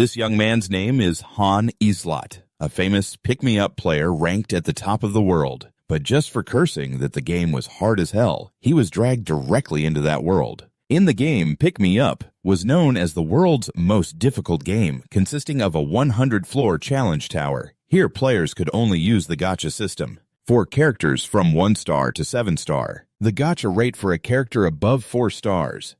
This young man's name is Han Islot, a famous pick-me-up player ranked at the top of the world. But just for cursing that the game was hard as hell, he was dragged directly into that world. In the game, Pick Me Up was known as the world's most difficult game, consisting of a 100-floor challenge tower. Here, players could only use the gacha system. For characters from 1 star to 7 star, the gacha rate for a character above 4 stars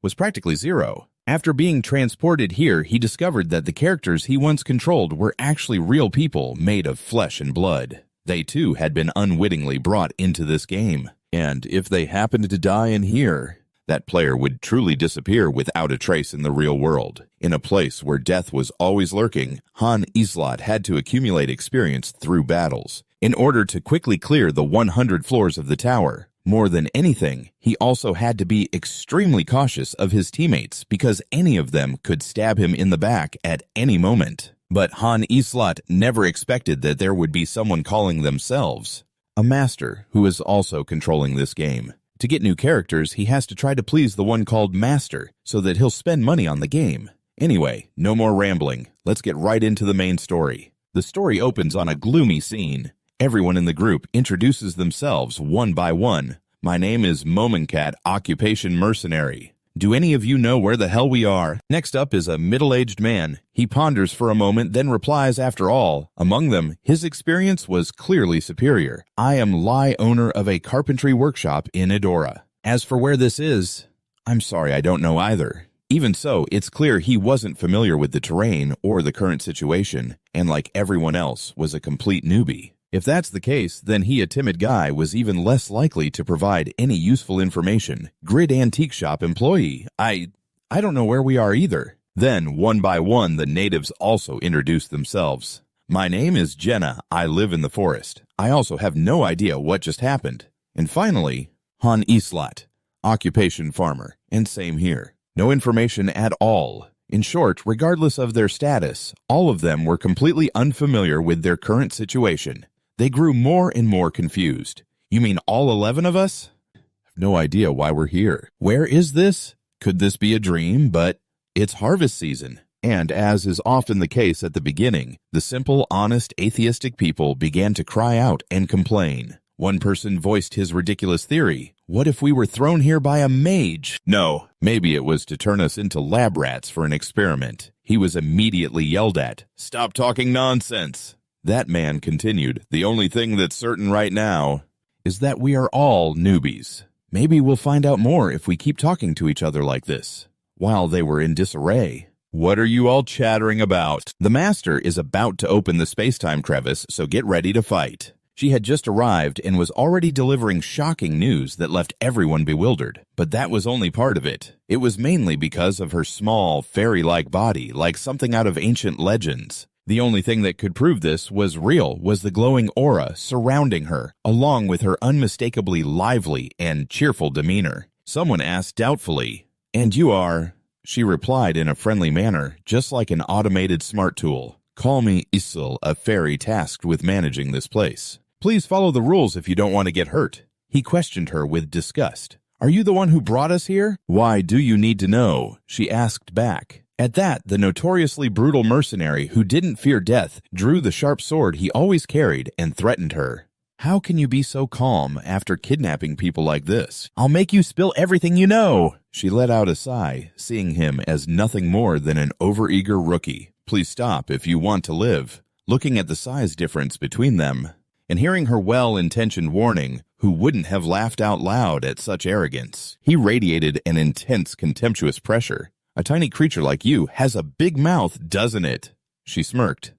was practically 0. After being transported here, he discovered that the characters he once controlled were actually real people made of flesh and blood. They too had been unwittingly brought into this game. And if they happened to die in here, that player would truly disappear without a trace in the real world. In a place where death was always lurking, Han Islot had to accumulate experience through battles in order to quickly clear the 100 floors of the tower. More than anything, he also had to be extremely cautious of his teammates because any of them could stab him in the back at any moment. But Han Islot never expected that there would be someone calling themselves a master who is also controlling this game. To get new characters, he has to try to please the one called Master so that he'll spend money on the game. Anyway, no more rambling. Let's get right into the main story. The story opens on a gloomy scene. Everyone in the group introduces themselves one by one. My name is ManhwaCapped, occupation mercenary. Do any of you know where the hell we are? Next up is a middle-aged man. He ponders for a moment, then replies after all. Among them, his experience was clearly superior. I am owner of a carpentry workshop in Edora. As for where this is, I'm sorry, I don't know either. Even so, it's clear he wasn't familiar with the terrain or the current situation, and like everyone else, was a complete newbie. If that's the case, then he, a timid guy, was even less likely to provide any useful information. Grid Antique Shop employee. I don't know where we are either. Then, one by one, the natives also introduced themselves. My name is Jenna. I live in the forest. I also have no idea what just happened. And finally, Han Islot, occupation farmer. And same here. No information at all. In short, regardless of their status, all of them were completely unfamiliar with their current situation. They grew more and more confused. You mean all 11 of us? I have no idea why we're here. Where is this? Could this be a dream? But it's harvest season. And as is often the case at the beginning, the simple, honest, atheistic people began to cry out and complain. One person voiced his ridiculous theory. What if we were thrown here by a mage? No, maybe it was to turn us into lab rats for an experiment. He was immediately yelled at. Stop talking nonsense. That man continued, the only thing that's certain right now is that we are all newbies. Maybe we'll find out more if we keep talking to each other like this. While they were in disarray. What are you all chattering about? The master is about to open the space-time crevice, so get ready to fight. She had just arrived and was already delivering shocking news that left everyone bewildered. But that was only part of it. It was mainly because of her small, fairy-like body, like something out of ancient legends. The only thing that could prove this was the glowing aura surrounding her, along with her unmistakably lively and cheerful demeanor. Someone asked doubtfully, "And you are?" She replied in a friendly manner, just like an automated smart tool. "Call me Isil, a fairy tasked with managing this place. Please follow the rules if you don't want to get hurt." He questioned her with disgust. "Are you the one who brought us here?" "Why do you need to know?" she asked back. At that, the notoriously brutal mercenary who didn't fear death drew the sharp sword he always carried and threatened her. "How can you be so calm after kidnapping people like this? I'll make you spill everything you know." She let out a sigh, seeing him as nothing more than an overeager rookie. "Please stop if you want to live." Looking at the size difference between them, and hearing her well-intentioned warning, who wouldn't have laughed out loud at such arrogance, he radiated an intense, contemptuous pressure. "A tiny creature like you has a big mouth, doesn't it?" She smirked.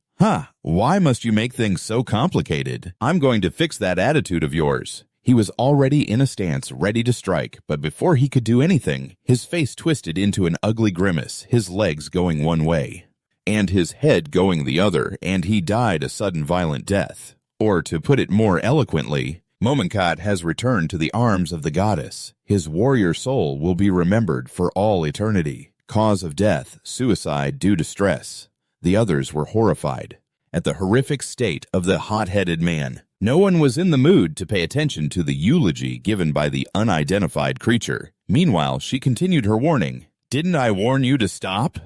Why must you make things so complicated? I'm going to fix that attitude of yours." He was already in a stance ready to strike, but before he could do anything, his face twisted into an ugly grimace, his legs going one way, and his head going the other, and he died a sudden violent death. Or to put it more eloquently, ManhwaCapped has returned to the arms of the goddess. His warrior soul will be remembered for all eternity. Cause of death, suicide due to stress. The others were horrified at the horrific state of the hot-headed man. No one was in the mood to pay attention to the eulogy given by the unidentified creature. Meanwhile, she continued her warning. Didn't I warn you to stop?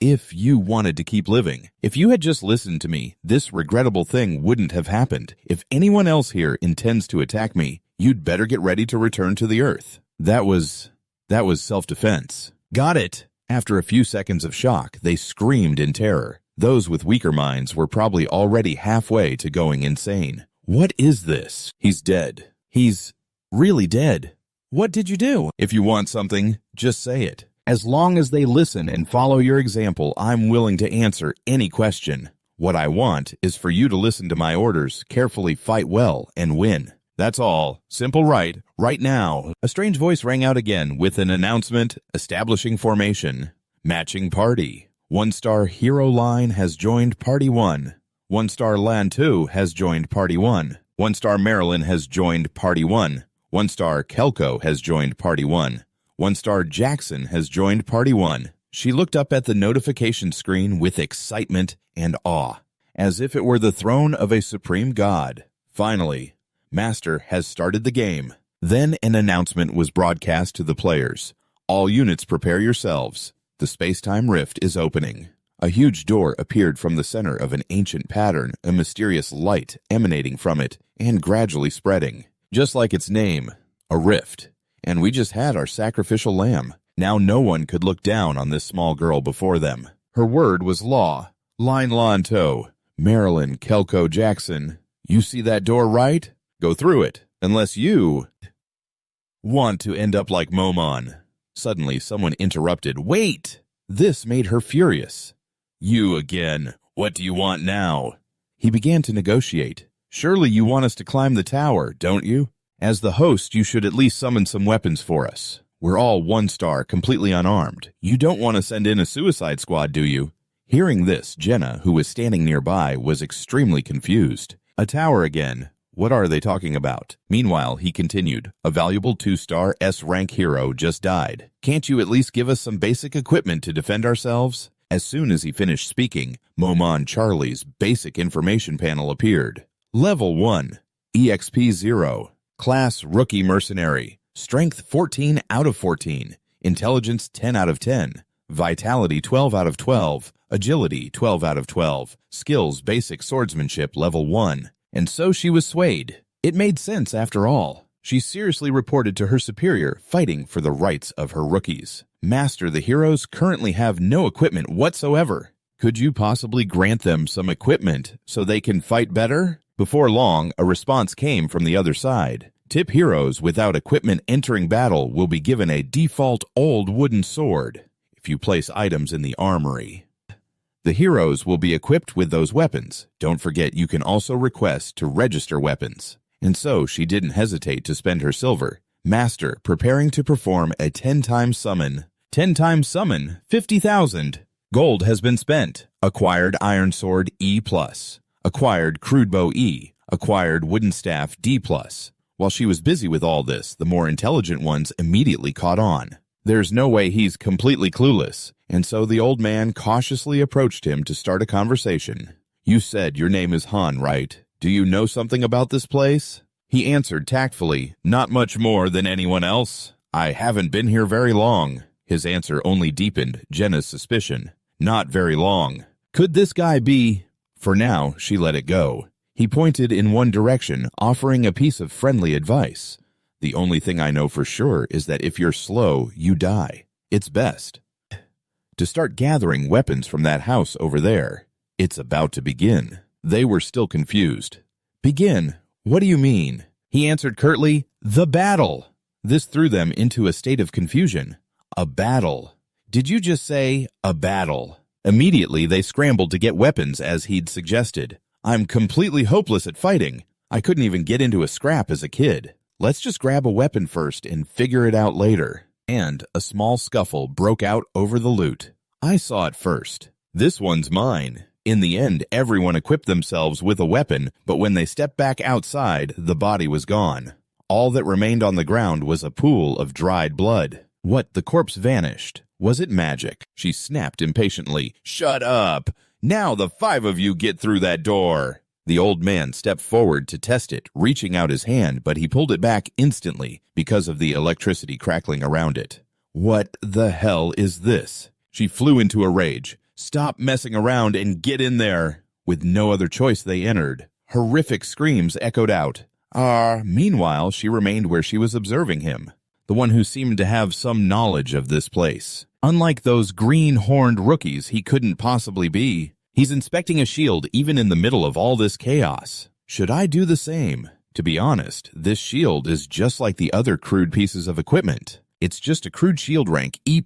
If you wanted to keep living, if you had just listened to me, this regrettable thing wouldn't have happened. If anyone else here intends to attack me, you'd better get ready to return to the earth. That was self-defense. Got it. After a few seconds of shock, they screamed in terror. Those with weaker minds were probably already halfway to going insane. What is this? He's dead. He's really dead. What did you do? If you want something, just say it. As long as they listen and follow your example, I'm willing to answer any question. What I want is for you to listen to my orders, carefully fight well, and win. That's all. Simple, right? Right now. A strange voice rang out again with an announcement establishing formation. Matching party. 1-star Hero Line has joined Party 1. 1-star Lan 2 has joined Party 1. 1-star Marilyn has joined Party 1. 1-star Kelko has joined Party 1. 1-star Jackson has joined Party 1. She looked up at the notification screen with excitement and awe, as if it were the throne of a supreme god. Finally, Master has started the game. Then an announcement was broadcast to the players. All units prepare yourselves. The space-time rift is opening. A huge door appeared from the center of an ancient pattern, a mysterious light emanating from it and gradually spreading. Just like its name, a rift. And we just had our sacrificial lamb. Now no one could look down on this small girl before them. Her word was law. Line Lanto, Marilyn Kelko Jackson. You see that door, right? Go through it, unless you want to end up like Momon. Suddenly someone interrupted. Wait! This made her furious. You again. What do you want now? He began to negotiate. Surely you want us to climb the tower, don't you? As the host, you should at least summon some weapons for us. We're all 1-star, completely unarmed. You don't want to send in a suicide squad, do you? Hearing this, Jenna, who was standing nearby, was extremely confused. A tower again. What are they talking about? Meanwhile, he continued, a valuable 2-star S-rank hero just died. Can't you at least give us some basic equipment to defend ourselves? As soon as he finished speaking, Momon Charlie's basic information panel appeared. Level 1, EXP 0. Class Rookie Mercenary. Strength 14 out of 14. Intelligence 10 out of 10. Vitality 12 out of 12. Agility 12 out of 12. Skills Basic Swordsmanship Level 1. And so she was swayed. It made sense after all. She seriously reported to her superior, fighting for the rights of her rookies. Master, the heroes currently have no equipment whatsoever. Could you possibly grant them some equipment so they can fight better? Before long, a response came from the other side. Tip heroes without equipment entering battle will be given a default old wooden sword if you place items in the armory. The heroes will be equipped with those weapons. Don't forget you can also request to register weapons. And so she didn't hesitate to spend her silver. Master, preparing to perform a 10-time summon. 10 times summon, 50,000. Gold has been spent. Acquired Iron Sword E+. Acquired Crude Bow E. Acquired Wooden Staff D+. While she was busy with all this, the more intelligent ones immediately caught on. There's no way he's completely clueless, and so the old man cautiously approached him to start a conversation. You said your name is Han, right? Do you know something about this place? He answered tactfully, not much more than anyone else. I haven't been here very long. His answer only deepened Jenna's suspicion. Not very long. Could this guy be... For now, she let it go. He pointed in one direction, offering a piece of friendly advice. The only thing I know for sure is that if you're slow, you die. It's best to start gathering weapons from that house over there. It's about to begin. They were still confused. Begin? What do you mean? He answered curtly, the battle. This threw them into a state of confusion. A battle. Did you just say a battle? Immediately, they scrambled to get weapons as he'd suggested. I'm completely hopeless at fighting. I couldn't even get into a scrap as a kid. Let's just grab a weapon first and figure it out later. And a small scuffle broke out over the loot. I saw it first. This one's mine. In the end, everyone equipped themselves with a weapon, but when they stepped back outside, the body was gone. All that remained on the ground was a pool of dried blood. What, the corpse vanished? Was it magic? She snapped impatiently. Shut up! Now the 5 of you get through that door! The old man stepped forward to test it, reaching out his hand, but he pulled it back instantly because of the electricity crackling around it. What the hell is this? She flew into a rage. Stop messing around and get in there. With no other choice, they entered. Horrific screams echoed out. Meanwhile, she remained where she was observing him, the one who seemed to have some knowledge of this place. Unlike those green-horned rookies, he couldn't possibly be. He's inspecting a shield even in the middle of all this chaos. Should I do the same? To be honest, this shield is just like the other crude pieces of equipment. It's just a crude shield rank E+.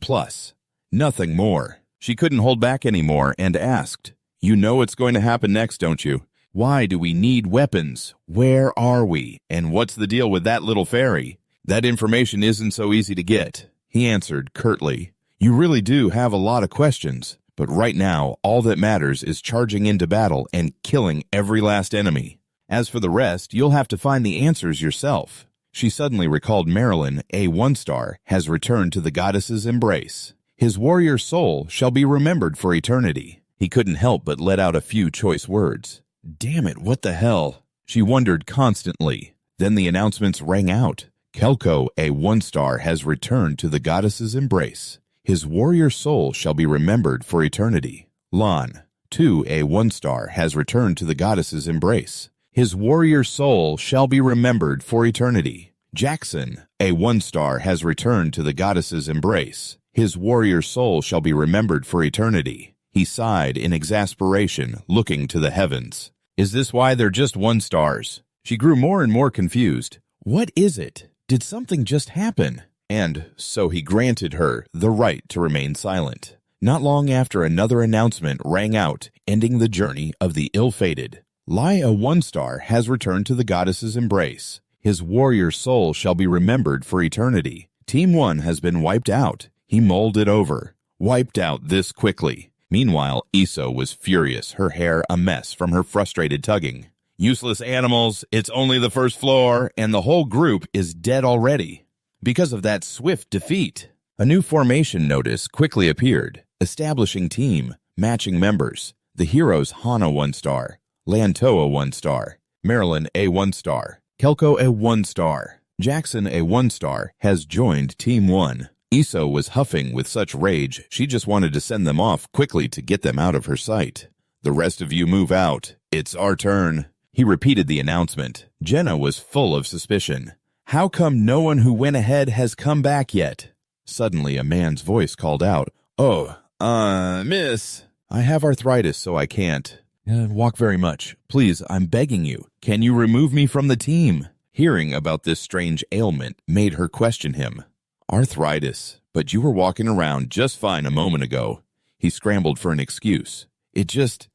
Nothing more. She couldn't hold back anymore and asked, "You know what's going to happen next, don't you? Why do we need weapons? Where are we? And what's the deal with that little fairy? That information isn't so easy to get." He answered curtly, "You really do have a lot of questions, but right now all that matters is charging into battle and killing every last enemy. As for the rest, you'll have to find the answers yourself." She suddenly recalled Marilyn, a 1-star, has returned to the goddess's embrace. His warrior soul shall be remembered for eternity. He couldn't help but let out a few choice words. Damn it, what the hell? She wondered constantly. Then the announcements rang out. Kelko, a 1-star, has returned to the goddess's embrace. His warrior soul shall be remembered for eternity. Lon, 2, a 1-star, has returned to the goddess's embrace. His warrior soul shall be remembered for eternity. Jackson, a 1-star, has returned to the goddess's embrace. His warrior soul shall be remembered for eternity. He sighed in exasperation, looking to the heavens. Is this why they're just 1-stars? She grew more and more confused. What is it? Did something just happen? And so he granted her the right to remain silent. Not long after, another announcement rang out, ending the journey of the ill-fated. Lai, a 1-star, has returned to the goddess's embrace. His warrior soul shall be remembered for eternity. Team 1 has been wiped out. He mulled it over. Wiped out this quickly. Meanwhile, Iso was furious, her hair a mess from her frustrated tugging. Useless animals, it's only the first floor, and the whole group is dead already. Because of that swift defeat. A new formation notice quickly appeared, establishing team, matching members. The heroes Hana 1-star, Lantoa 1-star, Marilyn a 1-star, Kelko a 1-star, Jackson a 1-star has joined Team 1. Iso was huffing with such rage, she just wanted to send them off quickly to get them out of her sight. The rest of you move out. It's our turn. He repeated the announcement. Jenna was full of suspicion. How come no one who went ahead has come back yet? Suddenly a man's voice called out, miss. I have arthritis, so I can't walk very much. Please, I'm begging you. Can you remove me from the team? Hearing about this strange ailment made her question him. Arthritis, but you were walking around just fine a moment ago. He scrambled for an excuse. It just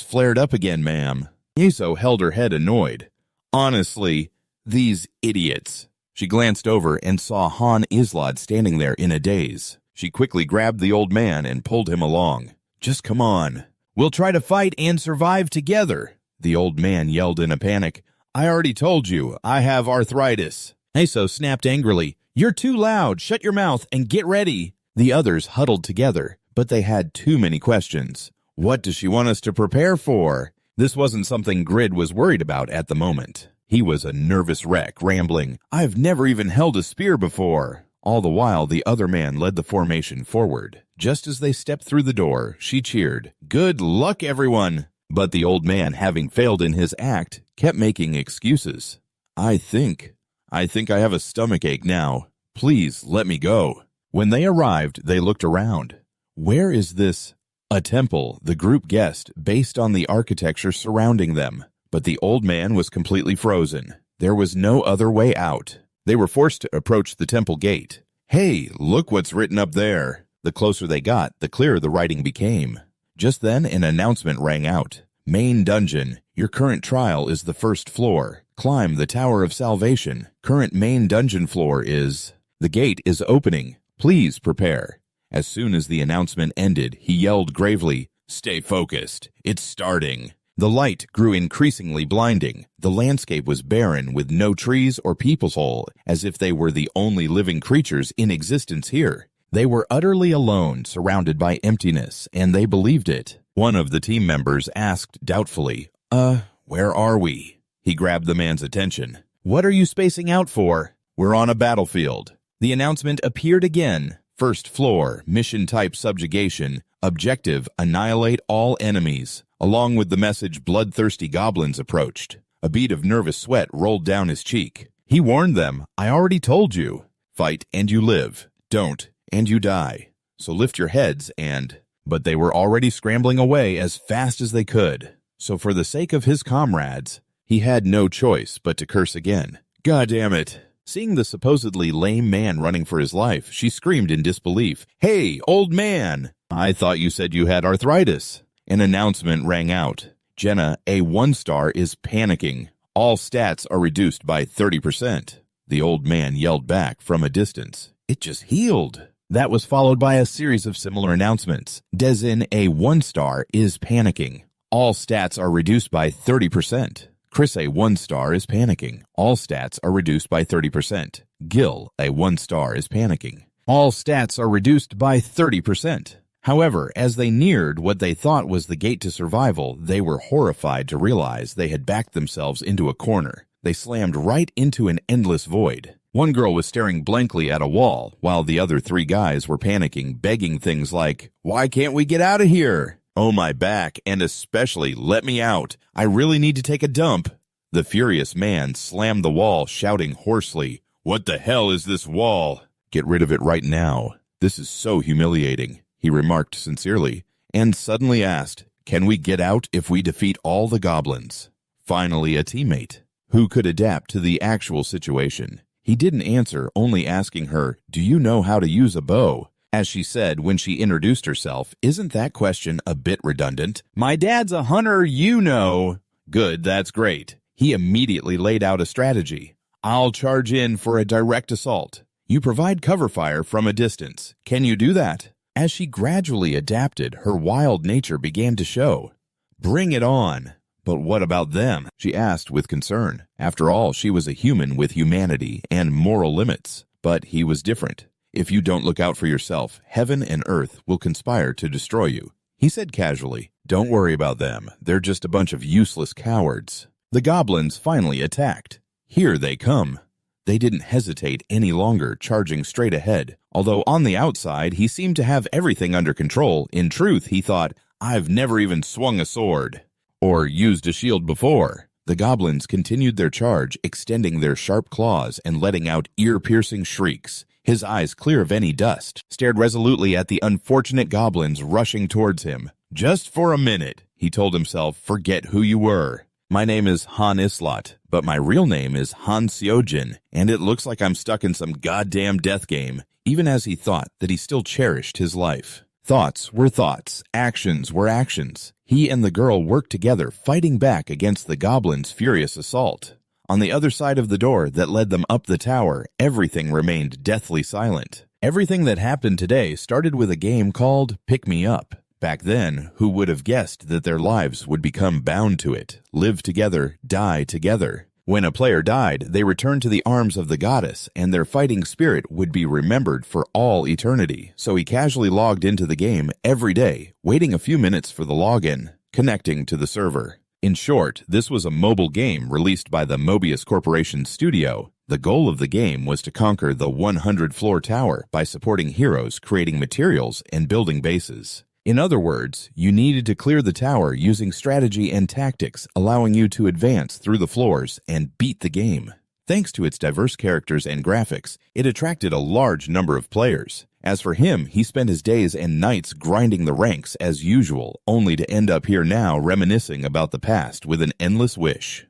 flared up again, ma'am. Iso held her head annoyed. Honestly, these idiots. She glanced over and saw Han Islad standing there in a daze. She quickly grabbed the old man and pulled him along. Just come on. We'll try to fight and survive together. The old man yelled in a panic. I already told you, I have arthritis. Iso snapped angrily. You're too loud. Shut your mouth and get ready. The others huddled together, but they had too many questions. What does she want us to prepare for? This wasn't something Grid was worried about at the moment. He was a nervous wreck, rambling, I've never even held a spear before. All the while, the other man led the formation forward. Just as they stepped through the door, she cheered, Good luck, everyone! But the old man, having failed in his act, kept making excuses. I think I have a stomachache now. Please let me go. When they arrived, they looked around. Where is this? A temple, the group guessed, based on the architecture surrounding them. But the old man was completely frozen. There was no other way out. They were forced to approach the temple gate. Hey, look what's written up there. The closer they got, the clearer the writing became. Just then, an announcement rang out. Main dungeon. Your current trial is the first floor. Climb the Tower of Salvation. Current main dungeon floor is... The gate is opening. Please prepare. As soon as the announcement ended, he yelled gravely, Stay focused. It's starting. The light grew increasingly blinding. The landscape was barren with no trees or people's hole, as if they were the only living creatures in existence here. They were utterly alone, surrounded by emptiness, and they believed it. One of the team members asked doubtfully, where are we? He grabbed the man's attention. What are you spacing out for? We're on a battlefield. The announcement appeared again. First floor, mission type subjugation, objective annihilate all enemies, along with the message bloodthirsty goblins approached. A bead of nervous sweat rolled down his cheek. He warned them, I already told you. Fight and you live. Don't and you die. So lift your heads and... But they were already scrambling away as fast as they could. So for the sake of his comrades, he had no choice but to curse again. God damn it. Seeing the supposedly lame man running for his life, she screamed in disbelief, Hey, old man! I thought you said you had arthritis. An announcement rang out. Jenna, a 1-star, is panicking. All stats are reduced by 30%. The old man yelled back from a distance. It just healed. That was followed by a series of similar announcements. Desin, a 1-star, is panicking. All stats are reduced by 30%. Chris, a 1-star, is panicking. All stats are reduced by 30%. Gil, a 1-star, is panicking. All stats are reduced by 30%. However, as they neared what they thought was the gate to survival, they were horrified to realize they had backed themselves into a corner. They slammed right into an endless void. One girl was staring blankly at a wall, while the other 3 guys were panicking, begging things like, Why can't we get out of here? Oh, my back, and especially let me out. I really need to take a dump. The furious man slammed the wall, shouting hoarsely, What the hell is this wall? Get rid of it right now. This is so humiliating, he remarked sincerely, and suddenly asked, Can we get out if we defeat all the goblins? Finally, a teammate, who could adapt to the actual situation. He didn't answer, only asking her, Do you know how to use a bow? As she said when she introduced herself, Isn't that question a bit redundant? My dad's a hunter, you know. Good, that's great. He immediately laid out a strategy. I'll charge in for a direct assault. You provide cover fire from a distance. Can you do that? As she gradually adapted, her wild nature began to show. Bring it on. But what about them? She asked with concern. After all, she was a human with humanity and moral limits. But he was different. If you don't look out for yourself, heaven and earth will conspire to destroy you. He said casually, Don't worry about them. They're just a bunch of useless cowards. The goblins finally attacked. Here they come. They didn't hesitate any longer, charging straight ahead. Although on the outside, he seemed to have everything under control. In truth, he thought, I've never even swung a sword or used a shield before. The goblins continued their charge, extending their sharp claws and letting out ear-piercing shrieks. His eyes, clear of any dust, stared resolutely at the unfortunate goblins rushing towards him. Just for a minute, he told himself, forget who you were. My name is Han Islat, but my real name is Han Seojin, and it looks like I'm stuck in some goddamn death game, even as he thought that he still cherished his life. Thoughts were thoughts, actions were actions. He and the girl worked together, fighting back against the goblins' furious assault. On the other side of the door that led them up the tower, everything remained deathly silent. Everything that happened today started with a game called Pick Me Up. Back then, who would have guessed that their lives would become bound to it, live together, die together? When a player died, they returned to the arms of the goddess, and their fighting spirit would be remembered for all eternity. So he casually logged into the game every day, waiting a few minutes for the login, connecting to the server. In short, this was a mobile game released by the Mobius Corporation studio. The goal of the game was to conquer the 100-floor tower by supporting heroes, creating materials, and building bases. In other words, you needed to clear the tower using strategy and tactics, allowing you to advance through the floors and beat the game. Thanks to its diverse characters and graphics, it attracted a large number of players. As for him, he spent his days and nights grinding the ranks as usual, only to end up here now reminiscing about the past with an endless wish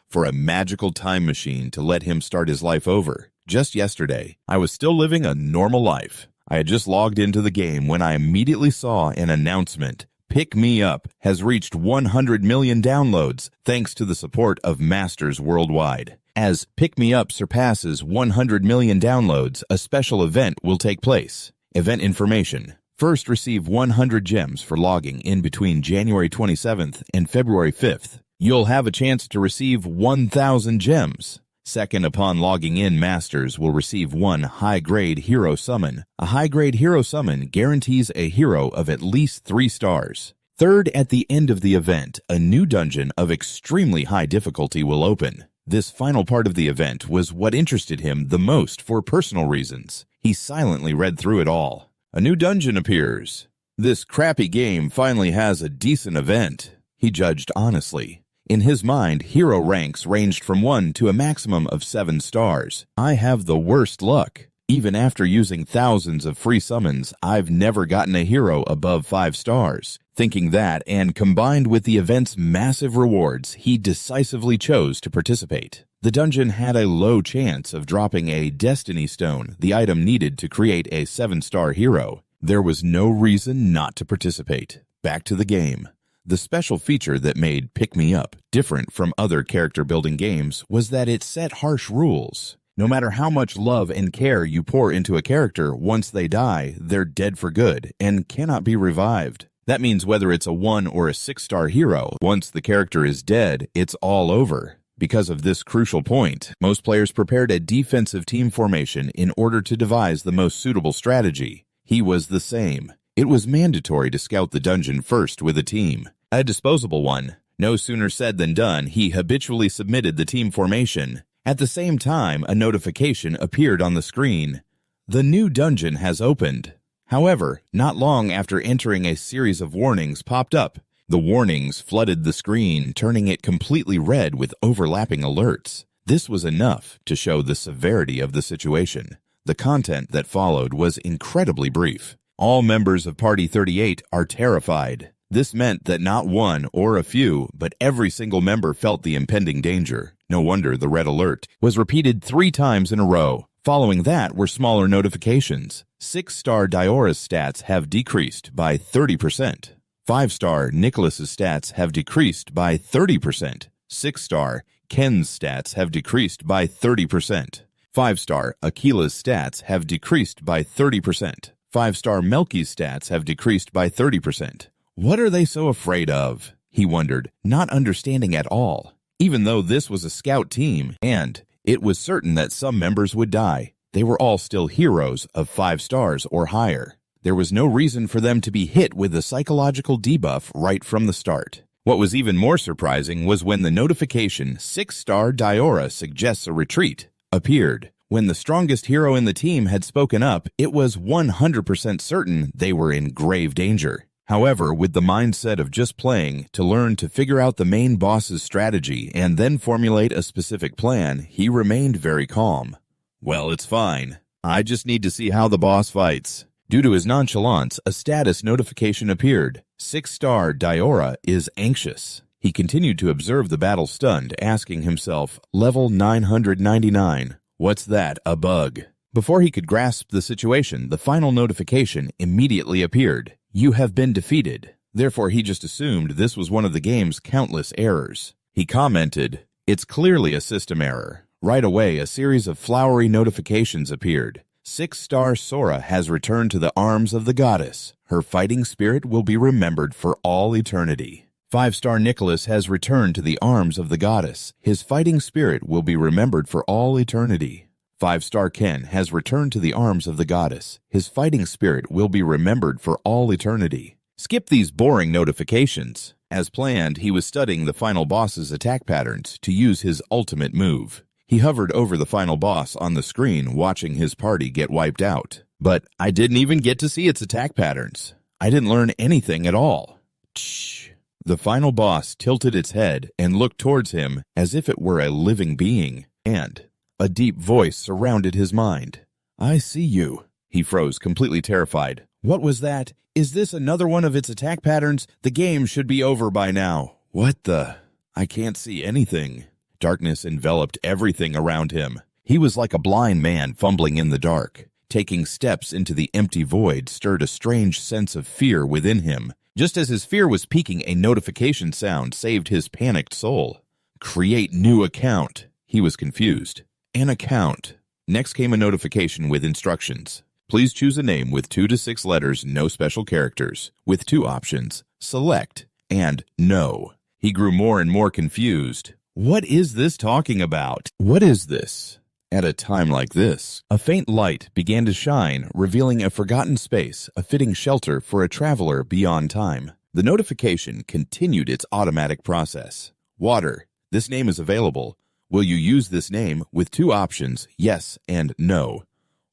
for a magical time machine to let him start his life over. Just yesterday, I was still living a normal life. I had just logged into the game when I immediately saw an announcement. Pick Me Up has reached 100 million downloads thanks to the support of masters worldwide. As Pick Me Up surpasses 100 million downloads, a special event will take place. Event information. First, receive 100 gems for logging in between January 27th and February 5th. You'll have a chance to receive 1,000 gems. Second, upon logging in, masters will receive 1 high-grade hero summon. A high-grade hero summon guarantees a hero of at least 3 stars. Third, at the end of the event, a new dungeon of extremely high difficulty will open. This final part of the event was what interested him the most for personal reasons. He silently read through it all. A new dungeon appears. This crappy game finally has a decent event, he judged honestly. In his mind, hero ranks ranged from 1 to a maximum of 7 stars. I have the worst luck. Even after using thousands of free summons, I've never gotten a hero above 5 stars. Thinking that, and combined with the event's massive rewards, he decisively chose to participate. The dungeon had a low chance of dropping a Destiny Stone, the item needed to create a 7-star hero. There was no reason not to participate. Back to the game. The special feature that made Pick Me Up different from other character-building games was that it set harsh rules. No matter how much love and care you pour into a character, once they die, they're dead for good and cannot be revived. That means whether it's a 1 or a 6-star hero, once the character is dead, it's all over. Because of this crucial point, most players prepared a defensive team formation in order to devise the most suitable strategy. He was the same. It was mandatory to scout the dungeon first with a team. A disposable one. No sooner said than done, he habitually submitted the team formation. At the same time, a notification appeared on the screen. The new dungeon has opened. However, not long after entering, a series of warnings popped up. The warnings flooded the screen, turning it completely red with overlapping alerts. This was enough to show the severity of the situation. The content that followed was incredibly brief. All members of Party 38 are terrified. This meant that not one or a few, but every single member felt the impending danger. No wonder the red alert was repeated 3 times in a row. Following that were smaller notifications. 6-star Diora's stats have decreased by 30%. 5-star Nicholas's stats have decreased by 30%. 6-star Ken's stats have decreased by 30%. 5-star Akila's stats have decreased by 30%. 5-star Melky's stats have decreased by 30%. What are they so afraid of? He wondered, not understanding at all. Even though this was a scout team, and it was certain that some members would die, they were all still heroes of 5 stars or higher. There was no reason for them to be hit with a psychological debuff right from the start. What was even more surprising was when the notification 6-star Diora suggests a retreat appeared. When the strongest hero in the team had spoken up, it was 100% certain they were in grave danger. However, with the mindset of just playing to learn to figure out the main boss's strategy and then formulate a specific plan, he remained very calm. Well, it's fine. I just need to see how the boss fights. Due to his nonchalance, a status notification appeared. 6-star Diora is anxious. He continued to observe the battle stunned, asking himself, level 999. What's that, a bug? Before he could grasp the situation, the final notification immediately appeared. You have been defeated. Therefore, he just assumed this was one of the game's countless errors. He commented, it's clearly a system error. Right away, a series of flowery notifications appeared. 6-star Sora has returned to the arms of the goddess. Her fighting spirit will be remembered for all eternity. 5-star Nicholas has returned to the arms of the goddess. His fighting spirit will be remembered for all eternity. 5-star Ken has returned to the arms of the goddess. His fighting spirit will be remembered for all eternity. Skip these boring notifications. As planned, he was studying the final boss's attack patterns to use his ultimate move. He hovered over the final boss on the screen, watching his party get wiped out. But I didn't even get to see its attack patterns. I didn't learn anything at all. Shh. The final boss tilted its head and looked towards him as if it were a living being, and a deep voice surrounded his mind. I see you. He froze, completely terrified. What was that? Is this another one of its attack patterns? The game should be over by now. What the? I can't see anything. Darkness enveloped everything around him. He was like a blind man fumbling in the dark. Taking steps into the empty void stirred a strange sense of fear within him. Just as his fear was peaking, a notification sound saved his panicked soul. Create new account. He was confused. An account. Next came a notification with instructions. Please choose a name with 2 to 6 letters, no special characters, with 2 options, select and no. He grew more and more confused. What is this talking about? What is this? At a time like this, a faint light began to shine, revealing a forgotten space, a fitting shelter for a traveler beyond time. The notification continued its automatic process. Water. This name is available. Will you use this name with 2 options, yes and no?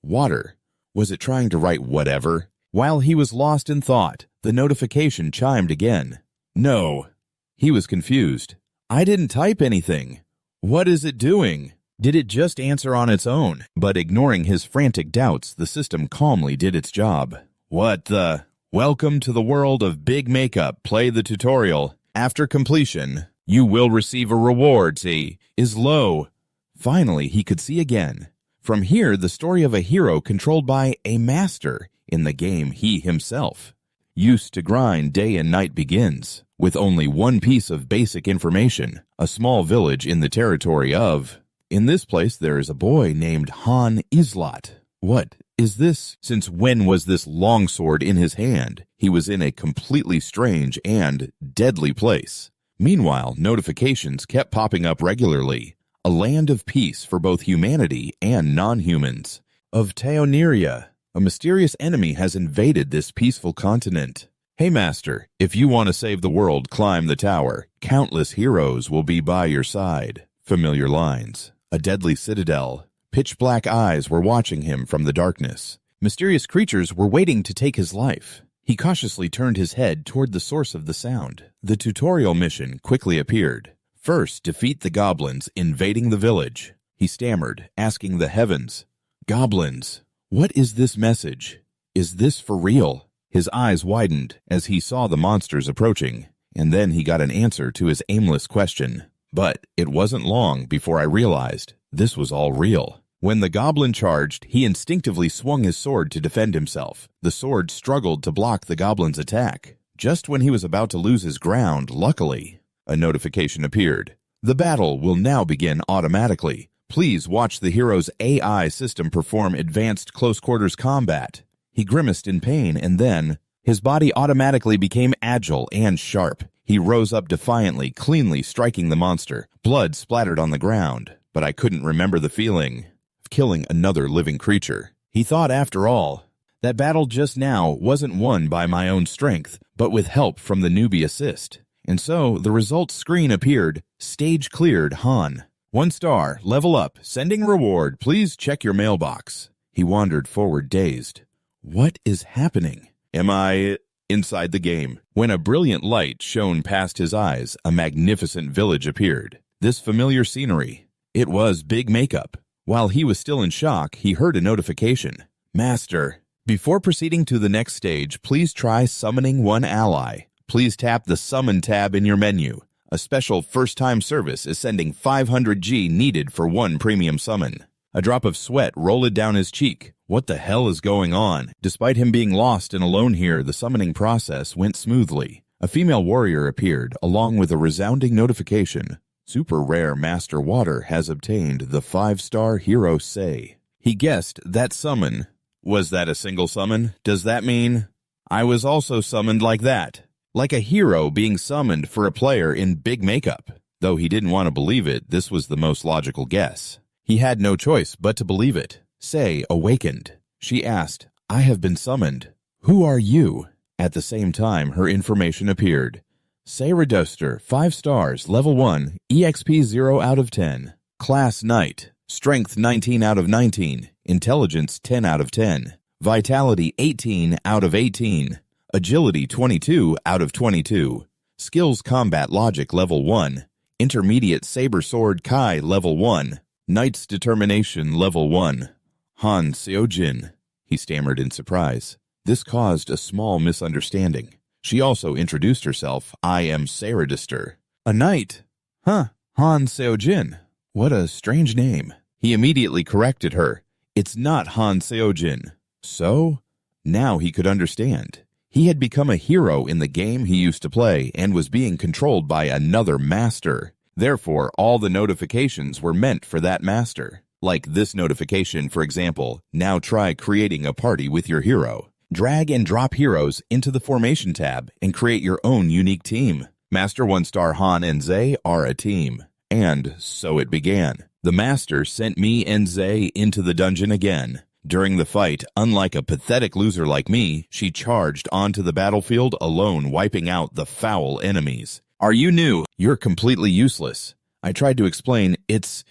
Water. Was it trying to write whatever? While he was lost in thought, the notification chimed again. No. He was confused. I didn't type anything. What is it doing? Did it just answer on its own? But ignoring his frantic doubts, the system calmly did its job. What the? Welcome to the world of Big Makeup. Play the tutorial. After completion, you will receive a reward. See, is low. Finally, he could see again. From here, the story of a hero controlled by a master in the game he himself used to grind day and night begins, with only one piece of basic information, a small village in the territory of... In this place, there is a boy named Han Islat. What is this? Since when was this longsword in his hand? He was in a completely strange and deadly place. Meanwhile, notifications kept popping up regularly. A land of peace for both humanity and non-humans. Of Teoneria, a mysterious enemy has invaded this peaceful continent. Hey Master, if you want to save the world, climb the tower. Countless heroes will be by your side. Familiar lines. A deadly citadel. Pitch-black eyes were watching him from the darkness. Mysterious creatures were waiting to take his life. He cautiously turned his head toward the source of the sound. The tutorial mission quickly appeared. First, defeat the goblins invading the village. He stammered, asking the heavens, Goblins, what is this message? Is this for real? His eyes widened as he saw the monsters approaching, and then he got an answer to his aimless question. But it wasn't long before I realized this was all real. When the goblin charged, he instinctively swung his sword to defend himself. The sword struggled to block the goblin's attack. Just when he was about to lose his ground, luckily, a notification appeared. The battle will now begin automatically. Please watch the hero's AI system perform advanced close-quarters combat. He grimaced in pain, and then his body automatically became agile and sharp. He rose up defiantly, cleanly striking the monster. Blood splattered on the ground, but I couldn't remember the feeling of killing another living creature. He thought, after all, that battle just now wasn't won by my own strength, but with help from the newbie assist. And so the results screen appeared. Stage cleared, Han. 1 star, level up, sending reward, please check your mailbox. He wandered forward dazed. What is happening? Am I inside the game? When a brilliant light shone past his eyes, a magnificent village appeared. This familiar scenery. It was Big Makeup. While he was still in shock, he heard a notification. Master, before proceeding to the next stage, please try summoning one ally. Please tap the Summon tab in your menu. A special first-time service is sending 500 G needed for one premium summon. A drop of sweat rolled down his cheek. What the hell is going on? Despite him being lost and alone here, the summoning process went smoothly. A female warrior appeared, along with a resounding notification. Super rare Master Water has obtained the 5-star hero Say. He guessed that summon. Was that a single summon? Does that mean I was also summoned like that? Like a hero being summoned for a player in Big Makeup. Though he didn't want to believe it, this was the most logical guess. He had no choice but to believe it. Say awakened. She asked, I have been summoned. Who are you? At the same time, her information appeared. Say Reduster, 5 stars, level 1, EXP 0 out of 10. Class Knight, Strength 19 out of 19, Intelligence 10 out of 10, Vitality 18 out of 18. Agility 22 out of 22. Skills Combat Logic level 1. Intermediate Saber Sword Kai level 1. Knight's Determination level 1. Han Seojin, he stammered in surprise. This caused a small misunderstanding. She also introduced herself. I am Saradister. A knight? Huh, Han Seojin. What a strange name. He immediately corrected her. It's not Han Seojin. So? Now he could understand. He had become a hero in the game he used to play and was being controlled by another master. Therefore, all the notifications were meant for that master. Like this notification, for example, now try creating a party with your hero. Drag and drop heroes into the Formation tab and create your own unique team. Master 1-star Han and Zay are a team. And so it began. The master sent me and Zay into the dungeon again. During the fight, unlike a pathetic loser like me, she charged onto the battlefield alone, wiping out the foul enemies. Are you new? You're completely useless. I tried to explain, it's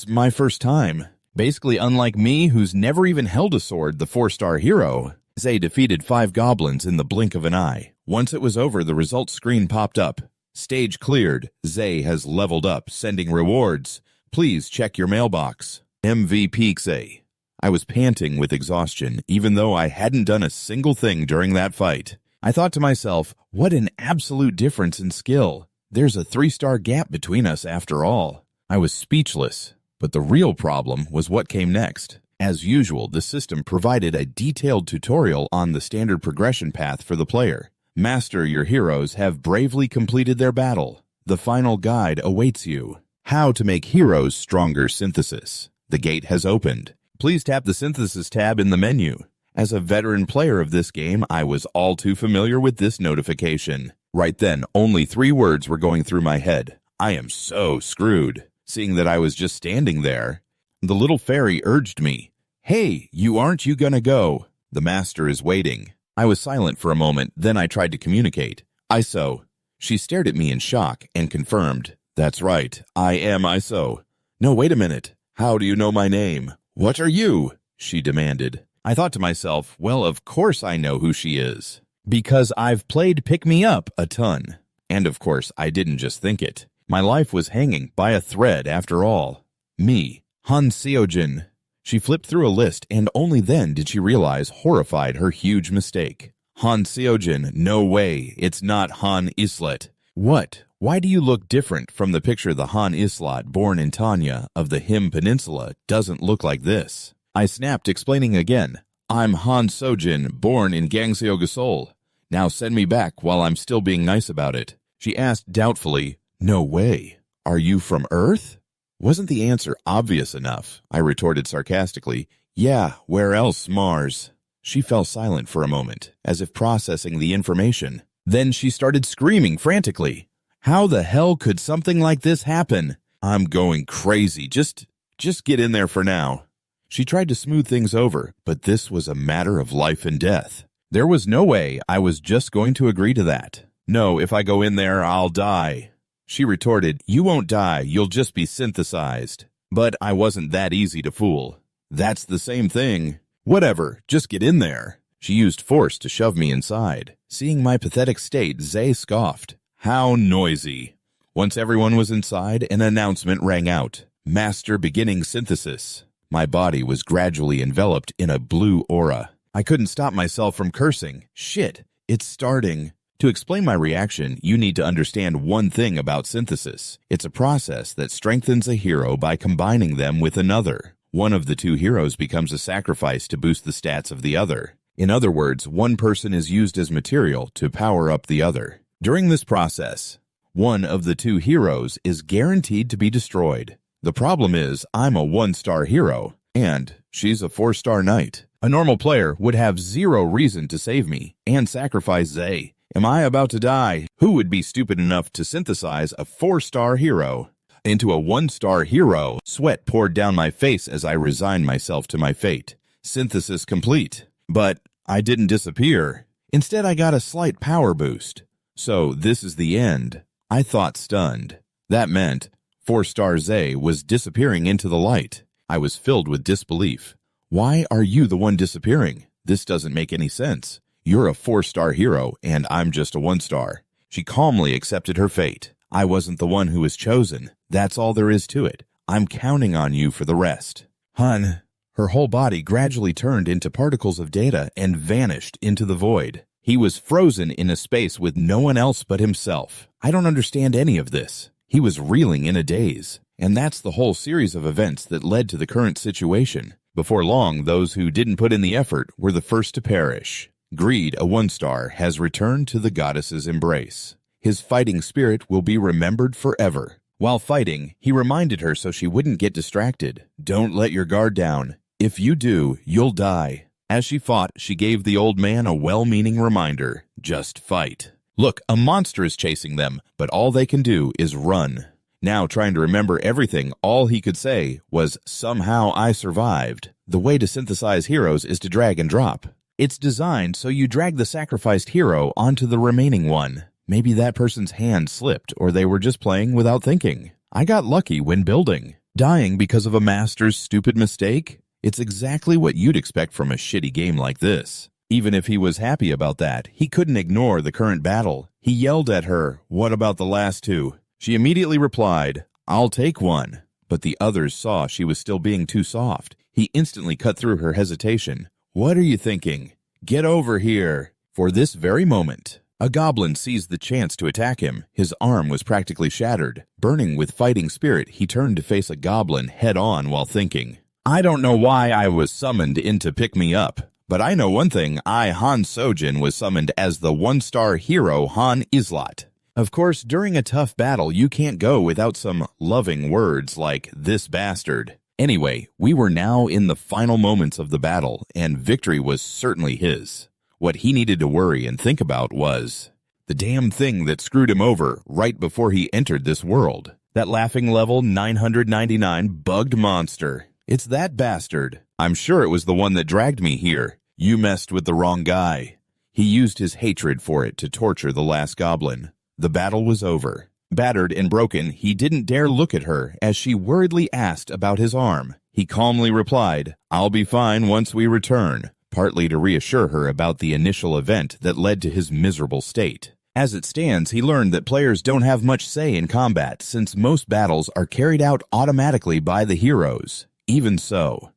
my first time. Basically, unlike me, who's never even held a sword, the 4-star hero, Zay defeated 5 goblins in the blink of an eye. Once it was over, the results screen popped up. Stage cleared. Zay has leveled up, sending rewards. Please check your mailbox. MVP Zay. I was panting with exhaustion, even though I hadn't done a single thing during that fight. I thought to myself, what an absolute difference in skill. There's a 3-star gap between us after all. I was speechless, but the real problem was what came next. As usual, the system provided a detailed tutorial on the standard progression path for the player. Master, your heroes have bravely completed their battle. The final guide awaits you. How to make heroes stronger synthesis. The gate has opened. Please tap the synthesis tab in the menu. As a veteran player of this game, I was all too familiar with this notification. Right then, only 3 words were going through my head. I am so screwed. Seeing that I was just standing there, the little fairy urged me. Hey, aren't you gonna go? The master is waiting. I was silent for a moment, then I tried to communicate. ISO. She stared at me in shock and confirmed. That's right, I am ISO. No, wait a minute. How do you know my name? What are you? She demanded. I thought to myself, well, of course I know who she is. Because I've played Pick Me Up a ton. And of course, I didn't just think it. My life was hanging by a thread after all. Me, Han Seojin. She flipped through a list, and only then did she realize, horrified, her huge mistake. Han Seojin, no way, it's not Han Islet. What? Why do you look different from the picture? The Han Islet, born in Tanya, of the Him Peninsula, doesn't look like this. I snapped, explaining again. I'm Han Sojin, born in Gangseogasol. Now send me back while I'm still being nice about it. She asked doubtfully, no way. Are you from Earth? Wasn't the answer obvious enough? I retorted sarcastically. Yeah, where else, Mars? She fell silent for a moment, as if processing the information. Then she started screaming frantically. How the hell could something like this happen? I'm going crazy. Just get in there for now. She tried to smooth things over, but this was a matter of life and death. There was no way I was just going to agree to that. No, if I go in there, I'll die. She retorted, you won't die, you'll just be synthesized. But I wasn't that easy to fool. That's the same thing. Whatever, just get in there. She used force to shove me inside. Seeing my pathetic state, Zay scoffed. How noisy. Once everyone was inside, an announcement rang out. Master beginning synthesis. My body was gradually enveloped in a blue aura. I couldn't stop myself from cursing. Shit, it's starting. To explain my reaction, you need to understand one thing about synthesis. It's a process that strengthens a hero by combining them with another. One of the 2 heroes becomes a sacrifice to boost the stats of the other. In other words, one person is used as material to power up the other. During this process, one of the 2 heroes is guaranteed to be destroyed. The problem is, I'm a 1-star hero, and she's a 4-star knight. A normal player would have 0 reason to save me and sacrifice Zay. Am I about to die? Who would be stupid enough to synthesize a 4-star hero into a 1-star hero? Sweat poured down my face as I resigned myself to my fate. Synthesis complete. But I didn't disappear. Instead, I got a slight power boost. So this is the end. I thought, stunned. That meant 4-star Zay was disappearing into the light. I was filled with disbelief. Why are you the one disappearing? This doesn't make any sense. You're a 4-star hero, and I'm just a 1-star. She calmly accepted her fate. I wasn't the one who was chosen. That's all there is to it. I'm counting on you for the rest. Hun. Her whole body gradually turned into particles of data and vanished into the void. He was frozen in a space with no one else but himself. I don't understand any of this. He was reeling in a daze. And that's the whole series of events that led to the current situation. Before long, those who didn't put in the effort were the first to perish. Greed, a 1-star, has returned to the goddess's embrace. His fighting spirit will be remembered forever. While fighting, he reminded her so she wouldn't get distracted. Don't let your guard down. If you do, you'll die. As she fought, she gave the old man a well-meaning reminder. Just fight. Look, a monster is chasing them, but all they can do is run. Now, trying to remember everything, all he could say was, somehow I survived. The way to synthesize heroes is to drag and drop. It's designed so you drag the sacrificed hero onto the remaining one. Maybe that person's hand slipped or they were just playing without thinking. I got lucky when building. Dying because of a master's stupid mistake? It's exactly what you'd expect from a shitty game like this. Even if he was happy about that, he couldn't ignore the current battle. He yelled at her, "What about the last two?" She immediately replied, "I'll take one." But the others saw she was still being too soft. He instantly cut through her hesitation. "What are you thinking? Get over here." For this very moment, a goblin seized the chance to attack him. His arm was practically shattered. Burning with fighting spirit, he turned to face a goblin head-on while thinking, "I don't know why I was summoned in to pick me up, but I know one thing. Han Sojin was summoned as the one-star hero Han Islat." Of course, during a tough battle, you can't go without some loving words like, "this bastard." Anyway, we were now in the final moments of the battle, and victory was certainly his. What he needed to worry and think about was the damn thing that screwed him over right before he entered this world. That laughing level 999 bugged monster. It's that bastard. I'm sure it was the one that dragged me here. You messed with the wrong guy. He used his hatred for it to torture the last goblin. The battle was over. Battered and broken, he didn't dare look at her as she worriedly asked about his arm. He calmly replied, "I'll be fine once we return," partly to reassure her about the initial event that led to his miserable state. As it stands, he learned that players don't have much say in combat since most battles are carried out automatically by the heroes. Even so,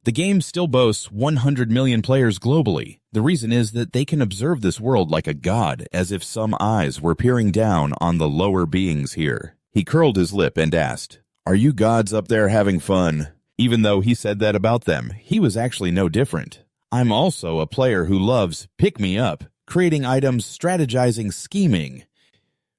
the game still boasts 100 million players globally. The reason is that they can observe this world like a god, as if some eyes were peering down on the lower beings here. He curled his lip and asked, "Are you gods up there having fun?" Even though he said that about them, he was actually no different. "I'm also a player who loves pick me up, creating items, strategizing, scheming,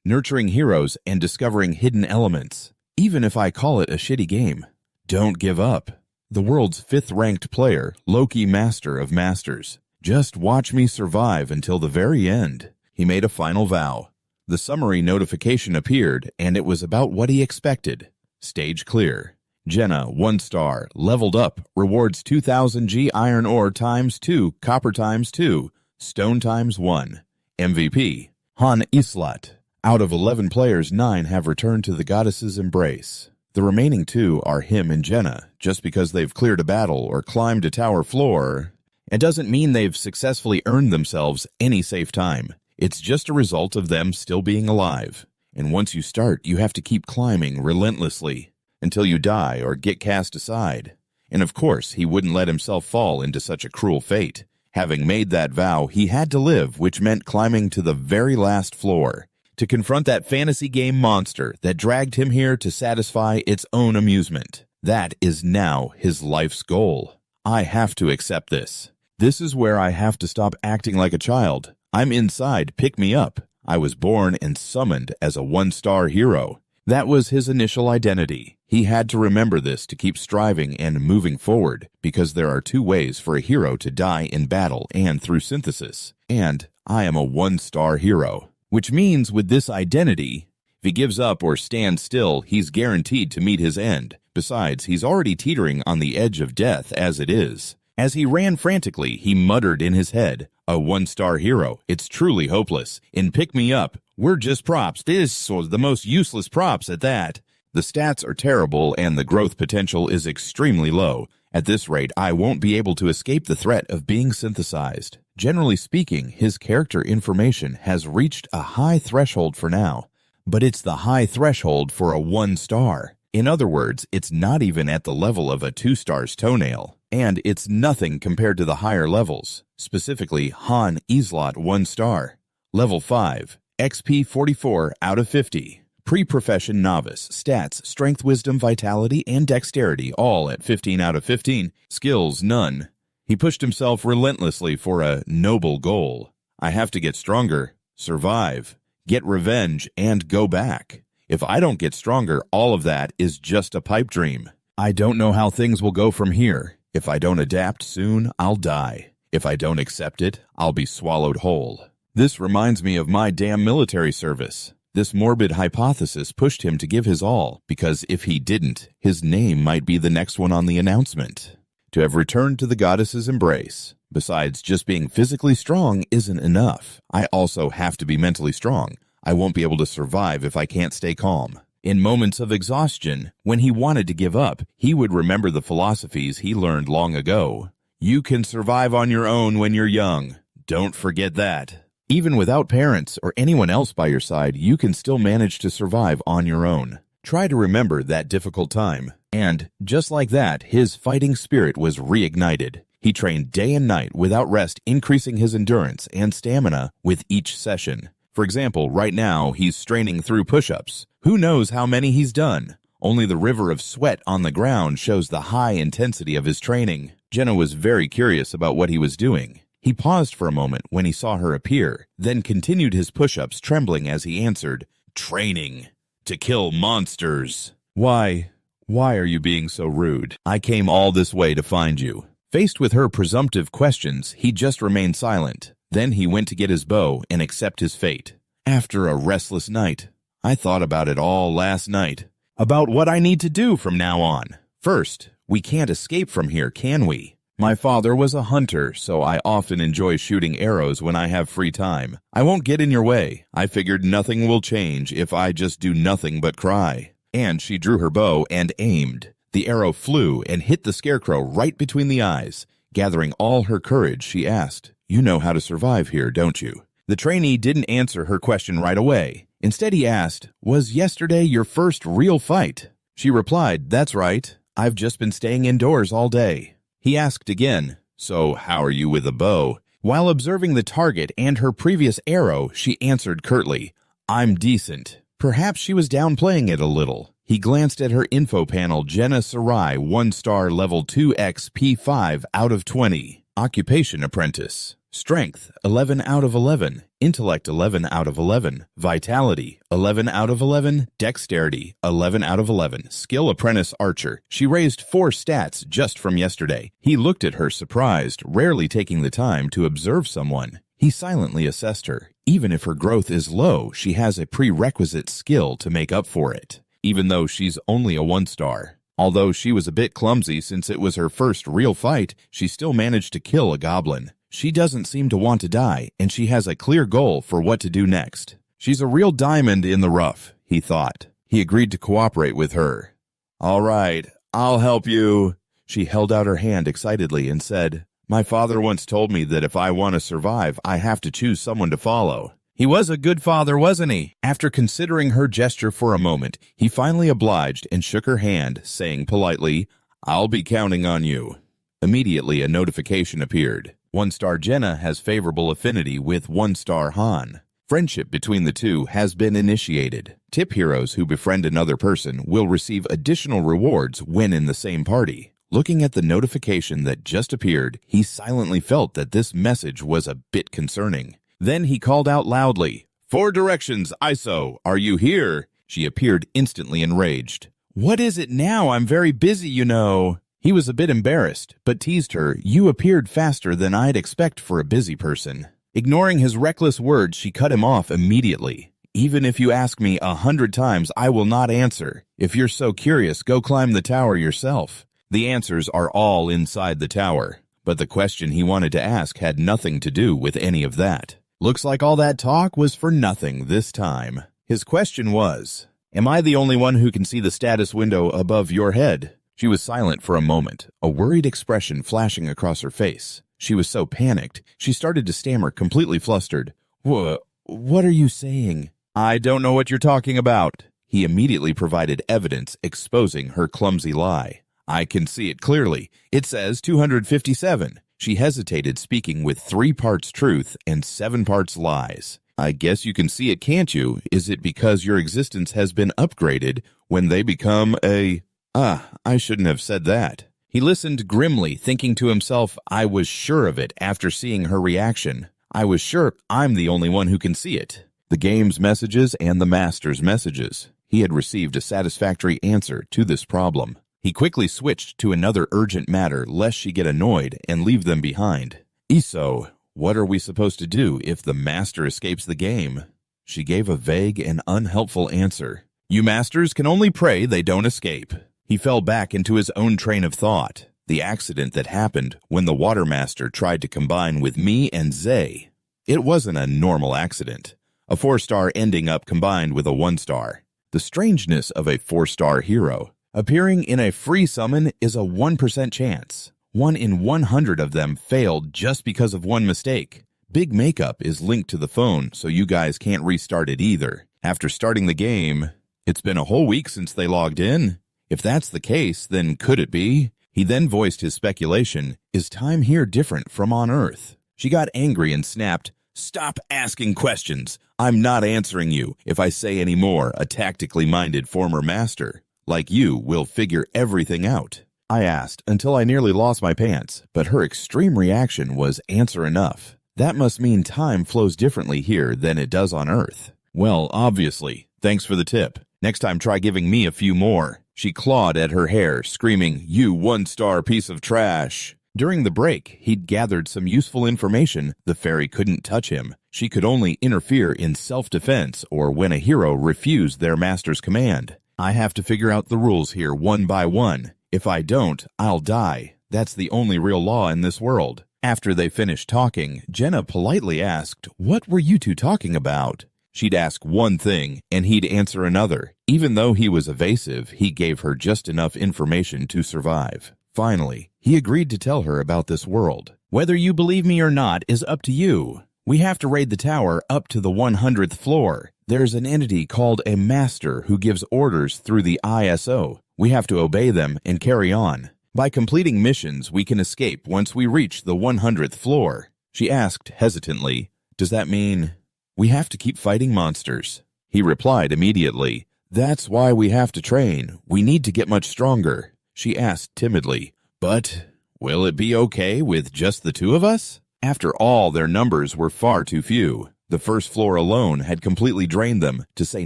nurturing heroes, and discovering hidden elements. Even if I call it a shitty game, don't give up. The world's 5th-ranked player, Loki Master of Masters. Just watch me survive until the very end." He made a final vow. The summary notification appeared, and it was about what he expected. Stage clear. Jenna, 1 star, leveled up, rewards 2000 G iron ore times 2, copper times 2, stone times 1. MVP, Han Islat. Out of 11 players, 9 have returned to the goddess's embrace. The remaining 2 are him and Jenna. Just because they've cleared a battle or climbed a tower floor, it doesn't mean they've successfully earned themselves any safe time. It's just a result of them still being alive. And once you start, you have to keep climbing relentlessly until you die or get cast aside. And of course, he wouldn't let himself fall into such a cruel fate. Having made that vow, he had to live, which meant climbing to the very last floor, to confront that fantasy game monster that dragged him here to satisfy its own amusement. That is now his life's goal. I have to accept this. This is where I have to stop acting like a child. I'm inside, pick me up. I was born and summoned as a 1-star hero. That was his initial identity. He had to remember this to keep striving and moving forward, because there are 2 ways for a hero to die in battle and through synthesis. And I am a 1-star hero. Which means with this identity, if he gives up or stands still, he's guaranteed to meet his end. Besides, he's already teetering on the edge of death as it is. As he ran frantically, he muttered in his head, "A 1-star hero. It's truly hopeless. In Pick Me Up, we're just props. This was the most useless props at that. The stats are terrible and the growth potential is extremely low. At this rate, I won't be able to escape the threat of being synthesized." Generally speaking, his character information has reached a high threshold for now, but it's the high threshold for a 1-star. In other words, it's not even at the level of a 2-star's toenail, and it's nothing compared to the higher levels, specifically Han Islat 1-star. Level 5, XP 44 out of 50. Pre-profession novice, stats, strength, wisdom, vitality, and dexterity, all at 15 out of 15. Skills, none. He pushed himself relentlessly for a noble goal. I have to get stronger, survive, get revenge, and go back. If I don't get stronger, all of that is just a pipe dream. I don't know how things will go from here. If I don't adapt soon, I'll die. If I don't accept it, I'll be swallowed whole. This reminds me of my damn military service. This morbid hypothesis pushed him to give his all, because if he didn't, his name might be the next one on the announcement. To have returned to the goddess's embrace, besides just being physically strong, isn't enough. I also have to be mentally strong. I won't be able to survive if I can't stay calm. In moments of exhaustion, when he wanted to give up, he would remember the philosophies he learned long ago. You can survive on your own when you're young. Don't forget that. Even without parents or anyone else by your side, you can still manage to survive on your own. Try to remember that difficult time. And, just like that, his fighting spirit was reignited. He trained day and night without rest, increasing his endurance and stamina with each session. For example, right now, he's straining through push-ups. Who knows how many he's done? Only the river of sweat on the ground shows the high intensity of his training. Jenna was very curious about what he was doing. He paused for a moment when he saw her appear, then continued his push-ups, trembling as he answered, "Training. To kill monsters." Why are you being so rude? I came all this way to find you." Faced with her presumptive questions, he just remained silent. Then he went to get his bow and accept his fate. After a restless night, I thought about it all last night. About what I need to do from now on. First, we can't escape from here, can we? My father was a hunter, so I often enjoy shooting arrows when I have free time. I won't get in your way. I figured nothing will change if I just do nothing but cry. And she drew her bow and aimed. The arrow flew and hit the scarecrow right between the eyes. Gathering all her courage, she asked, "You know how to survive here, don't you?" The trainee didn't answer her question right away. Instead, he asked, "Was yesterday your first real fight?" She replied, "That's right. I've just been staying indoors all day." He asked again, "So how are you with a bow?" While observing the target and her previous arrow, she answered curtly, "I'm decent." Perhaps she was downplaying it a little. He glanced at her info panel. Jenna Sarai, 1-star level 2x P5 out of 20. Occupation apprentice. Strength 11 out of 11. Intellect 11 out of 11. Vitality 11 out of 11. Dexterity 11 out of 11. Skill apprentice archer. She raised 4 stats just from yesterday. He looked at her surprised, rarely taking the time to observe someone. He silently assessed her. Even if her growth is low, she has a prerequisite skill to make up for it. Even though she's only a 1-star. Although she was a bit clumsy since it was her first real fight, she still managed to kill a goblin. She doesn't seem to want to die, and she has a clear goal for what to do next. She's a real diamond in the rough, he thought. He agreed to cooperate with her. "All right, I'll help you." She held out her hand excitedly and said, "My father once told me that if I want to survive, I have to choose someone to follow." He was a good father, wasn't he? After considering her gesture for a moment, he finally obliged and shook her hand, saying politely, "I'll be counting on you." Immediately, a notification appeared. 1-star Jenna has favorable affinity with 1-star Han. Friendship between the two has been initiated. Tip heroes who befriend another person will receive additional rewards when in the same party. Looking at the notification that just appeared, he silently felt that this message was a bit concerning. Then he called out loudly, "4 directions, ISO, are you here?" She appeared instantly enraged. "What is it now? I'm very busy, you know." He was a bit embarrassed, but teased her, "You appeared faster than I'd expect for a busy person." Ignoring his reckless words, she cut him off immediately. "Even if you ask me 100 times, I will not answer. If you're so curious, go climb the tower yourself." The answers are all inside the tower, but the question he wanted to ask had nothing to do with any of that. Looks like all that talk was for nothing this time. His question was, "Am I the only one who can see the status window above your head?" She was silent for a moment, a worried expression flashing across her face. She was so panicked, she started to stammer, completely flustered. What are you saying?" "I don't know what you're talking about." He immediately provided evidence exposing her clumsy lie. "I can see it clearly. It says 257. She hesitated, speaking with 3 parts truth and 7 parts lies. "I guess you can see it, can't you? Is it because your existence has been upgraded when they become a... I shouldn't have said that." He listened grimly, thinking to himself, "I was sure of it after seeing her reaction. I was sure I'm the only one who can see it." The game's messages and the master's messages. He had received a satisfactory answer to this problem. He quickly switched to another urgent matter lest she get annoyed and leave them behind. "Iso, what are we supposed to do if the master escapes the game?" She gave a vague and unhelpful answer. "You masters can only pray they don't escape." He fell back into his own train of thought. The accident that happened when the water master tried to combine with me and Zay. It wasn't a normal accident. A 4-star ending up combined with a 1-star. The strangeness of a 4-star hero. Appearing in a free summon is a 1% chance. 1 in 100 of them failed just because of one mistake. Big Makeup is linked to the phone, so you guys can't restart it either. After starting the game, it's been a whole week since they logged in. If that's the case, then could it be? He then voiced his speculation, is time here different from on Earth? She got angry and snapped, stop asking questions. I'm not answering you. If I say any more, a tactically minded former master like you will figure everything out. I asked until I nearly lost my pants, but her extreme reaction was answer enough. That must mean time flows differently here than it does on Earth. Well, obviously. Thanks for the tip. Next time try giving me a few more. She clawed at her hair, screaming, you 1-star piece of trash. During the break, he'd gathered some useful information. The fairy couldn't touch him. She could only interfere in self-defense or when a hero refused their master's command. I have to figure out the rules here one by one. If I don't, I'll die. That's the only real law in this world. After they finished talking, Jenna politely asked, what were you two talking about? She'd ask one thing, and he'd answer another. Even though he was evasive, he gave her just enough information to survive. Finally, he agreed to tell her about this world. Whether you believe me or not is up to you. We have to raid the tower up to the 100th floor. There's an entity called a master who gives orders through the ISO. We have to obey them and carry on. By completing missions, we can escape once we reach the 100th floor. She asked hesitantly, does that mean we have to keep fighting monsters? He replied immediately, that's why we have to train. We need to get much stronger. She asked timidly, but will it be okay with just the two of us? After all, their numbers were far too few. The first floor alone had completely drained them, to say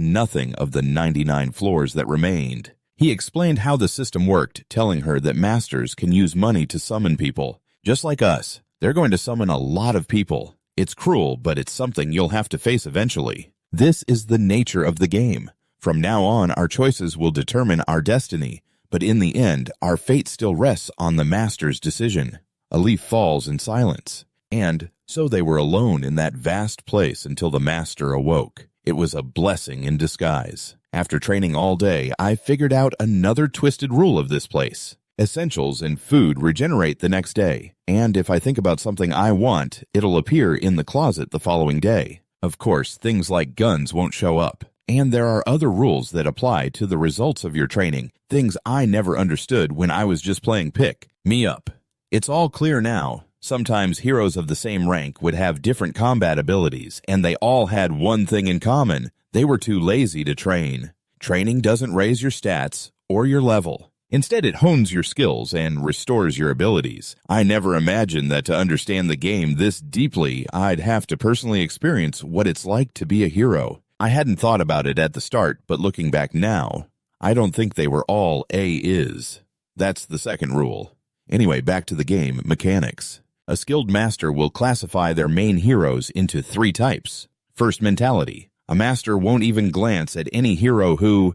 nothing of the 99 floors that remained. He explained how the system worked, telling her that masters can use money to summon people. Just like us, they're going to summon a lot of people. It's cruel, but it's something you'll have to face eventually. This is the nature of the game. From now on, our choices will determine our destiny, but in the end, our fate still rests on the master's decision. A leaf falls in silence. And so they were alone in that vast place until the master awoke. It was a blessing in disguise. After training all day, I figured out another twisted rule of this place. Essentials and food regenerate the next day, and if I think about something I want, it'll appear in the closet the following day. Of course, things like guns won't show up. And there are other rules that apply to the results of your training, things I never understood when I was just playing pick me up. It's all clear now. Sometimes heroes of the same rank would have different combat abilities, and they all had one thing in common. They were too lazy to train. Training doesn't raise your stats or your level. Instead, it hones your skills and restores your abilities. I never imagined that to understand the game this deeply, I'd have to personally experience what it's like to be a hero. I hadn't thought about it at the start, but looking back now, I don't think they were all A-is. That's the second rule. Anyway, back to the game mechanics. A skilled master will classify their main heroes into 3 types. First, mentality. A master won't even glance at any hero who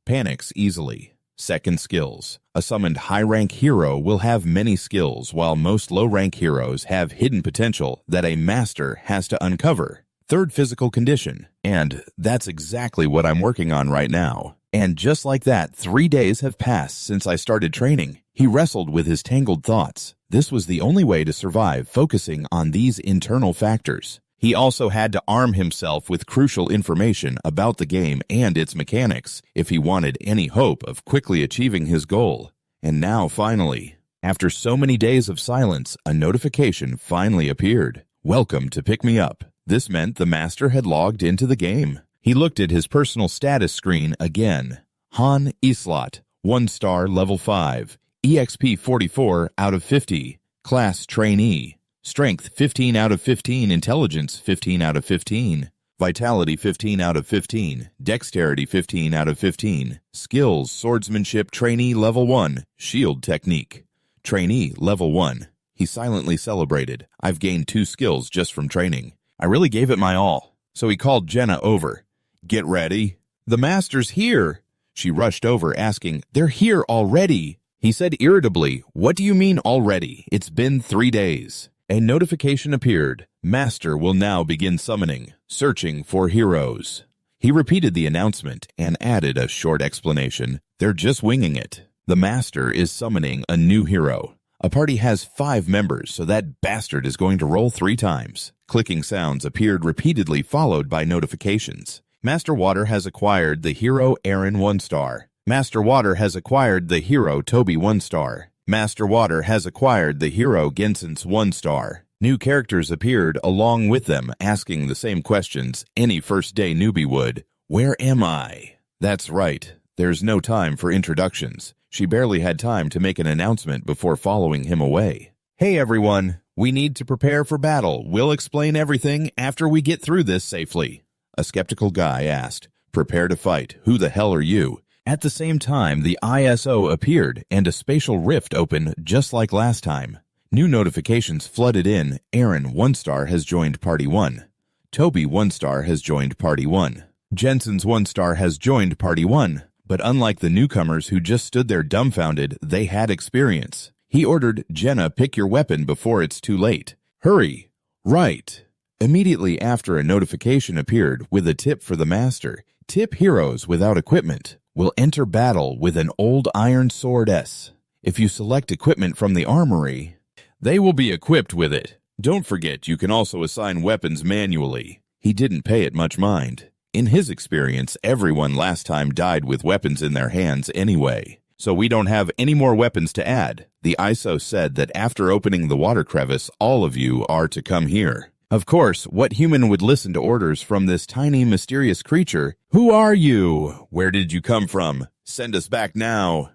panics easily. Second, skills. A summoned high-rank hero will have many skills, while most low-rank heroes have hidden potential that a master has to uncover. Third, physical condition. And that's exactly what I'm working on right now. And just like that, 3 days have passed since I started training. He wrestled with his tangled thoughts. This was the only way to survive, focusing on these internal factors. He also had to arm himself with crucial information about the game and its mechanics if he wanted any hope of quickly achieving his goal. And now, finally, after so many days of silence, a notification finally appeared. Welcome to Pick Me Up. This meant the master had logged into the game. He looked at his personal status screen again. Han Islot, 1-star, level 5, EXP 44 out of 50, class trainee, strength 15 out of 15, intelligence 15 out of 15, vitality 15 out of 15, dexterity 15 out of 15, skills swordsmanship trainee level 1, shield technique, trainee level 1. He silently celebrated. I've gained 2 skills just from training. I really gave it my all. So he called Jenna over. Get ready. The master's here. She rushed over, asking, they're here already. He said irritably, what do you mean already? It's been 3 days. A notification appeared. Master will now begin summoning, searching for heroes. He repeated the announcement and added a short explanation. They're just winging it. The master is summoning a new hero. A party has 5 members, so that bastard is going to roll 3 times. Clicking sounds appeared repeatedly, followed by notifications. Master Water has acquired the hero Aaron 1 star. Master Water has acquired the hero Toby 1 star. Master Water has acquired the hero Genson's 1 star. New characters appeared along with them, asking the same questions any first-day newbie would. Where am I? That's right. There's no time for introductions. She barely had time to make an announcement before following him away. Hey everyone, we need to prepare for battle. We'll explain everything after we get through this safely. A skeptical guy asked. Prepare to fight. Who the hell are you? At the same time, the ISO appeared and a spatial rift opened just like last time. New notifications flooded in. Aaron 1 star has joined Party 1. Toby 1 star has joined Party 1. Jensen's 1 star has joined Party 1. But unlike the newcomers who just stood there dumbfounded, they had experience. He ordered, Jenna, pick your weapon before it's too late. Hurry. Right. Immediately after, a notification appeared with a tip for the master. Tip heroes without equipment will enter battle with an old iron sword S. If you select equipment from the armory, they will be equipped with it. Don't forget you can also assign weapons manually. He didn't pay it much mind. In his experience, everyone last time died with weapons in their hands anyway. So we don't have any more weapons to add. The ISO said that after opening the water crevice, all of you are to come here. Of course, what human would listen to orders from this tiny, mysterious creature? Who are you? Where did you come from? Send us back now.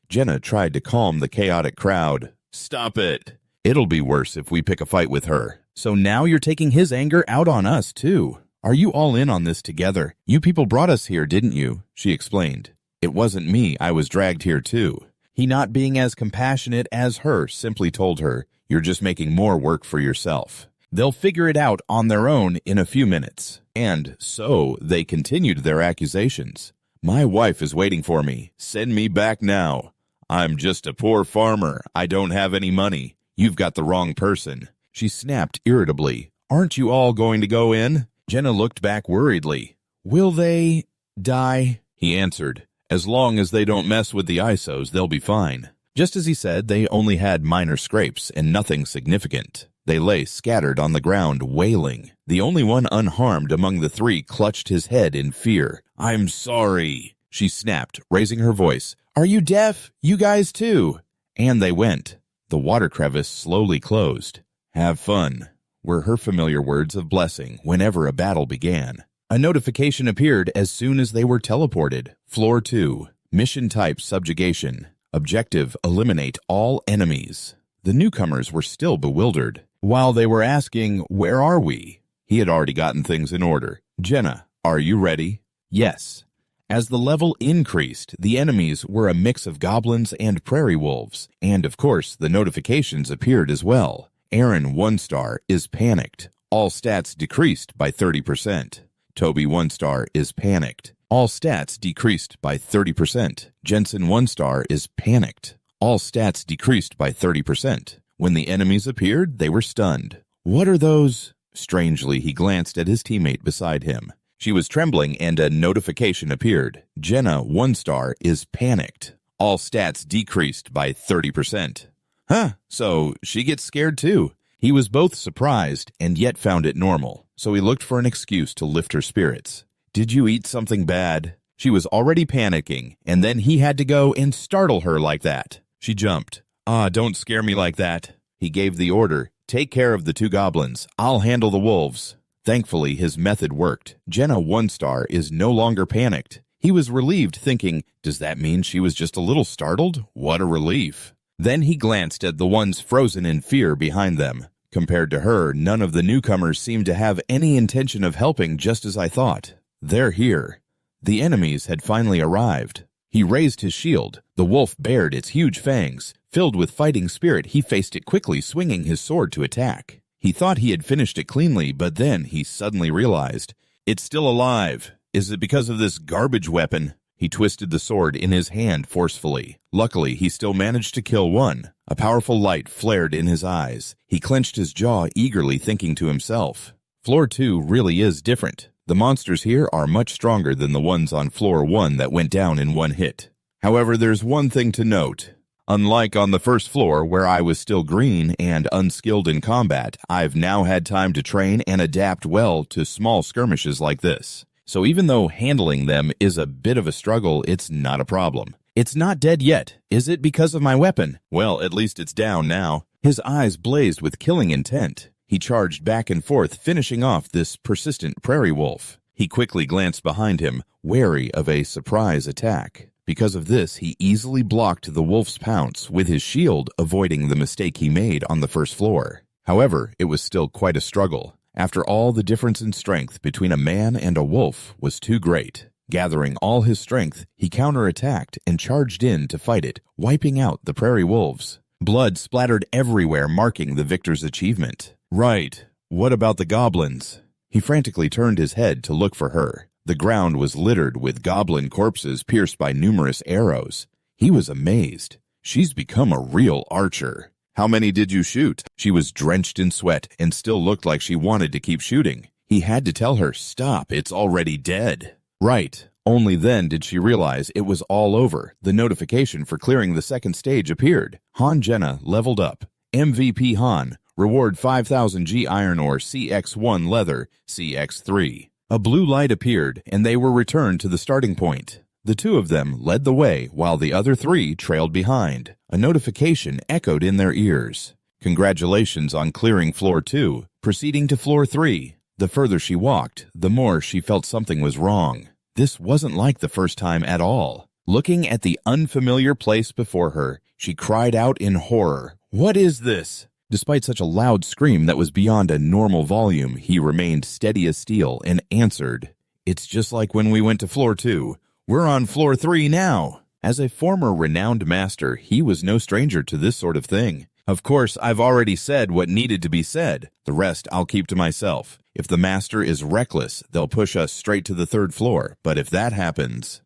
Jenna tried to calm the chaotic crowd. Stop it. It'll be worse if we pick a fight with her. So now you're taking his anger out on us, too. Are you all in on this together? You people brought us here, didn't you? She explained. It wasn't me. I was dragged here, too. He, not being as compassionate as her, simply told her, you're just making more work for yourself. They'll figure it out on their own in a few minutes. And so they continued their accusations. My wife is waiting for me. Send me back now. I'm just a poor farmer. I don't have any money. You've got the wrong person. She snapped irritably. Aren't you all going to go in? Jenna looked back worriedly. Will they die? He answered. As long as they don't mess with the ISOs, they'll be fine. Just as he said, they only had minor scrapes and nothing significant. They lay scattered on the ground, wailing. The only one unharmed among the 3 clutched his head in fear. I'm sorry, she snapped, raising her voice. Are you deaf? You guys too. And they went. The water crevice slowly closed. Have fun, were her familiar words of blessing whenever a battle began. A notification appeared as soon as they were teleported. Floor 2. Mission type subjugation. Objective, eliminate all enemies. The newcomers were still bewildered. While they were asking, where are we? He had already gotten things in order. Jenna, are you ready? Yes. As the level increased, the enemies were a mix of goblins and prairie wolves. And of course, the notifications appeared as well. Aaron 1 star is panicked. All stats decreased by 30%. Toby 1 star is panicked. All stats decreased by 30%. Jensen 1 star is panicked. All stats decreased by 30%. When the enemies appeared, they were stunned. What are those? Strangely, he glanced at his teammate beside him. She was trembling and a notification appeared. Jenna 1 star is panicked. All stats decreased by 30%. Huh, so she gets scared too. He was both surprised and yet found it normal, so he looked for an excuse to lift her spirits. Did you eat something bad? She was already panicking, and then he had to go and startle her like that. She jumped. Don't scare me like that. He gave the order, take care of the 2 goblins. I'll handle the wolves. Thankfully, his method worked. Jenna 1 star is no longer panicked. He was relieved, thinking, does that mean she was just a little startled? What a relief. Then he glanced at the ones frozen in fear behind them. Compared to her, none of the newcomers seemed to have any intention of helping, just as I thought. They're here. The enemies had finally arrived. He raised his shield. The wolf bared its huge fangs. Filled with fighting spirit, he faced it quickly, swinging his sword to attack. He thought he had finished it cleanly, but then he suddenly realized, it's still alive. Is it because of this garbage weapon? He twisted the sword in his hand forcefully. Luckily, he still managed to kill one. A powerful light flared in his eyes. He clenched his jaw eagerly, thinking to himself, Floor 2 really is different. The monsters here are much stronger than the ones on floor 1 that went down in one hit. However, there's one thing to note. Unlike on the first floor where I was still green and unskilled in combat, I've now had time to train and adapt well to small skirmishes like this. So even though handling them is a bit of a struggle, it's not a problem. It's not dead yet. Is it because of my weapon? Well, at least it's down now. His eyes blazed with killing intent. He charged back and forth, finishing off this persistent prairie wolf. He quickly glanced behind him, wary of a surprise attack. Because of this, he easily blocked the wolf's pounce with his shield, avoiding the mistake he made on the first floor. However, it was still quite a struggle. After all, the difference in strength between a man and a wolf was too great. Gathering all his strength, he counterattacked and charged in to fight it, wiping out the prairie wolves. Blood splattered everywhere, marking the victor's achievement. Right. What about the goblins? He frantically turned his head to look for her. The ground was littered with goblin corpses pierced by numerous arrows. He was amazed. She's become a real archer. How many did you shoot? She was drenched in sweat and still looked like she wanted to keep shooting. He had to tell her, "Stop, it's already dead." Right. Only then did she realize it was all over. The notification for clearing the second stage appeared. Han Jenna leveled up. MVP Han. Reward 5,000 G iron ore, CX1 leather, CX3. A blue light appeared, and they were returned to the starting point. The two of them led the way, while the other three trailed behind. A notification echoed in their ears. Congratulations on clearing floor 2. Proceeding to floor 3. The further she walked, the more she felt something was wrong. This wasn't like the first time at all. Looking at the unfamiliar place before her, she cried out in horror, "What is this?" Despite such a loud scream that was beyond a normal volume, he remained steady as steel and answered, "It's just like when we went to floor 2. We're on floor 3 now." As a former renowned master, he was no stranger to this sort of thing. "Of course, I've already said what needed to be said. The rest I'll keep to myself. If the master is reckless, they'll push us straight to the 3rd floor. But if that happens..."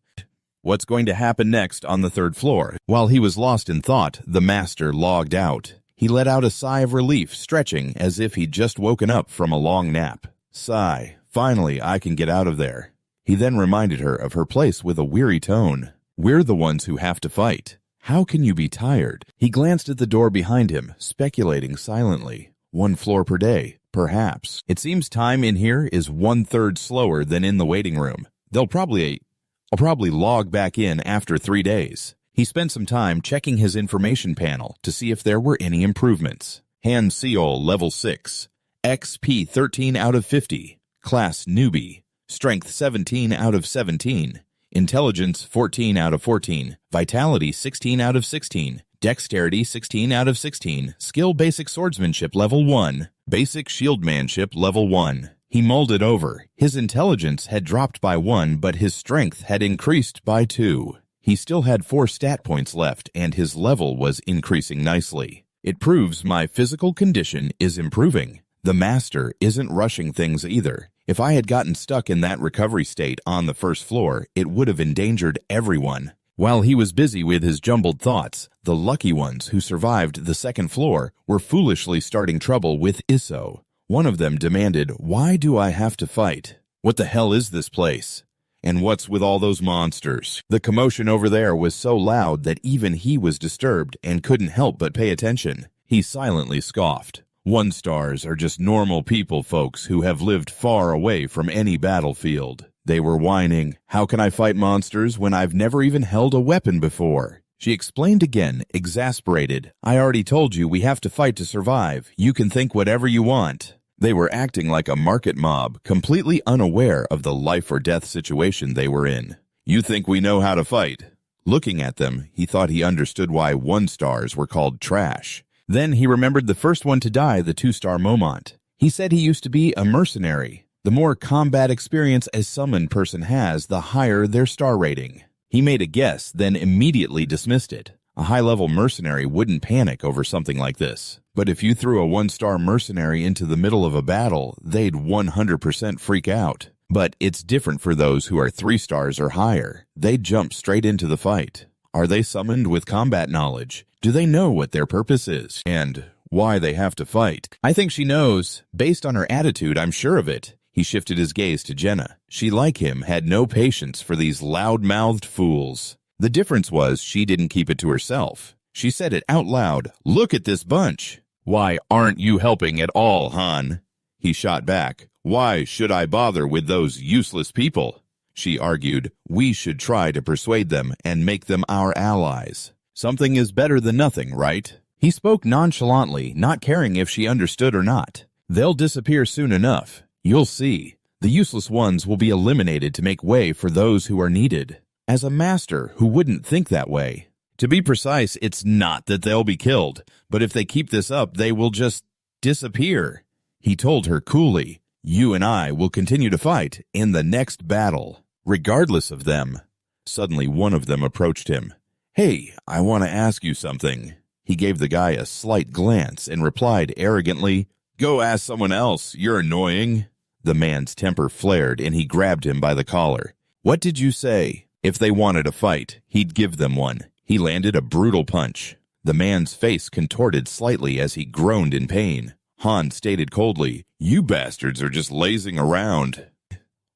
What's going to happen next on the 3rd floor? While he was lost in thought, the master logged out. He let out a sigh of relief, stretching as if he'd just woken up from a long nap. Sigh. Finally, I can get out of there. He then reminded her of her place with a weary tone. "We're the ones who have to fight. How can you be tired?" He glanced at the door behind him, speculating silently. 1 floor per day, perhaps. It seems time in here is 1/3 slower than in the waiting room. I'll probably log back in after 3 days. He spent some time checking his information panel to see if there were any improvements. Han Seol level 6. XP 13 out of 50. Class newbie. Strength 17 out of 17. Intelligence 14 out of 14. Vitality 16 out of 16. Dexterity 16 out of 16. Skill basic swordsmanship level 1. Basic shieldmanship level 1. He mulled it over. His intelligence had dropped by 1, but his strength had increased by 2. He still had 4 stat points left, and his level was increasing nicely. It proves my physical condition is improving. The master isn't rushing things either. If I had gotten stuck in that recovery state on the 1st floor, it would have endangered everyone. While he was busy with his jumbled thoughts, the lucky ones who survived the 2nd floor were foolishly starting trouble with Isso. One of them demanded, "Why do I have to fight? What the hell is this place? And what's with all those monsters?" The commotion over there was so loud that even he was disturbed and couldn't help but pay attention. He silently scoffed. 1-stars are just normal people folks who have lived far away from any battlefield. They were whining, "How can I fight monsters when I've never even held a weapon before?" She explained again, exasperated, "I already told you we have to fight to survive. You can think whatever you want." They were acting like a market mob, completely unaware of the life or death situation they were in. "You think we know how to fight?" Looking at them, he thought he understood why 1-stars were called trash. Then he remembered the first one to die, the 2-star Momont. He said he used to be a mercenary. The more combat experience a summoned person has, the higher their star rating. He made a guess, then immediately dismissed it. A high-level mercenary wouldn't panic over something like this. But if you threw a 1-star mercenary into the middle of a battle, they'd 100% freak out. But it's different for those who are 3 stars or higher. They jump straight into the fight. Are they summoned with combat knowledge? Do they know what their purpose is? And why they have to fight? I think she knows. Based on her attitude, I'm sure of it. He shifted his gaze to Jenna. She, like him, had no patience for these loud-mouthed fools. The difference was she didn't keep it to herself. She said it out loud. "Look at this bunch." "Why aren't you helping at all, Han?" He shot back. "Why should I bother with those useless people?" She argued. "We should try to persuade them and make them our allies. Something is better than nothing, right?" He spoke nonchalantly, not caring if she understood or not. "They'll disappear soon enough. You'll see. The useless ones will be eliminated to make way for those who are needed." As a master, who wouldn't think that way? To be precise, it's not that they'll be killed, but if they keep this up, they will just disappear. He told her coolly, "You and I will continue to fight in the next battle, regardless of them." Suddenly, one of them approached him. "Hey, I want to ask you something." He gave the guy a slight glance and replied arrogantly, "Go ask someone else, you're annoying." The man's temper flared and he grabbed him by the collar. "What did you say?" If they wanted a fight, he'd give them one. He landed a brutal punch. The man's face contorted slightly as he groaned in pain. Han stated coldly, "You bastards are just lazing around."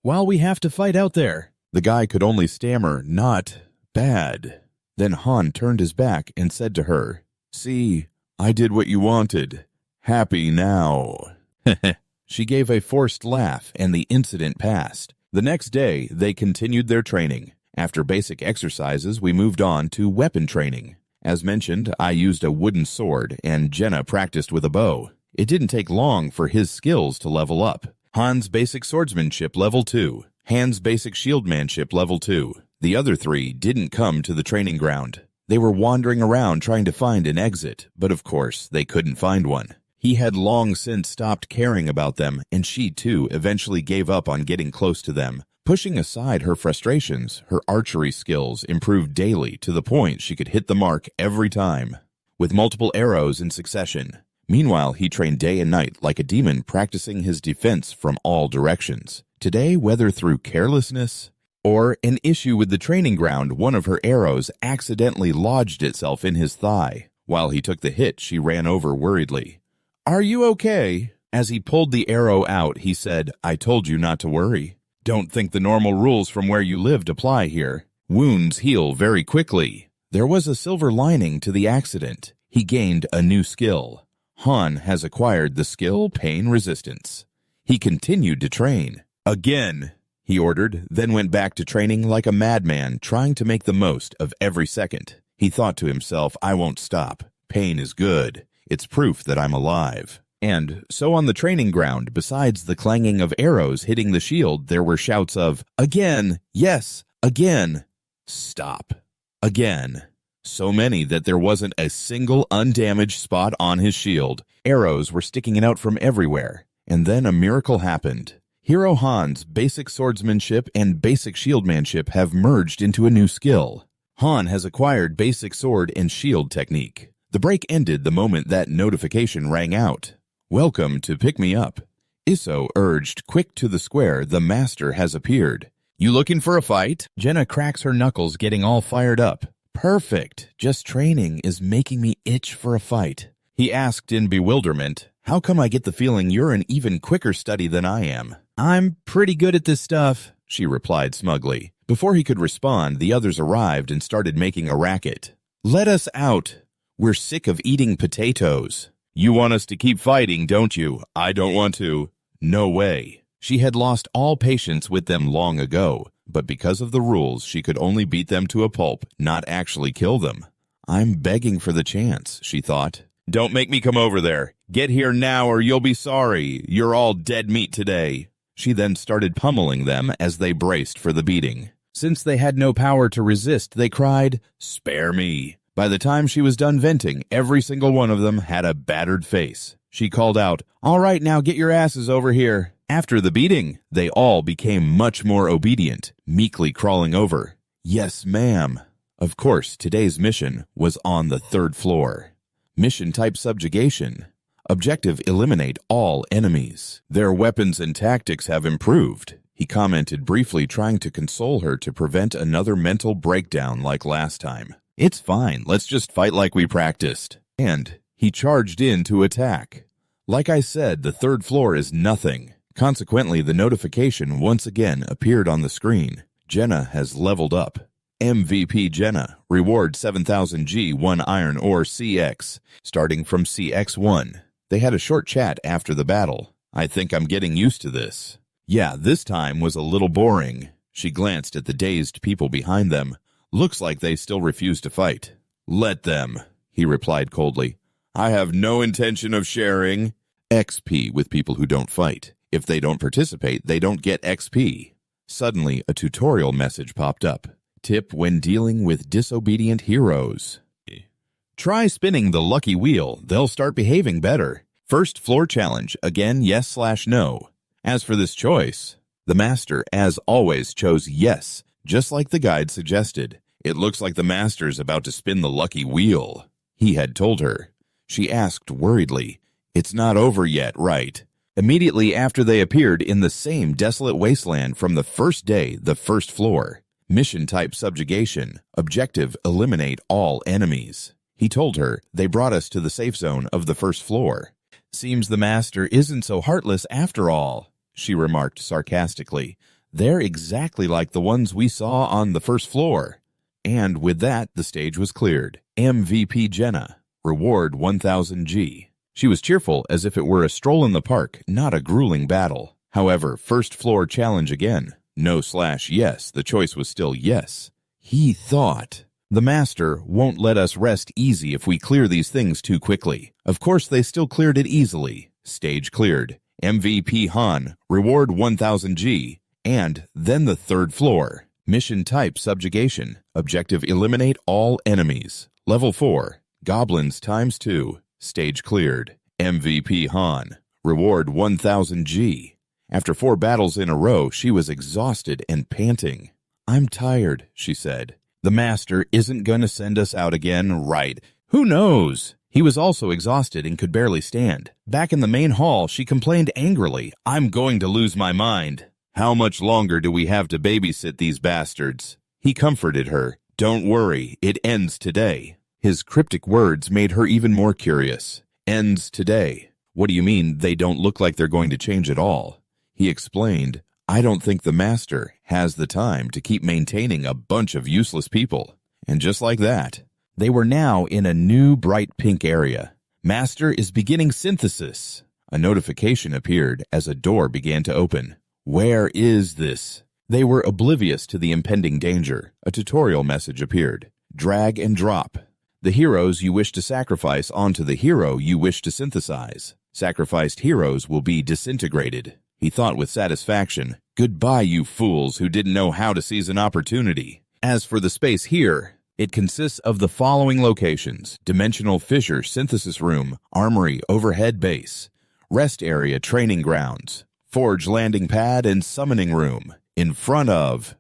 "While we have to fight out there." The guy could only stammer, "Not bad." Then Han turned his back and said to her, "See, I did what you wanted. Happy now." She gave a forced laugh and the incident passed. The next day, they continued their training. After basic exercises, we moved on to weapon training. As mentioned, I used a wooden sword, and Jenna practiced with a bow. It didn't take long for his skills to level up. Han's basic swordsmanship level 2, Han's basic shieldmanship level 2. The other 3 didn't come to the training ground. They were wandering around trying to find an exit, but of course, they couldn't find one. He had long since stopped caring about them, and she too eventually gave up on getting close to them. Pushing aside her frustrations, her archery skills improved daily to the point she could hit the mark every time, with multiple arrows in succession. Meanwhile, he trained day and night like a demon, practicing his defense from all directions. Today, whether through carelessness or an issue with the training ground, one of her arrows accidentally lodged itself in his thigh. While he took the hit, she ran over worriedly. "Are you okay?" As he pulled the arrow out, he said, "I told you not to worry. Don't think the normal rules from where you lived apply here. Wounds heal very quickly." There was a silver lining to the accident. He gained a new skill. Han has acquired the skill pain resistance. He continued to train. "Again," he ordered, then went back to training like a madman, trying to make the most of every second. He thought to himself, "I won't stop. Pain is good. It's proof that I'm alive." And so on the training ground, besides the clanging of arrows hitting the shield, there were shouts of, "Again! Yes! Again! Stop! Again!" So many that there wasn't a single undamaged spot on his shield. Arrows were sticking out from everywhere. And then a miracle happened. Hero Han's basic swordsmanship and basic shieldmanship have merged into a new skill. Han has acquired basic sword and shield technique. The break ended the moment that notification rang out. "Welcome to Pick Me Up." Isso urged, "Quick to the square, the master has appeared." "You looking for a fight?" Jenna cracks her knuckles, getting all fired up. "Perfect. Just training is making me itch for a fight." He asked in bewilderment, "How come I get the feeling you're an even quicker study than I am?" "I'm pretty good at this stuff," she replied smugly. Before he could respond, the others arrived and started making a racket. "Let us out. We're sick of eating potatoes." "You want us to keep fighting, don't you? I don't want to." "No way." She had lost all patience with them long ago, but because of the rules, she could only beat them to a pulp, not actually kill them. "I'm begging for the chance," she thought. "Don't make me come over there. Get here now or you'll be sorry. You're all dead meat today." She then started pummeling them as they braced for the beating. Since they had no power to resist, they cried, "Spare me." By the time she was done venting, every single one of them had a battered face. She called out, "All right, now get your asses over here." After the beating, they all became much more obedient, meekly crawling over. "Yes, ma'am." Of course, today's mission was on the 3rd floor. Mission type subjugation. Objective: eliminate all enemies. "Their weapons and tactics have improved," he commented briefly, trying to console her to prevent another mental breakdown like last time. "It's fine, let's just fight like we practiced." And he charged in to attack. Like I said, the 3rd floor is nothing. Consequently, the notification once again appeared on the screen. Jenna has leveled up. MVP Jenna, reward 7000 G, 1 iron ore CX, starting from CX1. They had a short chat after the battle. I think I'm getting used to this. Yeah, this time was a little boring. She glanced at the dazed people behind them. Looks like they still refuse to fight. Let them, he replied coldly. I have no intention of sharing XP with people who don't fight. If they don't participate, they don't get XP. Suddenly, a tutorial message popped up. Tip when dealing with disobedient heroes. Try spinning the lucky wheel. They'll start behaving better. First floor challenge. Again, yes/no. As for this choice, the master, as always, chose yes, just like the guide suggested. It looks like the master's about to spin the lucky wheel, he had told her. She asked worriedly, It's not over yet, right? Immediately after they appeared in the same desolate wasteland from the first day, the first floor. Mission type subjugation. Objective, eliminate all enemies. He told her, they brought us to the safe zone of the first floor. Seems the master isn't so heartless after all, she remarked sarcastically. They're exactly like the ones we saw on the first floor. And with that, the stage was cleared. MVP Jenna. Reward 1000 G. She was cheerful as if it were a stroll in the park, not a grueling battle. However, first floor challenge again. No/yes, the choice was still yes. He thought, the master won't let us rest easy if we clear these things too quickly. Of course, they still cleared it easily. Stage cleared. MVP Han, reward 1000 G. And then the third floor. Mission type subjugation. Objective eliminate all enemies. Level 4. Goblins ×2. Stage cleared. MVP Han. Reward 1000 G. After 4 battles in a row, she was exhausted and panting. I'm tired, she said. The master isn't going to send us out again, right? Who knows? He was also exhausted and could barely stand. Back in the main hall, she complained angrily. I'm going to lose my mind. How much longer do we have to babysit these bastards? He comforted her. Don't worry, it ends today. His cryptic words made her even more curious. Ends today. What do you mean they don't look like they're going to change at all? He explained, I don't think the master has the time to keep maintaining a bunch of useless people. And just like that, they were now in a new bright pink area. Master is beginning synthesis. A notification appeared as a door began to open. Where is this? They were oblivious to the impending danger. A tutorial message appeared. Drag and drop. The heroes you wish to sacrifice onto the hero you wish to synthesize. Sacrificed heroes will be disintegrated. He thought with satisfaction, goodbye, you fools who didn't know how to seize an opportunity. As for the space here, it consists of the following locations: Dimensional Fissure Synthesis Room, Armory Overhead Base, Rest Area Training Grounds, Forge Landing Pad and Summoning Room, in front of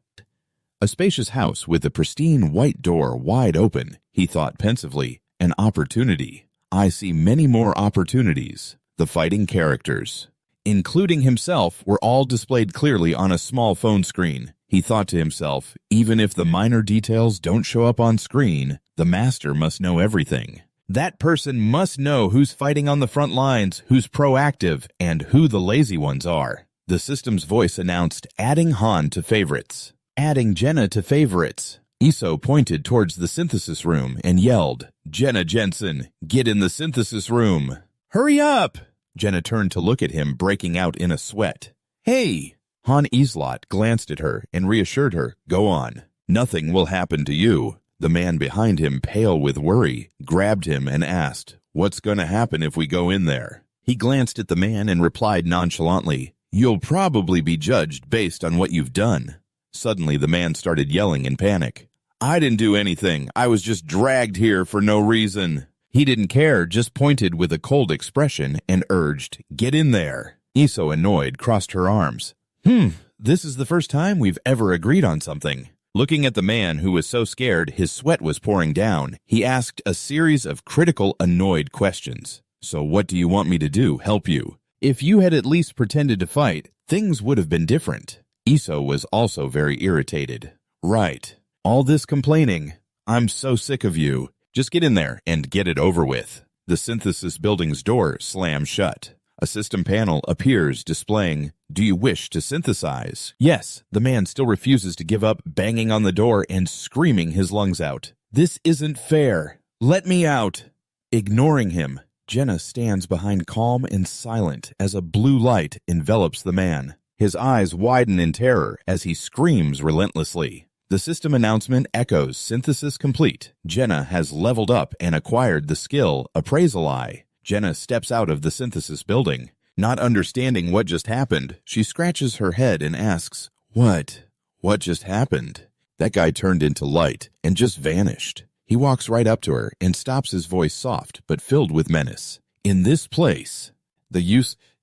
a spacious house with a pristine white door wide open. He thought pensively, an opportunity. I see many more opportunities. The fighting characters, including himself, were all displayed clearly on a small phone screen. He thought to himself, even if the minor details don't show up on screen, the master must know everything. That person must know who's fighting on the front lines, who's proactive, and who the lazy ones are. The system's voice announced, adding Han to favorites. Adding Jenna to favorites. Iso pointed towards the synthesis room and yelled, Jenna Jensen, get in the synthesis room. Hurry up! Jenna turned to look at him, breaking out in a sweat. Hey! Han Islot glanced at her and reassured her, go on. Nothing will happen to you. The man behind him, pale with worry, grabbed him and asked, what's going to happen if we go in there? He glanced at the man and replied nonchalantly, you'll probably be judged based on what you've done. Suddenly, the man started yelling in panic. I didn't do anything. I was just dragged here for no reason. He didn't care, just pointed with a cold expression and urged, get in there. Iso, annoyed, crossed her arms. This is the first time we've ever agreed on something. Looking at the man who was so scared his sweat was pouring down, he asked a series of critical, annoyed questions. So what do you want me to do? Help you? If you had at least pretended to fight, things would have been different. Iso was also very irritated. Right. All this complaining. I'm so sick of you. Just get in there and get it over with. The synthesis building's door slammed shut. A system panel appears displaying, "Do you wish to synthesize?" Yes, the man still refuses to give up, banging on the door and screaming his lungs out. "This isn't fair. Let me out." Ignoring him, Jenna stands behind calm and silent as a blue light envelops the man. His eyes widen in terror as he screams relentlessly. The system announcement echoes, "Synthesis complete. Jenna has leveled up and acquired the skill Appraisal Eye." Jenna steps out of the synthesis building. Not understanding what just happened, she scratches her head and asks, What just happened?" That guy turned into light and just vanished. He walks right up to her and stops, his voice soft but filled with menace. "In this place, the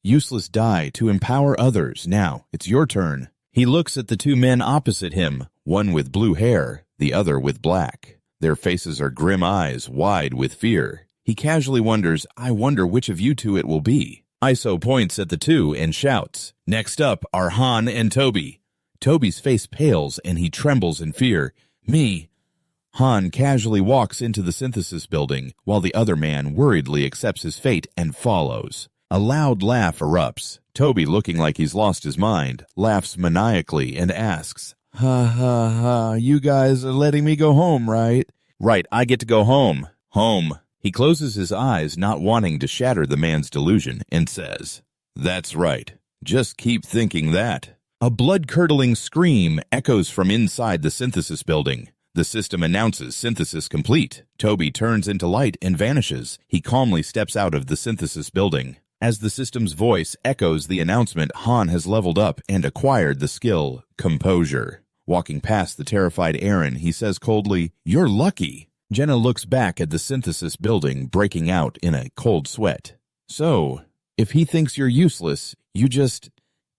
useless die to empower others. Now, it's your turn." He looks at the two men opposite him, one with blue hair, the other with black. Their faces are grim eyes, wide with fear. He casually wonders, "I wonder which of you two it will be." Iso points at the two and shouts, "Next up are Han and Toby." Toby's face pales and he trembles in fear. "Me." Han casually walks into the synthesis building, while the other man worriedly accepts his fate and follows. A loud laugh erupts. Toby, looking like he's lost his mind, laughs maniacally and asks, "Ha ha ha, you guys are letting me go home, right?" "Right, I get to go home. Home." He closes his eyes, not wanting to shatter the man's delusion, and says, "That's right. Just keep thinking that." A blood-curdling scream echoes from inside the synthesis building. The system announces synthesis complete. Toby turns into light and vanishes. He calmly steps out of the synthesis building. As the system's voice echoes the announcement, Han has leveled up and acquired the skill Composure. Walking past the terrified Eren, he says coldly, "You're lucky." Jenna looks back at the synthesis building, breaking out in a cold sweat. "So, if he thinks you're useless, you just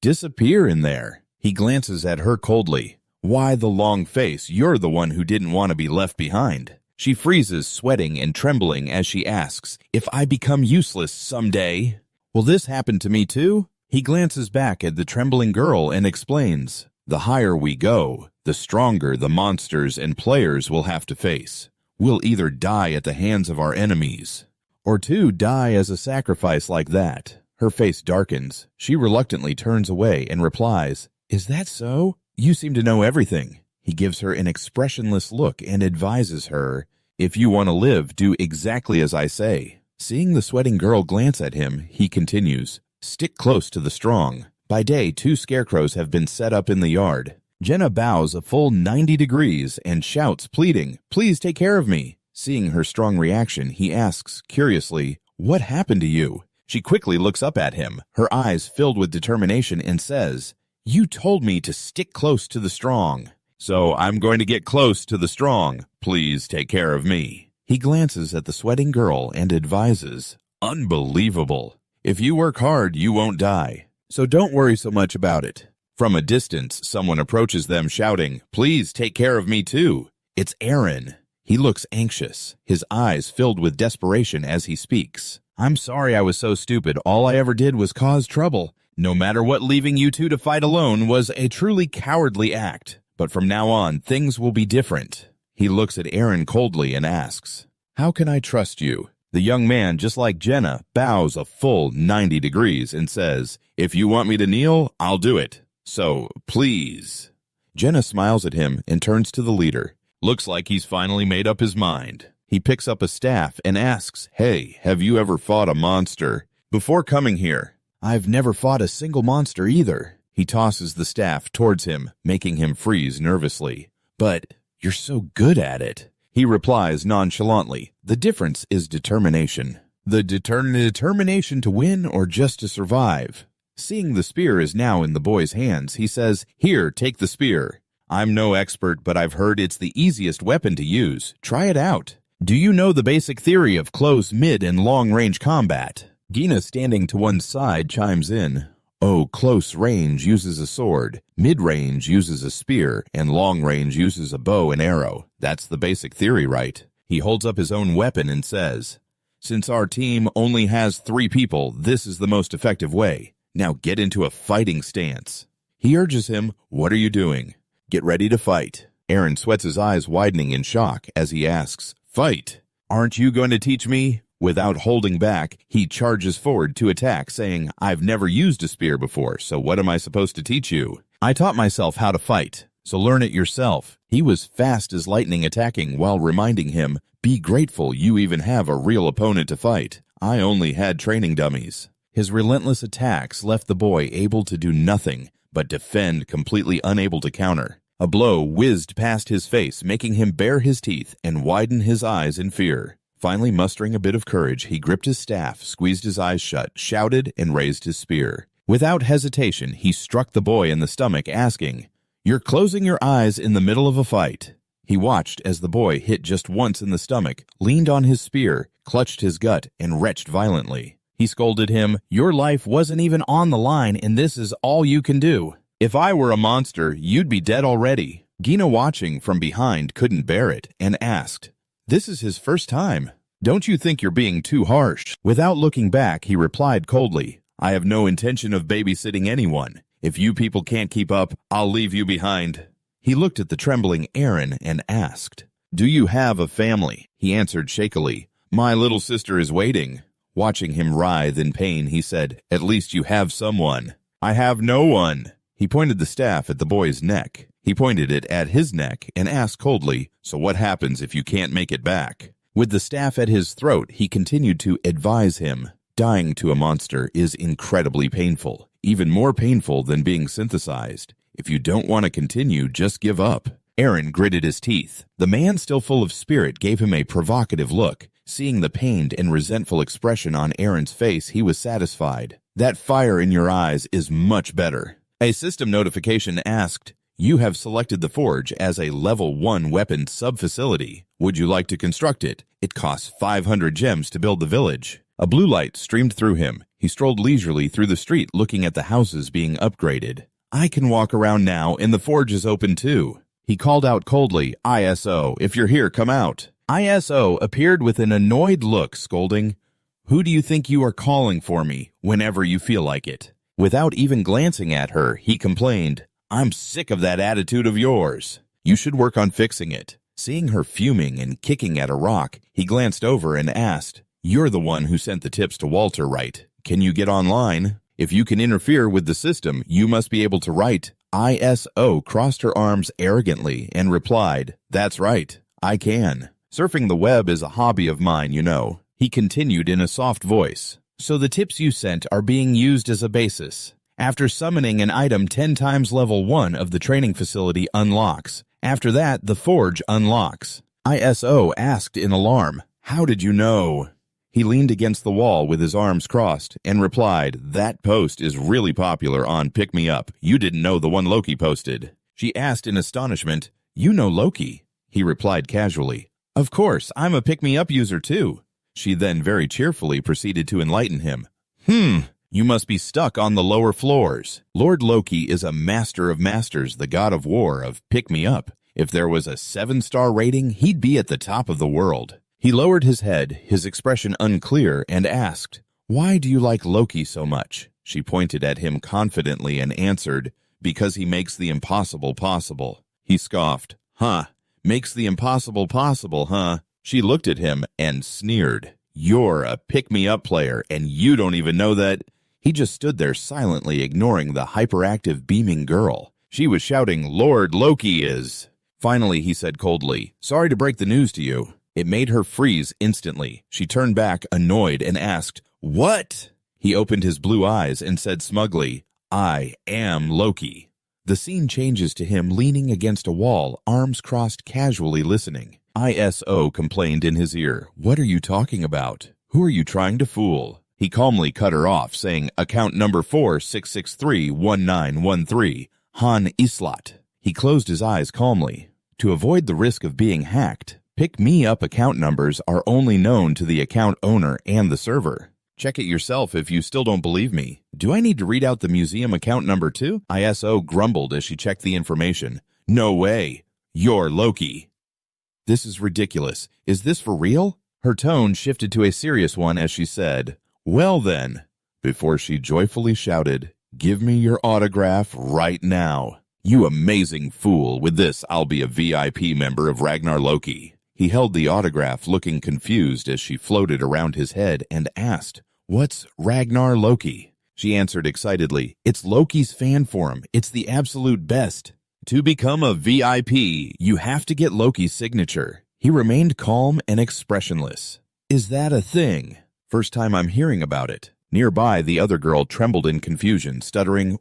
disappear in there." He glances at her coldly. "Why the long face? You're the one who didn't want to be left behind." She freezes, sweating and trembling as she asks, "If I become useless someday, will this happen to me too?" He glances back at the trembling girl and explains, "The higher we go, the stronger the monsters and players will have to face. We'll either die at the hands of our enemies, or die as a sacrifice like that." Her face darkens. She reluctantly turns away and replies, "Is that so? You seem to know everything." He gives her an expressionless look and advises her, "If you want to live, do exactly as I say." Seeing the sweating girl glance at him, he continues, "Stick close to the strong." By day, 2 scarecrows have been set up in the yard. Jenna bows a full 90 degrees and shouts, pleading, "Please take care of me." Seeing her strong reaction, he asks, curiously, "What happened to you?" She quickly looks up at him, her eyes filled with determination, and says, "You told me to stick close to the strong. So I'm going to get close to the strong. Please take care of me." He glances at the sweating girl and advises, "Unbelievable. If you work hard, you won't die. So don't worry so much about it." From a distance, someone approaches them shouting, "Please take care of me too." It's Eren. He looks anxious, his eyes filled with desperation as he speaks. "I'm sorry I was so stupid. All I ever did was cause trouble. No matter what, leaving you two to fight alone was a truly cowardly act. But from now on, things will be different." He looks at Eren coldly and asks, "How can I trust you?" The young man, just like Jenna, bows a full 90 degrees and says, "If you want me to kneel, I'll do it. So, please." Jenna smiles at him and turns to the leader. Looks like he's finally made up his mind. He picks up a staff and asks, "Hey, have you ever fought a monster before coming here?" "I've never fought a single monster either." He tosses the staff towards him, making him freeze nervously. "But you're so good at it." He replies nonchalantly, "The difference is determination. The determination to win or just to survive." Seeing the spear is now in the boy's hands, he says, "Here, take the spear. I'm no expert, but I've heard it's the easiest weapon to use. Try it out. Do you know the basic theory of close, mid, and long-range combat?" Gina, standing to one side, chimes in, "Oh, close range uses a sword, mid-range uses a spear, and long-range uses a bow and arrow. That's the basic theory, right?" He holds up his own weapon and says, "Since our team only has 3 people, this is the most effective way. Now get into a fighting stance." He urges him, "What are you doing?" "Get ready to fight." Eren sweats, his eyes widening in shock as he asks, "Fight? Aren't you going to teach me?" Without holding back, he charges forward to attack, saying, "I've never used a spear before, so what am I supposed to teach you? I taught myself how to fight, so learn it yourself." He was fast as lightning attacking while reminding him, "Be grateful you even have a real opponent to fight. I only had training dummies." His relentless attacks left the boy able to do nothing but defend, completely unable to counter. A blow whizzed past his face, making him bare his teeth and widen his eyes in fear. Finally mustering a bit of courage, he gripped his staff, squeezed his eyes shut, shouted, and raised his spear. Without hesitation, he struck the boy in the stomach, asking, "You're closing your eyes in the middle of a fight." He watched as the boy hit just once in the stomach, leaned on his spear, clutched his gut, and retched violently. He scolded him, "Your life wasn't even on the line, and this is all you can do. If I were a monster, you'd be dead already." Gina, watching from behind, couldn't bear it and asked, "This is his first time. Don't you think you're being too harsh?" Without looking back, he replied coldly, "I have no intention of babysitting anyone. If you people can't keep up, I'll leave you behind." He looked at the trembling Aaron and asked, "Do you have a family?" He answered shakily, "My little sister is waiting." Watching him writhe in pain, he said, "At least you have someone." "I have no one." He pointed the staff at the boy's neck. He pointed it at his neck and asked coldly, "So what happens if you can't make it back?" With the staff at his throat, he continued to advise him, "Dying to a monster is incredibly painful, even more painful than being synthesized. If you don't want to continue, just give up." Aaron gritted his teeth. The man, still full of spirit, gave him a provocative look. Seeing the pained and resentful expression on Aaron's face, he was satisfied. "That fire in your eyes is much better." A system notification asked, "You have selected the forge as a level 1 weapon sub-facility. Would you like to construct it? It costs 500 gems to build the village." A blue light streamed through him. He strolled leisurely through the street looking at the houses being upgraded. "I can walk around now, and the forge is open too." He called out coldly, "ISO, if you're here, come out." ISO appeared with an annoyed look, scolding, "Who do you think you are calling for me whenever you feel like it?" Without even glancing at her, he complained, "I'm sick of that attitude of yours. You should work on fixing it." Seeing her fuming and kicking at a rock, he glanced over and asked, "You're the one who sent the tips to Walter, right? Can you get online? If you can interfere with the system, you must be able to write." ISO crossed her arms arrogantly and replied, "That's right, I can. Surfing the web is a hobby of mine, you know." He continued in a soft voice, "So the tips you sent are being used as a basis. After summoning an item 10 times level 1 of the training facility unlocks. After that, the forge unlocks." ISO asked in alarm, "How did you know?" He leaned against the wall with his arms crossed and replied, "That post is really popular on Pick Me Up. You didn't know the one Loki posted." She asked in astonishment, "You know Loki?" He replied casually, "Of course, I'm a Pick Me Up user too." She then very cheerfully proceeded to enlighten him. You must be stuck on the lower floors. Lord Loki is a master of masters, the god of war of Pick Me Up. If there was a 7-star rating, he'd be at the top of the world." He lowered his head, his expression unclear, and asked, "Why do you like Loki so much?" She pointed at him confidently and answered, "Because he makes the impossible possible." He scoffed, "Huh, makes the impossible possible, huh?" She looked at him and sneered, "You're a pick-me-up player, and you don't even know that." He just stood there silently ignoring the hyperactive, beaming girl. She was shouting, "Lord Loki is." Finally, he said coldly, "Sorry to break the news to you." It made her freeze instantly. She turned back, annoyed, and asked, "What?" He opened his blue eyes and said smugly, "I am Loki." The scene changes to him leaning against a wall, arms crossed, casually listening. ISO complained in his ear, "What are you talking about? Who are you trying to fool?" He calmly cut her off, saying, "Account number 46631913, Han Islat." He closed his eyes calmly. To avoid the risk of being hacked, Pick Me Up account numbers are only known to the account owner and the server. Check it yourself if you still don't believe me. Do I need to read out the museum account number too? ISO grumbled as she checked the information. "No way. You're Loki." "This is ridiculous. Is this for real?" Her tone shifted to a serious one as she said, "Well then," before she joyfully shouted, "Give me your autograph right now. You amazing fool. With this, I'll be a VIP member of Ragnar Loki." He held the autograph, looking confused as she floated around his head, and asked, "What's Ragnar Loki?" She answered excitedly, "It's Loki's fan forum. It's the absolute best. To become a VIP, you have to get Loki's signature." He remained calm and expressionless. "Is that a thing?" "First time I'm hearing about it." Nearby, the other girl trembled in confusion, stuttering,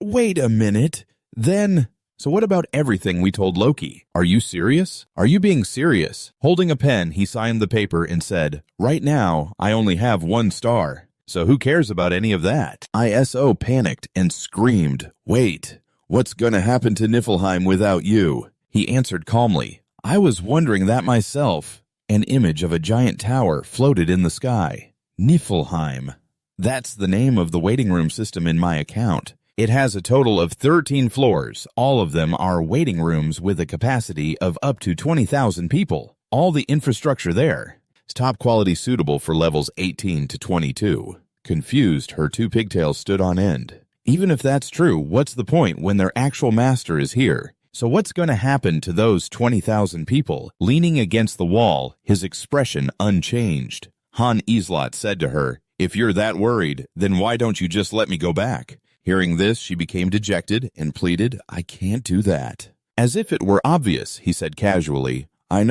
"Wait a minute. Then... So what about everything we told Loki? Are you serious? Are you being serious?" Holding a pen, he signed the paper and said, "Right now, I only have 1 star. So who cares about any of that?" ISO panicked and screamed, "Wait, what's gonna happen to Niflheim without you?" He answered calmly, "I was wondering that myself." An image of a giant tower floated in the sky. Niflheim. That's the name of the waiting room system in my account. It has a total of 13 floors. All of them are waiting rooms with a capacity of up to 20,000 people. All the infrastructure there is top quality, suitable for levels 18 to 22. Confused, her 2 pigtails stood on end. Even if that's true, what's the point when their actual master is here? So what's going to happen to those 20,000 people? Leaning against the wall, his expression unchanged, Han Islot said to her, "If you're that worried, then why don't you just let me go back?" Hearing this, she became dejected and pleaded, "I can't do that." As if it were obvious, he said casually, I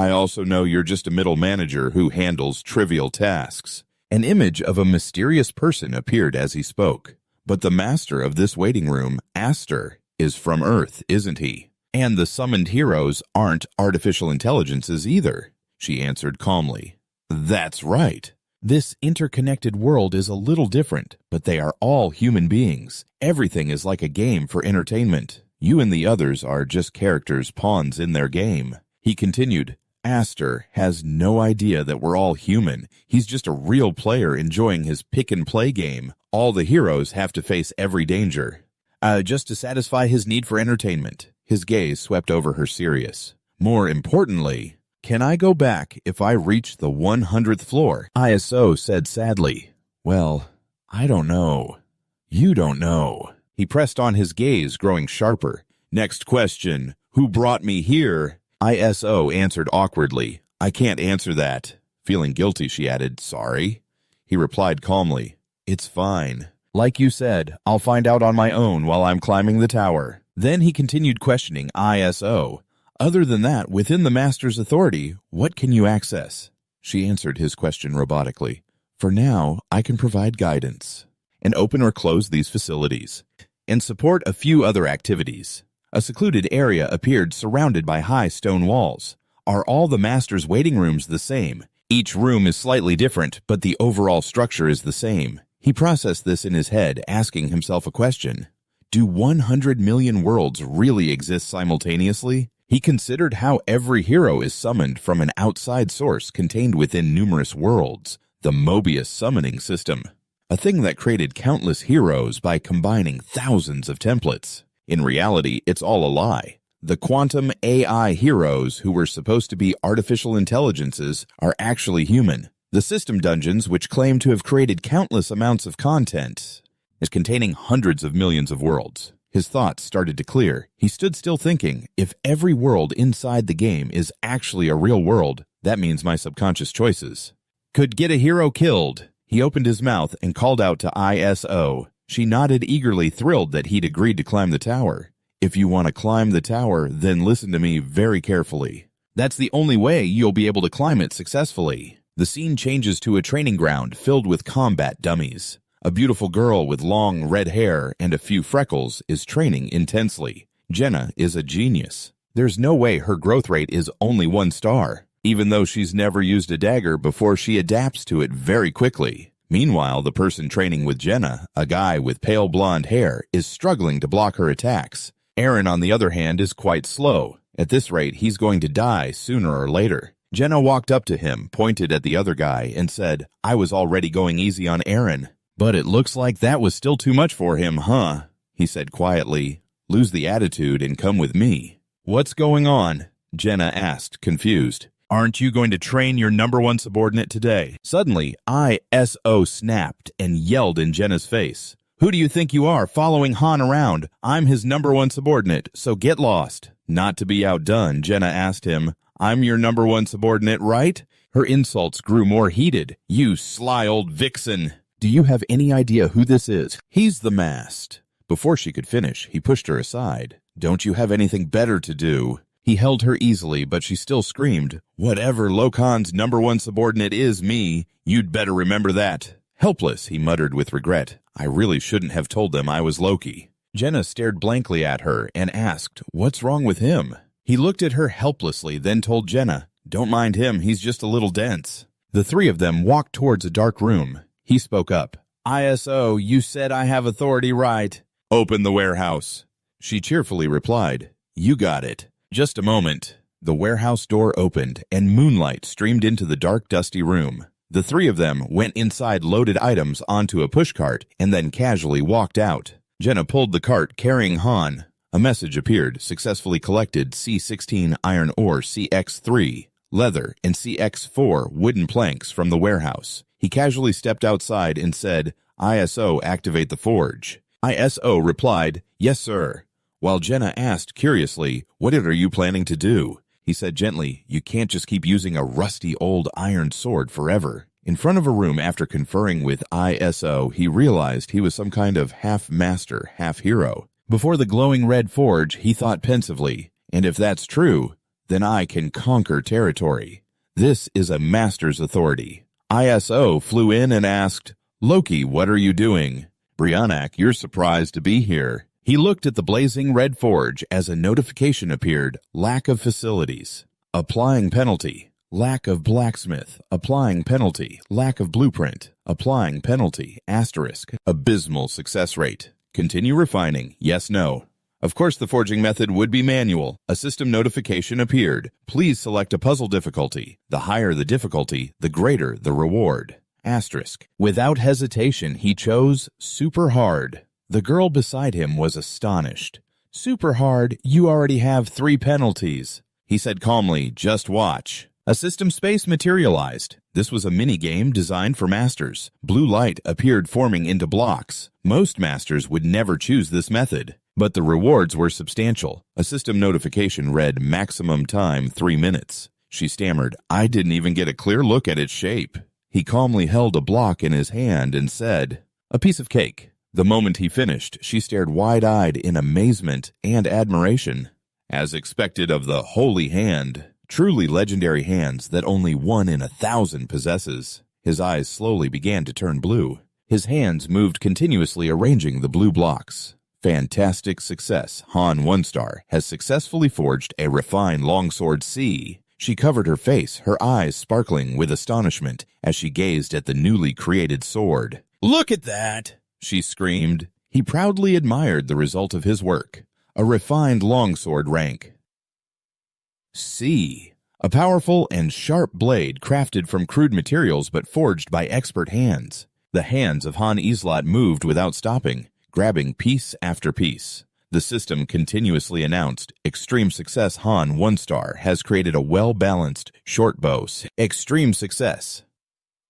also know you're just a middle manager who handles trivial tasks." An image of a mysterious person appeared as he spoke. "But the master of this waiting room, Aster, is from Earth, isn't he? And the summoned heroes aren't artificial intelligences either," she answered calmly. "That's right. This interconnected world is a little different, but they are all human beings. Everything is like a game for entertainment. You and the others are just characters, pawns in their game." He continued, "Aster has no idea that we're all human. He's just a real player enjoying his pick-and-play game. All the heroes have to face every danger, just to satisfy his need for entertainment." His gaze swept over her serious. "More importantly, can I go back if I reach the 100th floor?" ISO said sadly, "Well, I don't know. You don't know." He pressed on, his gaze growing sharper. "Next question. Who brought me here?" ISO answered awkwardly, "I can't answer that." Feeling guilty, she added, "Sorry." He replied calmly, "It's fine. Like you said, I'll find out on my own while I'm climbing the tower." Then he continued questioning ISO. "Other than that, within the master's authority, what can you access?" She answered his question robotically. "For now, I can provide guidance and open or close these facilities and support a few other activities." A secluded area appeared, surrounded by high stone walls. "Are all the master's waiting rooms the same?" "Each room is slightly different, but the overall structure is the same." He processed this in his head, asking himself a question. Do 100 million worlds really exist simultaneously? He considered how every hero is summoned from an outside source contained within numerous worlds, the Mobius summoning system, a thing that created countless heroes by combining thousands of templates. In reality, it's all a lie. The quantum AI heroes who were supposed to be artificial intelligences are actually human. The system dungeons, which claim to have created countless amounts of content, is containing hundreds of millions of worlds. His thoughts started to clear. He stood still thinking, if every world inside the game is actually a real world, that means my subconscious choices could get a hero killed. He opened his mouth and called out to ISO. She nodded eagerly, thrilled that he'd agreed to climb the tower. If you want to climb the tower, then listen to me very carefully. That's the only way you'll be able to climb it successfully. The scene changes to a training ground filled with combat dummies. A beautiful girl with long red hair and a few freckles is training intensely. Jenna is a genius. There's no way her growth rate is only 1 star, even though she's never used a dagger before. She adapts to it very quickly. Meanwhile, the person training with Jenna, a guy with pale blonde hair, is struggling to block her attacks. Aaron, on the other hand, is quite slow. At this rate, he's going to die sooner or later. Jenna walked up to him, pointed at the other guy, and said, I was already going easy on Aaron. But it looks like that was still too much for him, huh? He said quietly. Lose the attitude and come with me. What's going on? Jenna asked, confused. Aren't you going to train your #1 subordinate today? Suddenly, ISO snapped and yelled in Jenna's face. Who do you think you are, following Han around? I'm his #1 subordinate, so get lost. Not to be outdone, Jenna asked him, I'm your number one subordinate, right? Her insults grew more heated. You sly old vixen. Do you have any idea who this is? He's the mast. Before she could finish, he pushed her aside. Don't you have anything better to do? He held her easily, but she still screamed, Whatever Lokan's number one subordinate is me, you'd better remember that. Helpless, he muttered with regret. I really shouldn't have told them I was Loki. Jenna stared blankly at her and asked, What's wrong with him? He looked at her helplessly, then told Jenna, Don't mind him, he's just a little dense. The three of them walked towards a dark room. He spoke up. ISO, you said I have authority, right? Open the warehouse. She cheerfully replied, You got it. Just a moment. The warehouse door opened, and moonlight streamed into the dark, dusty room. The three of them went inside loaded items onto a pushcart and then casually walked out. Jenna pulled the cart carrying Han. A message appeared, successfully collected C16 iron ore CX3, leather, and CX4 wooden planks from the warehouse. He casually stepped outside and said, ISO, activate the forge. ISO replied, Yes, sir. While Jenna asked curiously, What are you planning to do? He said gently, You can't just keep using a rusty old iron sword forever. In front of a room after conferring with ISO, he realized he was some kind of half-master, half-hero. Before the glowing red forge, he thought pensively, And if that's true, then I can conquer territory. This is a master's authority. ISO flew in and asked, Loki, what are you doing? Brionac, you're surprised to be here. He looked at the blazing red forge as a notification appeared, lack of facilities. Applying penalty. Lack of blacksmith. Applying penalty. Lack of blueprint. Applying penalty. Asterisk. Abysmal success rate. Continue refining. Yes, no. Of course, the forging method would be manual. A system notification appeared. Please select a puzzle difficulty. The higher the difficulty, the greater the reward. Asterisk. Without hesitation, he chose super hard. The girl beside him was astonished. Super hard, you already have 3 penalties. He said calmly, Just watch. A system space materialized. This was a mini-game designed for masters. Blue light appeared forming into blocks. Most masters would never choose this method, but the rewards were substantial. A system notification read maximum time 3 minutes. She stammered, I didn't even get a clear look at its shape. He calmly held a block in his hand and said, A piece of cake. The moment he finished, she stared wide-eyed in amazement and admiration. As expected of the Holy Hand, truly legendary hands that only 1 in 1,000 possesses. His eyes slowly began to turn blue. His hands moved continuously arranging the blue blocks. Fantastic success. Han 1-star has successfully forged a refined longsword C. She covered her face, her eyes sparkling with astonishment as she gazed at the newly created sword. Look at that! She screamed. He proudly admired the result of his work. A refined longsword rank. C. A powerful and sharp blade crafted from crude materials but forged by expert hands. The hands of Han Islot moved without stopping, grabbing piece after piece. The system continuously announced, Extreme Success Han 1-star has created a well-balanced short bow. Extreme Success.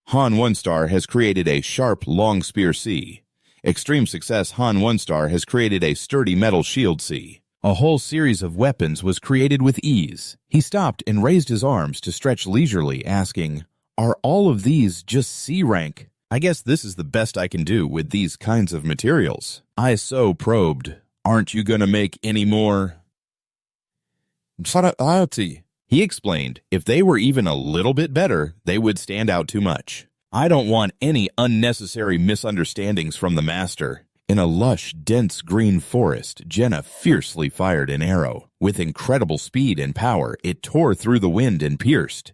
Han 1-star has created a sharp long spear C. Extreme Success Han 1-star has created a sturdy metal shield C. A whole series of weapons was created with ease. He stopped and raised his arms to stretch leisurely, asking, Are all of these just C rank? I guess this is the best I can do with these kinds of materials. ISO probed, Aren't you gonna make any more? He explained, if they were even a little bit better, they would stand out too much. I don't want any unnecessary misunderstandings from the master. In a lush, dense green forest, Jenna fiercely fired an arrow. With incredible speed and power, it tore through the wind and pierced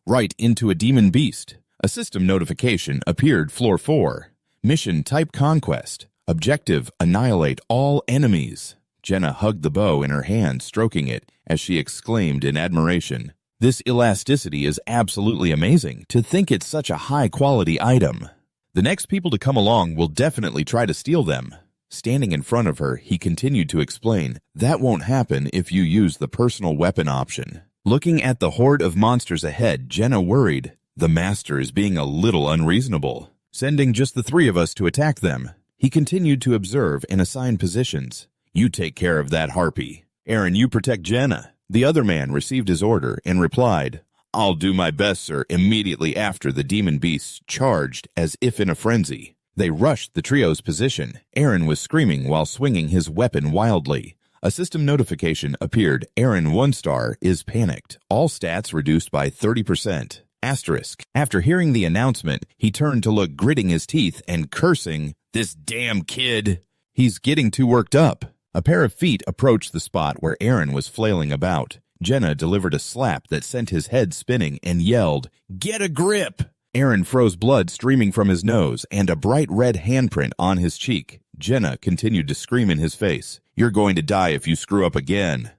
right into a demon beast. A system notification appeared floor 4. Mission type conquest. Objective, annihilate all enemies. Jenna hugged the bow in her hand, stroking it, as she exclaimed in admiration. This elasticity is absolutely amazing. To think it's such a high-quality item. The next people to come along will definitely try to steal them. Standing in front of her, he continued to explain, That won't happen if you use the personal weapon option. Looking at the horde of monsters ahead, Jenna worried. The master is being a little unreasonable, sending just the 3 of us to attack them. He continued to observe and assign positions. You take care of that harpy. Aaron, you protect Jenna. The other man received his order and replied, "I'll do my best, sir," immediately after the demon beasts charged as if in a frenzy. They rushed the trio's position. Aaron was screaming while swinging his weapon wildly. A system notification appeared. Aaron 1-star is panicked. All stats reduced by 30%. Asterisk. After hearing the announcement, he turned to look, gritting his teeth and cursing, "This damn kid. He's getting too worked up." A pair of feet approached the spot where Aaron was flailing about. Jenna delivered a slap that sent his head spinning and yelled, "Get a grip!" Aaron froze, blood streaming from his nose and a bright red handprint on his cheek. Jenna continued to scream in his face, "You're going to die if you screw up again."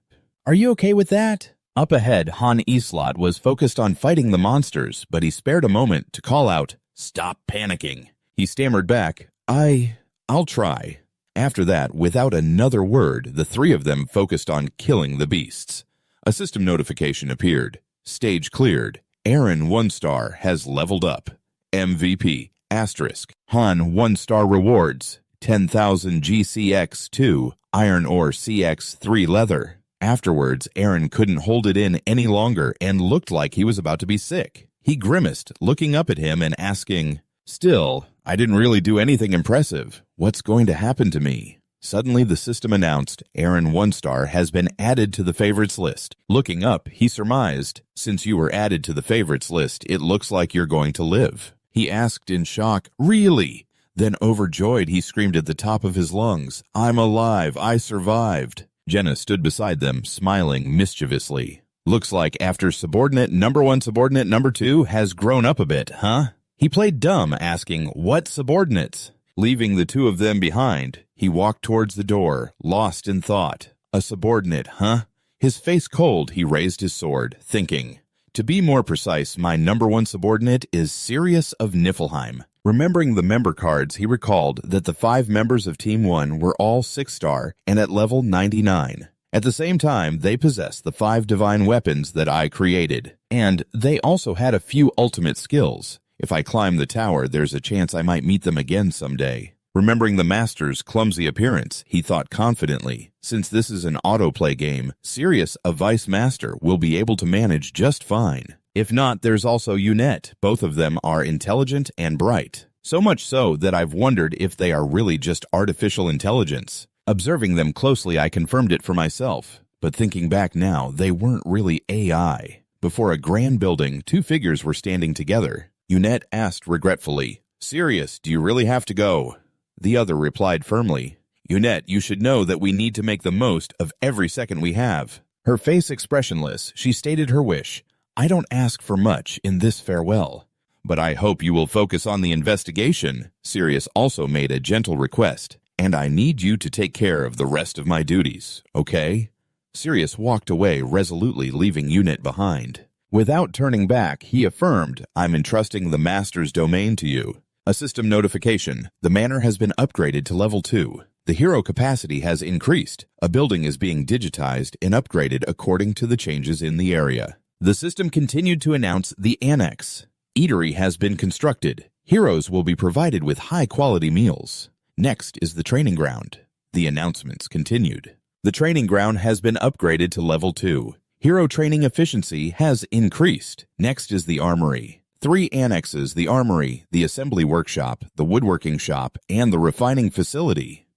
"Are you okay with that?" Up ahead, Han Eslot was focused on fighting the monsters, but he spared a moment to call out, "Stop panicking." He stammered back, I'll try." After that, without another word, the three of them focused on killing the beasts. A system notification appeared. Stage cleared. Aaron 1-star has leveled up. MVP, asterisk. Han 1-star rewards. 10,000 GCX2, iron ore CX3 leather. Afterwards, Aaron couldn't hold it in any longer and looked like he was about to be sick. He grimaced, looking up at him and asking, "Still, I didn't really do anything impressive. What's going to happen to me?" Suddenly, the system announced, Aaron 1-star has been added to the favorites list. Looking up, he surmised, "Since you were added to the favorites list, it looks like you're going to live." He asked in shock, "Really?" Then overjoyed, he screamed at the top of his lungs, "I'm alive, I survived." Jenna stood beside them, smiling mischievously. "Looks like after subordinate number 1 subordinate number 2 has grown up a bit, huh?" He played dumb, asking, "What subordinates?" Leaving the two of them behind, he walked towards the door, lost in thought. A subordinate, huh? His face cold, he raised his sword, thinking, "To be more precise, my number 1 subordinate is Sirius of Niflheim." Remembering the member cards, he recalled that the 5 members of Team 1 were all 6-star and at level 99. At the same time, they possessed the 5 divine weapons that I created. And they also had a few ultimate skills. If I climb the tower, there's a chance I might meet them again someday. Remembering the Master's clumsy appearance, he thought confidently, since this is an autoplay game, Sirius, a Vice Master, will be able to manage just fine. If not, there's also Unette. Both of them are intelligent and bright. So much so that I've wondered if they are really just artificial intelligence. Observing them closely, I confirmed it for myself. But thinking back now, they weren't really AI. Before a grand building, 2 figures were standing together. Unette asked regretfully, "Sirius, do you really have to go?" The other replied firmly, "Unette, you should know that we need to make the most of every second we have." Her face expressionless, she stated her wish, "I don't ask for much in this farewell, but I hope you will focus on the investigation." Sirius also made a gentle request, "And I need you to take care of the rest of my duties, okay?" Sirius walked away resolutely, leaving Unette behind. Without turning back, he affirmed, "I'm entrusting the Master's domain to you." A system notification. The manor has been upgraded to level 2. The hero capacity has increased. A building is being digitized and upgraded according to the changes in the area. The system continued to announce the annex. Eatery has been constructed. Heroes will be provided with high-quality meals. Next is the training ground. The announcements continued. The training ground has been upgraded to level 2. Hero training efficiency has increased. Next is the armory. 3 annexes, the armory, the assembly workshop, the woodworking shop, and the refining facility,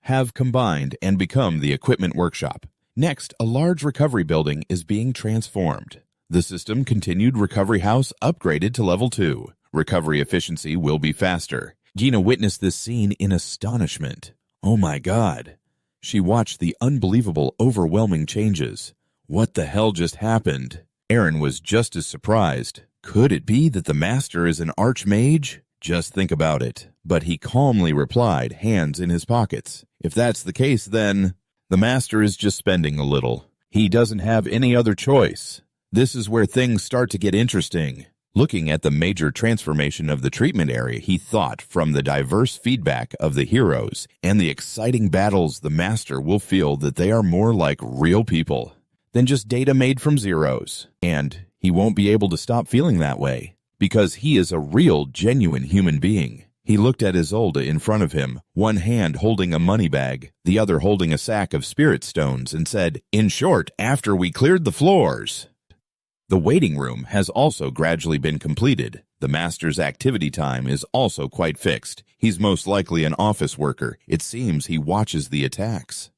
have combined and become the equipment workshop. Next, a large recovery building is being transformed. The system continued recovery house upgraded to level 2. Recovery efficiency will be faster. Gina witnessed this scene in astonishment. Oh my God. She watched the unbelievable, overwhelming changes. What the hell just happened? Aaron was just as surprised. Could it be that the Master is an archmage? Just think about it. But he calmly replied, hands in his pockets. If that's the case, then the Master is just spending a little. He doesn't have any other choice. This is where things start to get interesting. Looking at the major transformation of the treatment area, he thought from the diverse feedback of the heroes and the exciting battles, the Master will feel that they are more like real people than just data made from zeros. And he won't be able to stop feeling that way because he is a real, genuine human being. He looked at Isolde in front of him, one hand holding a money bag, the other holding a sack of spirit stones, and said, "In short, after we cleared the floors." The waiting room has also gradually been completed. The master's activity time is also quite fixed. He's most likely an office worker. It seems he watches the attacks.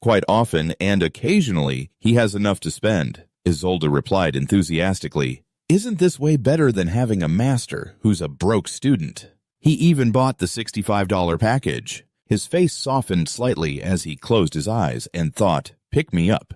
Quite often and occasionally, he has enough to spend. Isolde replied enthusiastically, "Isn't this way better than having a master who's a broke student?" He even bought the $65 package. His face softened slightly as he closed his eyes and thought, "Pick me up."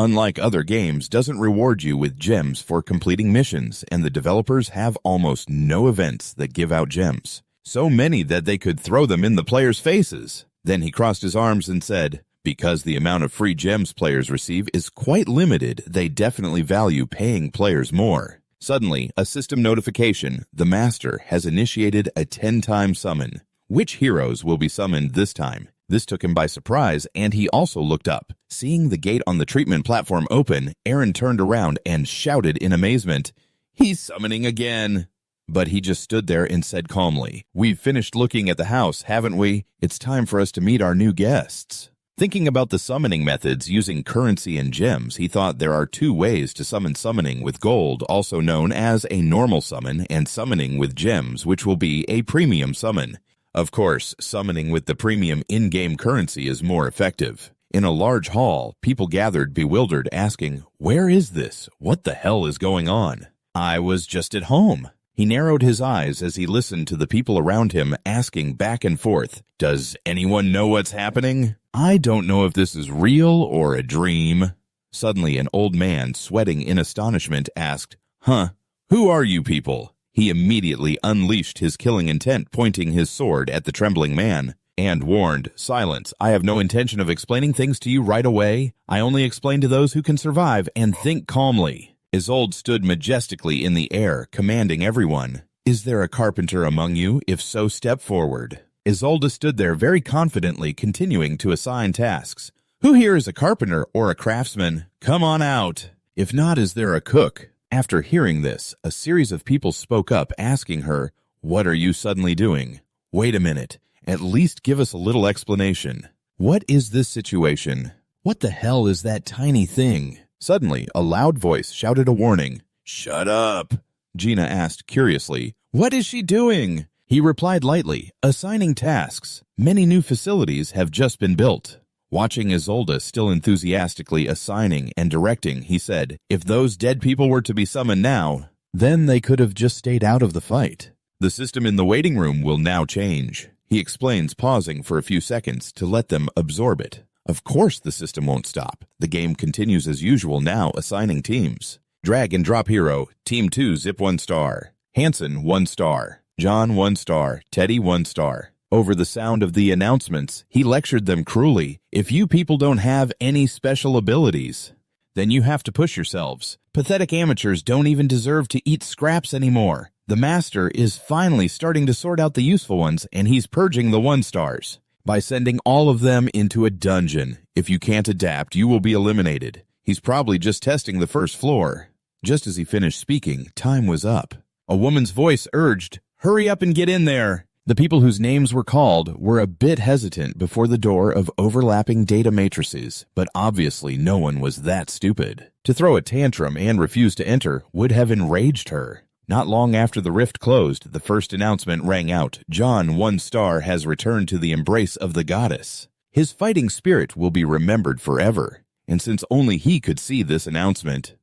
Unlike other games, doesn't reward you with gems for completing missions, and the developers have almost no events that give out gems. So many that they could throw them in the players' faces. Then he crossed his arms and said, "Because the amount of free gems players receive is quite limited, they definitely value paying players more." Suddenly, a system notification, the master has initiated a 10-time summon. Which heroes will be summoned this time? This took him by surprise, and he also looked up. Seeing the gate on the treatment platform open, Aaron turned around and shouted in amazement, "He's summoning again!" But he just stood there and said calmly, "We've finished looking at the house, haven't we? It's time for us to meet our new guests." Thinking about the summoning methods using currency and gems, he thought there are two ways to summon summoning with gold, also known as a normal summon, and summoning with gems, which will be a premium summon. Of course, summoning with the premium in-game currency is more effective. In a large hall, people gathered bewildered, asking, "Where is this? What the hell is going on?" "I was just at home." He narrowed his eyes as he listened to the people around him asking back and forth, "Does anyone know what's happening? I don't know if this is real or a dream." Suddenly, an old man, sweating in astonishment, asked, "Who are you people?" He immediately unleashed his killing intent, pointing his sword at the trembling man, and warned, "Silence, I have no intention of explaining things to you right away. I only explain to those who can survive and think calmly." Isolde stood majestically in the air, commanding everyone, "Is there a carpenter among you? If so, step forward." Isolde stood there very confidently, continuing to assign tasks. "Who here is a carpenter or a craftsman? Come on out. If not, is there a cook?" After hearing this, a series of people spoke up, asking her, "What are you suddenly doing? Wait a minute. At least give us a little explanation. What is this situation? What the hell is that tiny thing?" Suddenly, a loud voice shouted a warning. "Shut up!" Gina asked curiously, "What is she doing?" He replied lightly, "Assigning tasks. Many new facilities have just been built." Watching Isolde still enthusiastically assigning and directing, he said, "If those dead people were to be summoned now, then they could have just stayed out of the fight. The system in the waiting room will now change." He explains, pausing for a few seconds to let them absorb it. Of course the system won't stop. The game continues as usual now, assigning teams. Drag and drop hero, Team 2 zip 1 star. Hansen 1 star. John 1 star. Teddy 1 star. Over the sound of the announcements, he lectured them cruelly. "If you people don't have any special abilities, then you have to push yourselves. Pathetic amateurs don't even deserve to eat scraps anymore. The master is finally starting to sort out the useful ones, and he's purging the 1 stars. By sending all of them into a dungeon. If you can't adapt, you will be eliminated. He's probably just testing the first floor." Just as he finished speaking, time was up. A woman's voice urged, "Hurry up and get in there." The people whose names were called were a bit hesitant before the door of overlapping data matrices, but obviously no one was that stupid. To throw a tantrum and refuse to enter would have enraged her. Not long after the rift closed, the first announcement rang out. John 1 star has returned to the embrace of the goddess. His fighting spirit will be remembered forever. And since only he could see this announcement,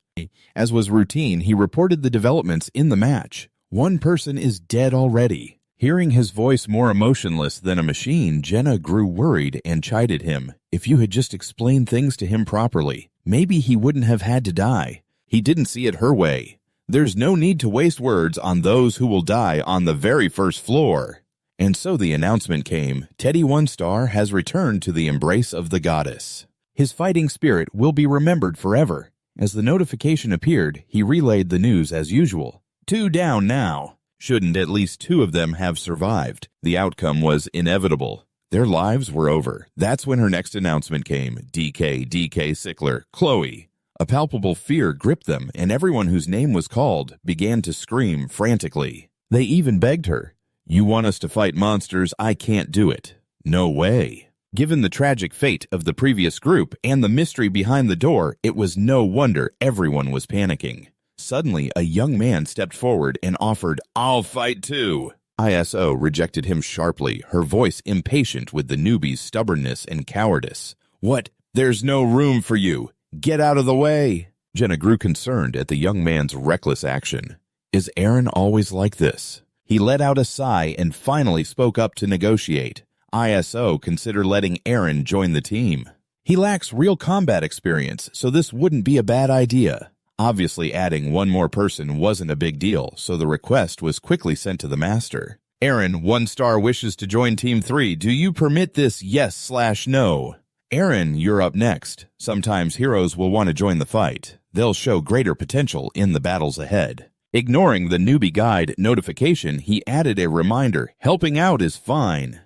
as was routine, he reported the developments in the match. One person is dead already. Hearing his voice more emotionless than a machine, Jenna grew worried and chided him. If you had just explained things to him properly, maybe he wouldn't have had to die. He didn't see it her way. There's no need to waste words on those who will die on the very first floor. And so the announcement came. Teddy 1 star has returned to the embrace of the goddess. His fighting spirit will be remembered forever. As the notification appeared, he relayed the news as usual. 2 down now. Shouldn't at least 2 of them have survived? The outcome was inevitable. Their lives were over. That's when her next announcement came. DK Sickler, Chloe. A palpable fear gripped them, and everyone whose name was called began to scream frantically. They even begged her, You want us to fight monsters? I can't do it. No way. Given the tragic fate of the previous group and the mystery behind the door, it was no wonder everyone was panicking. Suddenly, a young man stepped forward and offered, "I'll fight too." ISO rejected him sharply, her voice impatient with the newbie's stubbornness and cowardice. "What? There's no room for you. Get out of the way." Jenna grew concerned at the young man's reckless action. Is Eren always like this? He let out a sigh and finally spoke up to negotiate. ISO considered letting Eren join the team. He lacks real combat experience, so this wouldn't be a bad idea. Obviously, adding one more person wasn't a big deal, so the request was quickly sent to the master. Eren, 1 star, wishes to join Team 3. Do you permit this? Yes/no. Eren, you're up next. Sometimes heroes will want to join the fight. They'll show greater potential in the battles ahead. Ignoring the newbie guide notification, he added a reminder, helping out is fine.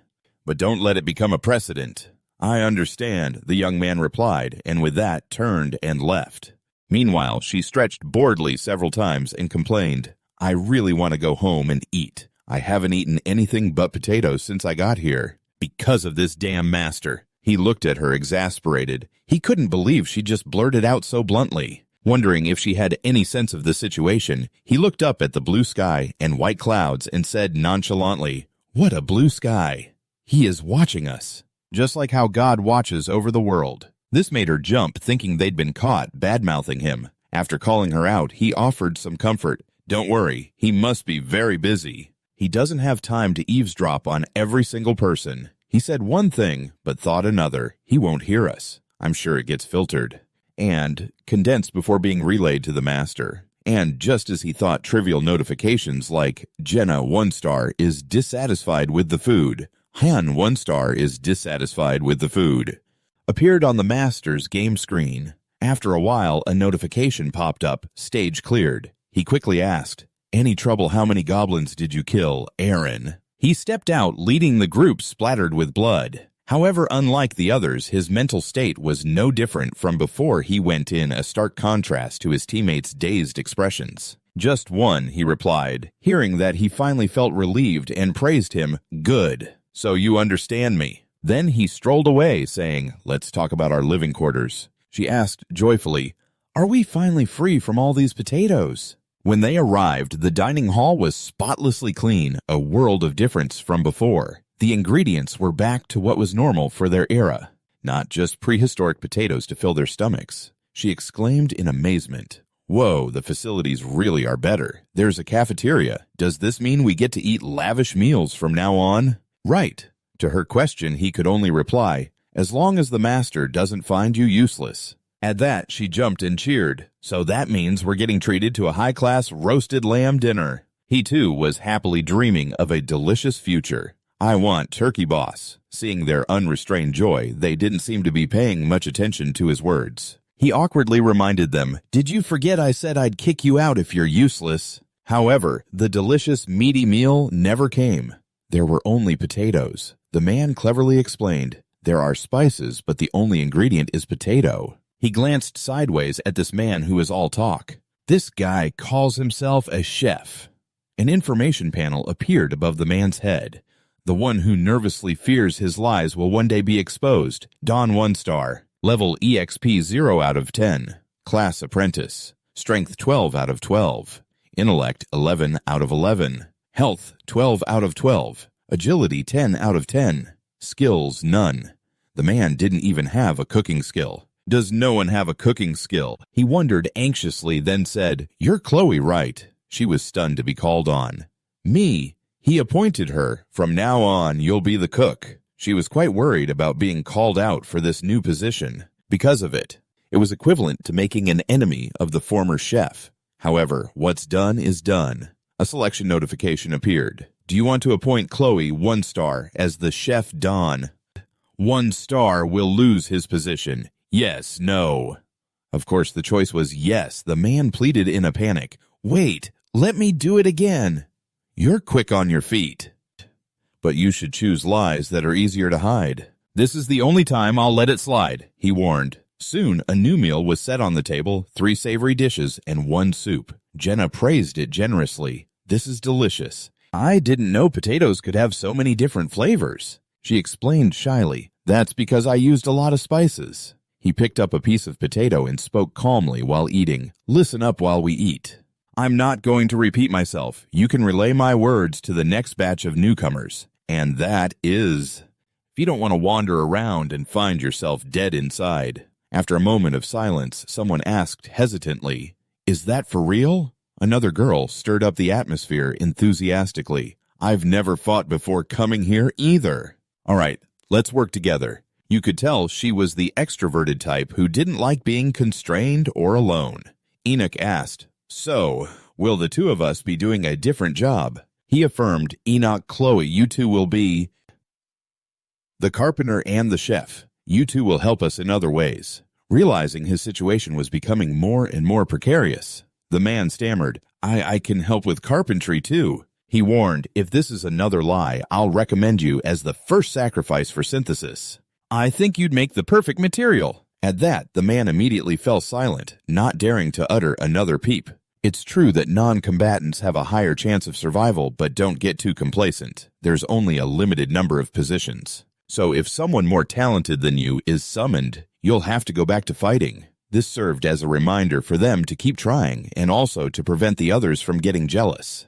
But don't let it become a precedent. I understand, the young man replied, and with that turned and left. Meanwhile, she stretched boredly several times and complained, I really want to go home and eat. I haven't eaten anything but potatoes since I got here. Because of this damn master. He looked at her exasperated. He couldn't believe she just blurted out so bluntly. Wondering if she had any sense of the situation, he looked up at the blue sky and white clouds and said nonchalantly, What a blue sky. He is watching us. Just like how God watches over the world. This made her jump, thinking they'd been caught bad-mouthing him. After calling her out, he offered some comfort. Don't worry, he must be very busy. He doesn't have time to eavesdrop on every single person. He said one thing, but thought another. He won't hear us. I'm sure it gets filtered. And condensed before being relayed to the master. And just as he thought trivial notifications like, Jenna 1 star is dissatisfied with the food, Han 1 star is dissatisfied with the food, appeared on the master's game screen. After a while, a notification popped up, stage cleared. He quickly asked, Any trouble? How many goblins did you kill, Eren? He stepped out, leading the group splattered with blood. However, unlike the others, his mental state was no different from before he went in, a stark contrast to his teammates' dazed expressions. Just one, he replied, hearing that he finally felt relieved and praised him, Good, so you understand me. Then he strolled away, saying, Let's talk about our living quarters. She asked joyfully, Are we finally free from all these potatoes? When they arrived, the dining hall was spotlessly clean, a world of difference from before. The ingredients were back to what was normal for their era, not just prehistoric potatoes to fill their stomachs. She exclaimed in amazement, Whoa, the facilities really are better. There's a cafeteria. Does this mean we get to eat lavish meals from now on? Right. To her question, he could only reply, As long as the master doesn't find you useless. At that, she jumped and cheered. So that means we're getting treated to a high-class roasted lamb dinner. He, too, was happily dreaming of a delicious future. I want turkey, boss. Seeing their unrestrained joy, they didn't seem to be paying much attention to his words. He awkwardly reminded them, Did you forget I said I'd kick you out if you're useless? However, the delicious, meaty meal never came. There were only potatoes. The man cleverly explained, There are spices, but the only ingredient is potato. He glanced sideways at this man who is all talk. This guy calls himself a chef. An information panel appeared above the man's head. The one who nervously fears his lies will one day be exposed. Dawn 1 star. Level EXP 0 out of 10. Class Apprentice. Strength 12 out of 12. Intellect 11 out of 11. Health 12 out of 12. Agility 10 out of 10. Skills none. The man didn't even have a cooking skill. Does no one have a cooking skill? He wondered anxiously, then said, You're Chloe, right? She was stunned to be called on. Me? He appointed her. From now on, you'll be the cook. She was quite worried about being called out for this new position. Because of it, it was equivalent to making an enemy of the former chef. However, what's done is done. A selection notification appeared. Do you want to appoint Chloe 1 star as the chef Dawn? 1 star will lose his position. Yes, no. Of course, the choice was yes. The man pleaded in a panic. Wait, let me do it again. You're quick on your feet. But you should choose lies that are easier to hide. This is the only time I'll let it slide, he warned. Soon, a new meal was set on the table, 3 savory dishes and 1 soup. Jenna praised it generously. This is delicious. I didn't know potatoes could have so many different flavors, she explained shyly. That's because I used a lot of spices. He picked up a piece of potato and spoke calmly while eating. Listen up while we eat. I'm not going to repeat myself. You can relay my words to the next batch of newcomers. And that is... If you don't want to wander around and find yourself dead inside. After a moment of silence, someone asked hesitantly, Is that for real? Another girl stirred up the atmosphere enthusiastically. I've never fought before coming here either. All right, let's work together. You could tell she was the extroverted type who didn't like being constrained or alone. Enoch asked, So, will the two of us be doing a different job? He affirmed, Enoch, Chloe, you two will be the carpenter and the chef. You two will help us in other ways. Realizing his situation was becoming more and more precarious, the man stammered, I can help with carpentry too. He warned, if this is another lie, I'll recommend you as the first sacrifice for synthesis. I think you'd make the perfect material. At that, the man immediately fell silent, not daring to utter another peep. It's true that non-combatants have a higher chance of survival, but don't get too complacent. There's only a limited number of positions. So if someone more talented than you is summoned, you'll have to go back to fighting. This served as a reminder for them to keep trying and also to prevent the others from getting jealous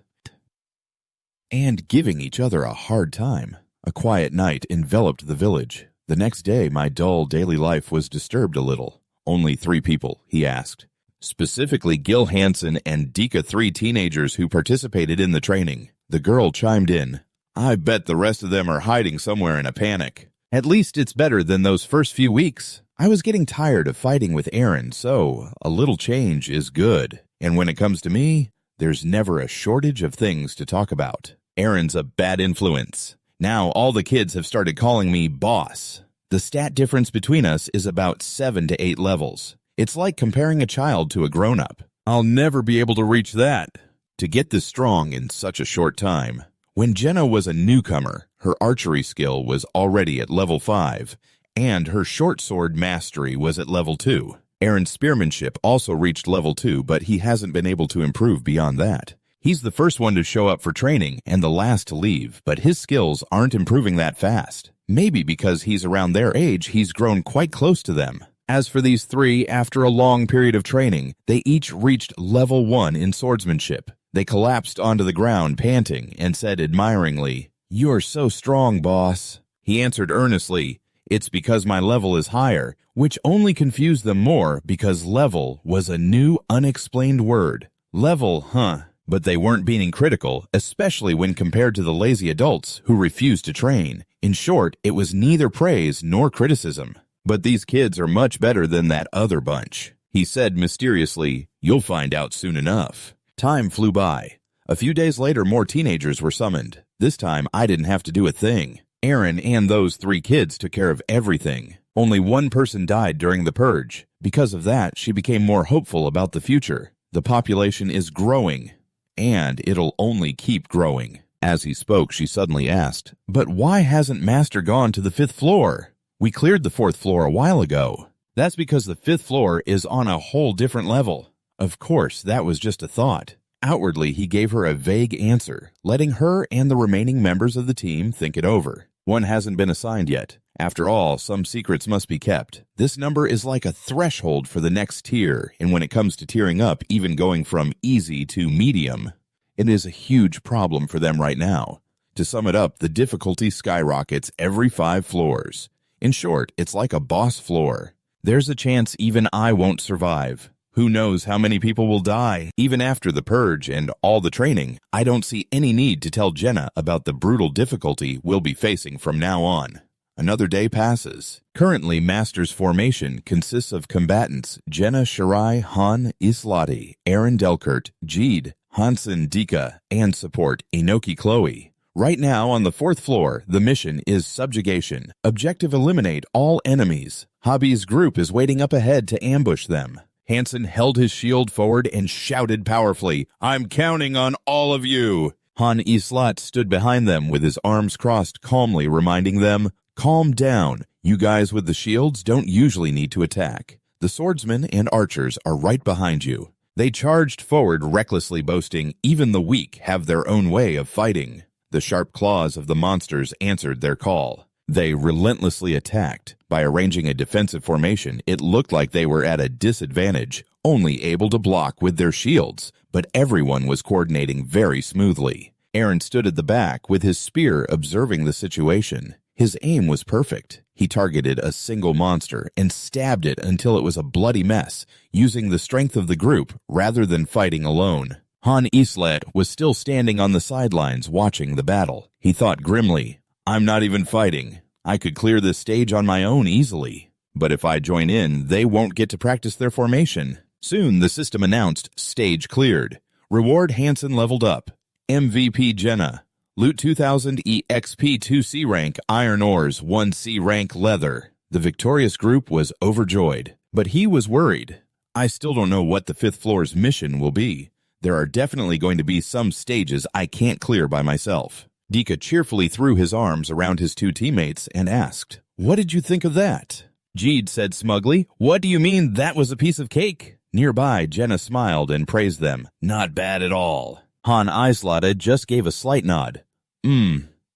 and giving each other a hard time. A quiet night enveloped the village. The next day, my dull daily life was disturbed a little. Only 3 people, he asked. Specifically Gil Hansen and Dika, 3 teenagers who participated in the training. The girl chimed in. I bet the rest of them are hiding somewhere in a panic. At least it's better than those first few weeks. I was getting tired of fighting with Aaron, so a little change is good. And when it comes to me, there's never a shortage of things to talk about. Aaron's a bad influence. Now all the kids have started calling me boss. The stat difference between us is about 7 to 8 levels. It's like comparing a child to a grown-up. I'll never be able to reach that. To get this strong in such a short time. When Jenna was a newcomer, her archery skill was already at level 5, and her short sword mastery was at level 2. Aaron's spearmanship also reached level 2, but he hasn't been able to improve beyond that. He's the first one to show up for training and the last to leave, but his skills aren't improving that fast. Maybe because he's around their age, he's grown quite close to them. As for these 3, after a long period of training, they each reached level 1 in swordsmanship. They collapsed onto the ground, panting, and said admiringly, You're so strong, boss. He answered earnestly, It's because my level is higher, which only confused them more because level was a new, unexplained word. Level, huh? But they weren't being critical, especially when compared to the lazy adults who refused to train. In short, it was neither praise nor criticism. But these kids are much better than that other bunch. He said mysteriously, You'll find out soon enough. Time flew by. A few days later, more teenagers were summoned. This time, I didn't have to do a thing. Aaron and those 3 kids took care of everything. Only one person died during the purge. Because of that, she became more hopeful about the future. The population is growing, and it'll only keep growing. As he spoke, she suddenly asked, But why hasn't Master gone to the 5th floor? We cleared the 4th floor a while ago. That's because the 5th floor is on a whole different level. Of course, that was just a thought. Outwardly, he gave her a vague answer, letting her and the remaining members of the team think it over. One hasn't been assigned yet. After all, some secrets must be kept. This number is like a threshold for the next tier, and when it comes to tiering up, even going from easy to medium, it is a huge problem for them right now. To sum it up, the difficulty skyrockets every 5 floors. In short, it's like a boss floor. There's a chance even I won't survive. Who knows how many people will die? Even after the purge and all the training, I don't see any need to tell Jenna about the brutal difficulty we'll be facing from now on. Another day passes. Currently, Master's formation consists of combatants Jenna, Shirai, Han, Islati, Aaron Delkert, Jeed, Hansen, Dika, and support Inoki Chloe. Right now, on the 4th floor, the mission is subjugation. Objective: eliminate all enemies. Hobby's group is waiting up ahead to ambush them. Hansen held his shield forward and shouted powerfully, I'm counting on all of you. Han Islat stood behind them with his arms crossed, calmly reminding them, Calm down. You guys with the shields don't usually need to attack. The swordsmen and archers are right behind you. They charged forward, recklessly boasting, "Even the weak have their own way of fighting." The sharp claws of the monsters answered their call. They relentlessly attacked. By arranging a defensive formation, it looked like they were at a disadvantage, only able to block with their shields, but everyone was coordinating very smoothly. Eren stood at the back with his spear, observing the situation. His aim was perfect. He targeted a single monster and stabbed it until it was a bloody mess, using the strength of the group rather than fighting alone. Han Islet was still standing on the sidelines watching the battle. He thought grimly, "I'm not even fighting. I could clear this stage on my own easily. But if I join in, they won't get to practice their formation." Soon the system announced, "Stage cleared. Reward Hansen leveled up. MVP Jenna. Loot 2000 EXP 2C rank iron ores 1C rank leather." The victorious group was overjoyed, but he was worried. "I still don't know what the 5th floor's mission will be. There are definitely going to be some stages I can't clear by myself." Dika cheerfully threw his arms around his two teammates and asked, "What did you think of that?" Jeed said smugly, "What do you mean that was a piece of cake?" Nearby, Jenna smiled and praised them. "Not bad at all." Han Islada just gave a slight nod.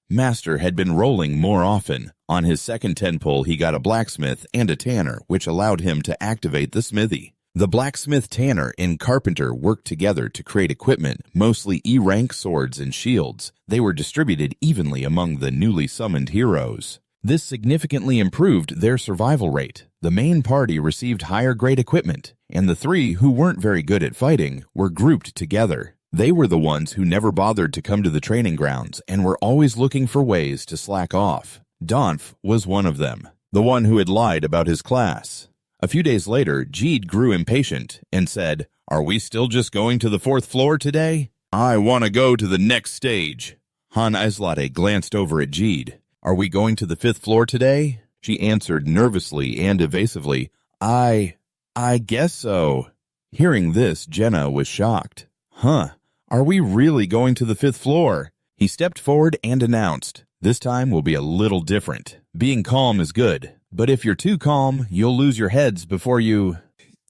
Master had been rolling more often. On his second 10 pull, he got a blacksmith and a tanner, which allowed him to activate the smithy. The blacksmith, tanner, and carpenter worked together to create equipment, mostly E-rank swords and shields. They were distributed evenly among the newly summoned heroes. This significantly improved their survival rate. The main party received higher grade equipment, and the 3 who weren't very good at fighting were grouped together. They were the ones who never bothered to come to the training grounds and were always looking for ways to slack off. Donf was one of them, the one who had lied about his class. A few days later, Jeed grew impatient and said, "Are we still just going to the 4th floor today? I want to go to the next stage." Han Islade glanced over at Jeed. "Are we going to the 5th floor today?" She answered nervously and evasively, I guess so." Hearing this, Jenna was shocked. "Huh, are we really going to the 5th floor?" He stepped forward and announced, "This time will be a little different. Being calm is good, but if you're too calm, you'll lose your heads before you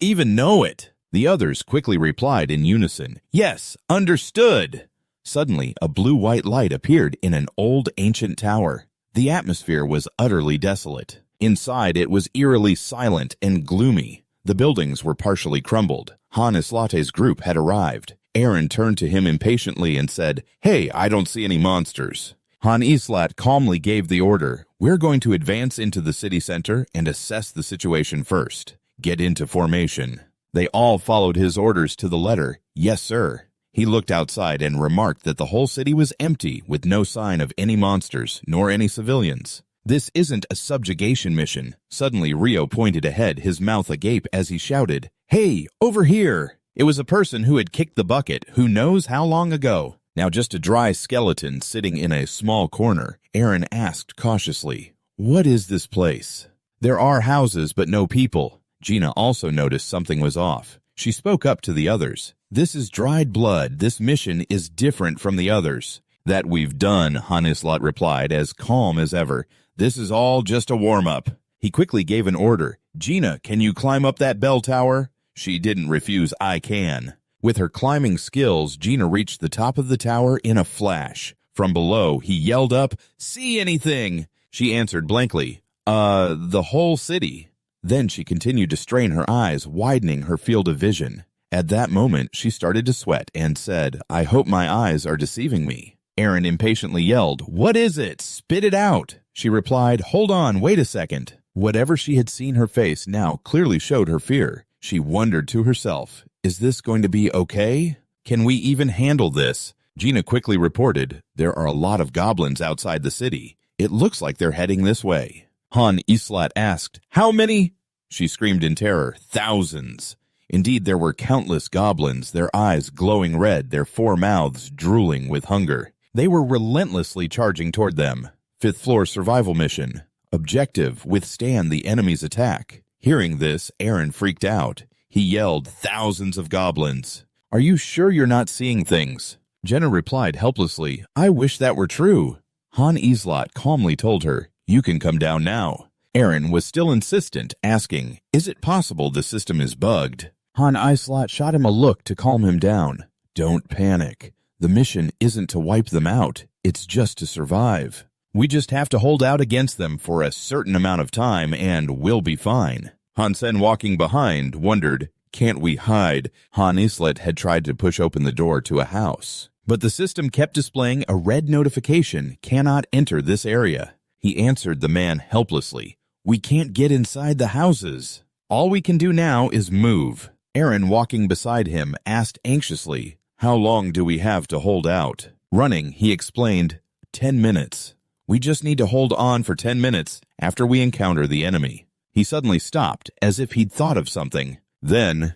even know it." The others quickly replied in unison, "Yes, understood." Suddenly, a blue-white light appeared in an old ancient tower. The atmosphere was utterly desolate. Inside, it was eerily silent and gloomy. The buildings were partially crumbled. Han Islate's group had arrived. Eren turned to him impatiently and said, "Hey, I don't see any monsters." Han Islat calmly gave the order, "We're going to advance into the city center and assess the situation first. Get into formation." They all followed his orders to the letter. "Yes, sir." He looked outside and remarked that the whole city was empty, with no sign of any monsters, nor any civilians. "This isn't a subjugation mission." Suddenly Rio pointed ahead, his mouth agape as he shouted, "Hey, over here!" It was a person who had kicked the bucket, who knows how long ago. Now just a dry skeleton sitting in a small corner. Eren asked cautiously, "What is this place?" "There are houses, but no people." Gina also noticed something was off. She spoke up to the others. "This is dried blood. This mission is different from the others." "That we've done," Han Islat replied, as calm as ever. "This is all just a warm-up." He quickly gave an order. "Gina, can you climb up that bell tower?" She didn't refuse. "I can." With her climbing skills, Gina reached the top of the tower in a flash. From below, he yelled up, "See anything?" She answered blankly, the whole city." Then she continued to strain her eyes, widening her field of vision. At that moment, she started to sweat and said, "I hope my eyes are deceiving me." Eren impatiently yelled, "What is it? Spit it out." She replied, "Hold on, wait a second." Whatever she had seen her face now clearly showed her fear. She wondered to herself, "Is this going to be okay? Can we even handle this?" Gina quickly reported, "There are a lot of goblins outside the city. It looks like they're heading this way." Han Islat asked, "How many?" She screamed in terror, "Thousands." Indeed, there were countless goblins, their eyes glowing red, their 4 mouths drooling with hunger. They were relentlessly charging toward them. 5th floor survival mission. Objective, withstand the enemy's attack. Hearing this, Eren freaked out. He yelled, "Thousands of goblins. Are you sure you're not seeing things?" Jenna replied helplessly, "I wish that were true." Han Islat calmly told her, "You can come down now." Eren was still insistent, asking, "Is it possible the system is bugged?" Han Islot shot him a look to calm him down. Don't panic. The mission isn't to wipe them out. It's just to survive. We just have to hold out against them for a certain amount of time and we'll be fine. Han Sen, walking behind, wondered, can't we hide? Han Islot had tried to push open the door to a house, but the system kept displaying a red notification, cannot enter this area. He answered the man helplessly, we can't get inside the houses. All we can do now is move. Aaron, walking beside him, asked anxiously, how long do we have to hold out? Running, he explained, 10 minutes. We just need to hold on for 10 minutes after we encounter the enemy. He suddenly stopped, as if he'd thought of something. Then,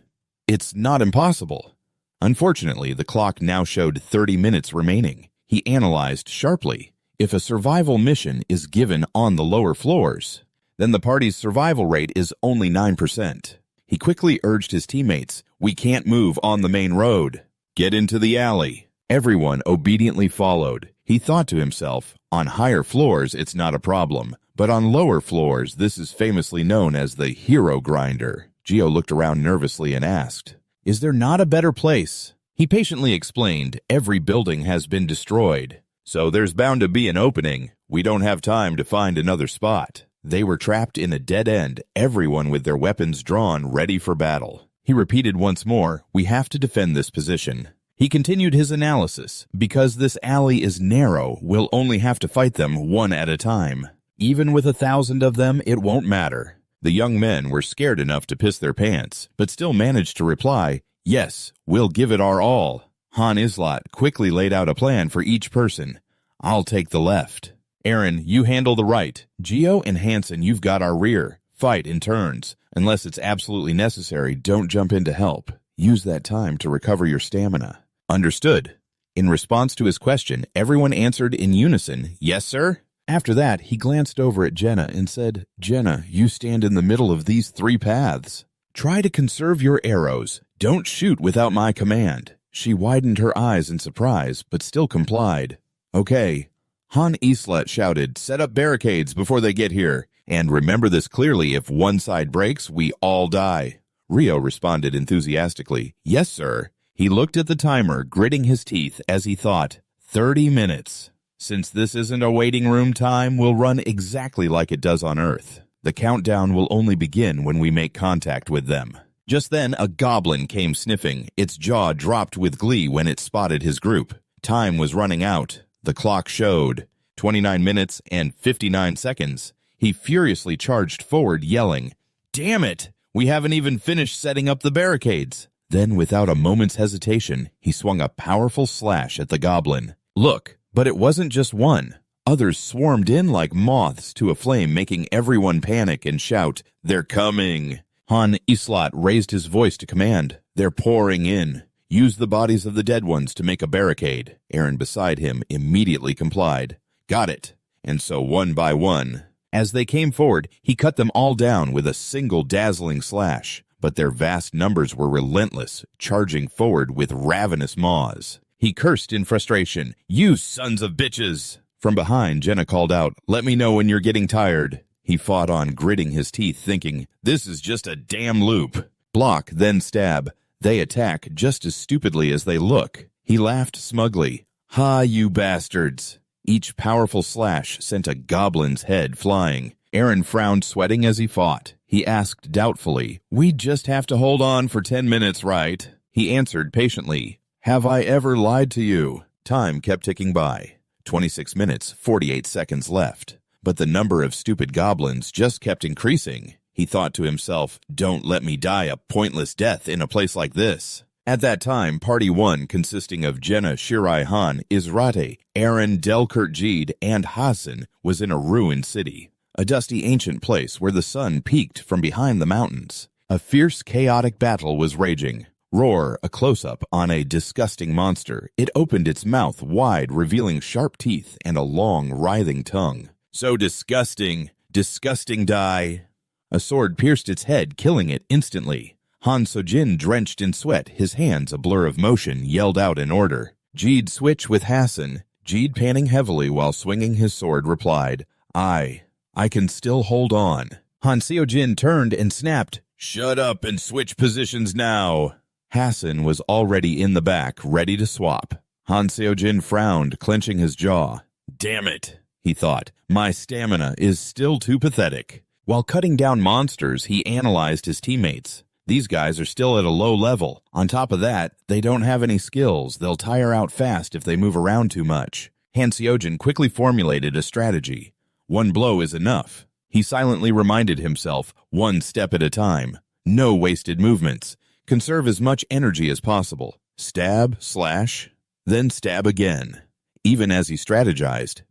it's not impossible. Unfortunately, the clock now showed 30 minutes remaining. He analyzed sharply. If a survival mission is given on the lower floors, then the party's survival rate is only 9%. He quickly urged his teammates, we can't move on the main road. Get into the alley. Everyone obediently followed. He thought to himself, on higher floors it's not a problem, but on lower floors this is famously known as the hero grinder. Geo looked around nervously and asked, is there not a better place? He patiently explained, every building has been destroyed, so there's bound to be an opening. We don't have time to find another spot. They were trapped in a dead end, everyone with their weapons drawn, ready for battle. He repeated once more, we have to defend this position. He continued his analysis. Because this alley is narrow, we'll only have to fight them one at a time. Even with 1,000 of them, it won't matter. The young men were scared enough to piss their pants, but still managed to reply, yes, we'll give it our all. Han Islot quickly laid out a plan for each person. I'll take the left. Aaron, you handle the right. Geo and Hansen, you've got our rear. Fight in turns. Unless it's absolutely necessary, don't jump in to help. Use that time to recover your stamina. Understood. In response to his question, everyone answered in unison, yes, sir. After that, he glanced over at Jenna and said, Jenna, you stand in the middle of these 3 paths. Try to conserve your arrows. Don't shoot without my command. She widened her eyes in surprise, but still complied. Okay. Han Islot shouted, set up barricades before they get here. And remember this clearly, if one side breaks, we all die. Rio responded enthusiastically, yes, sir. He looked at the timer, gritting his teeth as he thought, 30 minutes. Since this isn't a waiting room time, we'll run exactly like it does on Earth. The countdown will only begin when we make contact with them. Just then, a goblin came sniffing. Its jaw dropped with glee when it spotted his group. Time was running out. The clock showed 29 minutes and 59 seconds. He furiously charged forward, yelling, damn it! We haven't even finished setting up the barricades. Then, without a moment's hesitation, he swung a powerful slash at the goblin. Look, but it wasn't just one. Others swarmed in like moths to a flame, making everyone panic and shout, they're coming. Han Islot raised his voice to command. They're pouring in. Use the bodies of the dead ones to make a barricade. Aaron beside him immediately complied. Got it. And so one by one, as they came forward, he cut them all down with a single dazzling slash. But their vast numbers were relentless, charging forward with ravenous maws. He cursed in frustration, you sons of bitches! From behind, Jenna called out, let me know when you're getting tired. He fought on, gritting his teeth, thinking, this is just a damn loop. Block, then stab. They attack just as stupidly as they look. He laughed smugly. Ha, you bastards! Each powerful slash sent a goblin's head flying. Aaron frowned, sweating as he fought. He asked doubtfully, we just have to hold on for 10 minutes, right? He answered patiently, have I ever lied to you? Time kept ticking by. 26 minutes, 48 seconds left. But the number of stupid goblins just kept increasing. He thought to himself, don't let me die a pointless death in a place like this. At that time, Party 1, consisting of Jenna, Shirai Han, Izrate, Aaron, Delkert Jeed, and Hassan, was in a ruined city. A dusty ancient place where the sun peeked from behind the mountains. A fierce, chaotic battle was raging. Roar, a close-up on a disgusting monster. It opened its mouth wide, revealing sharp teeth and a long, writhing tongue. So disgusting, disgusting die. A sword pierced its head, killing it instantly. Han Sojin, drenched in sweat, his hands a blur of motion, yelled out an order. Jeed switch with Hassan. Jeed, panting heavily while swinging his sword, replied, I can still hold on. Han Seojin turned and snapped, Shut up and switch positions now. Hassan was already in the back, ready to swap. Han Seojin frowned, clenching his jaw. Damn it, he thought. My stamina is still too pathetic. While cutting down monsters, he analyzed his teammates. These guys are still at a low level. On top of that, they don't have any skills. They'll tire out fast if they move around too much. Han Seojin quickly formulated a strategy. One blow is enough. He silently reminded himself, one step at a time. No wasted movements. Conserve as much energy as possible. Stab, slash, then stab again. Even as he strategized,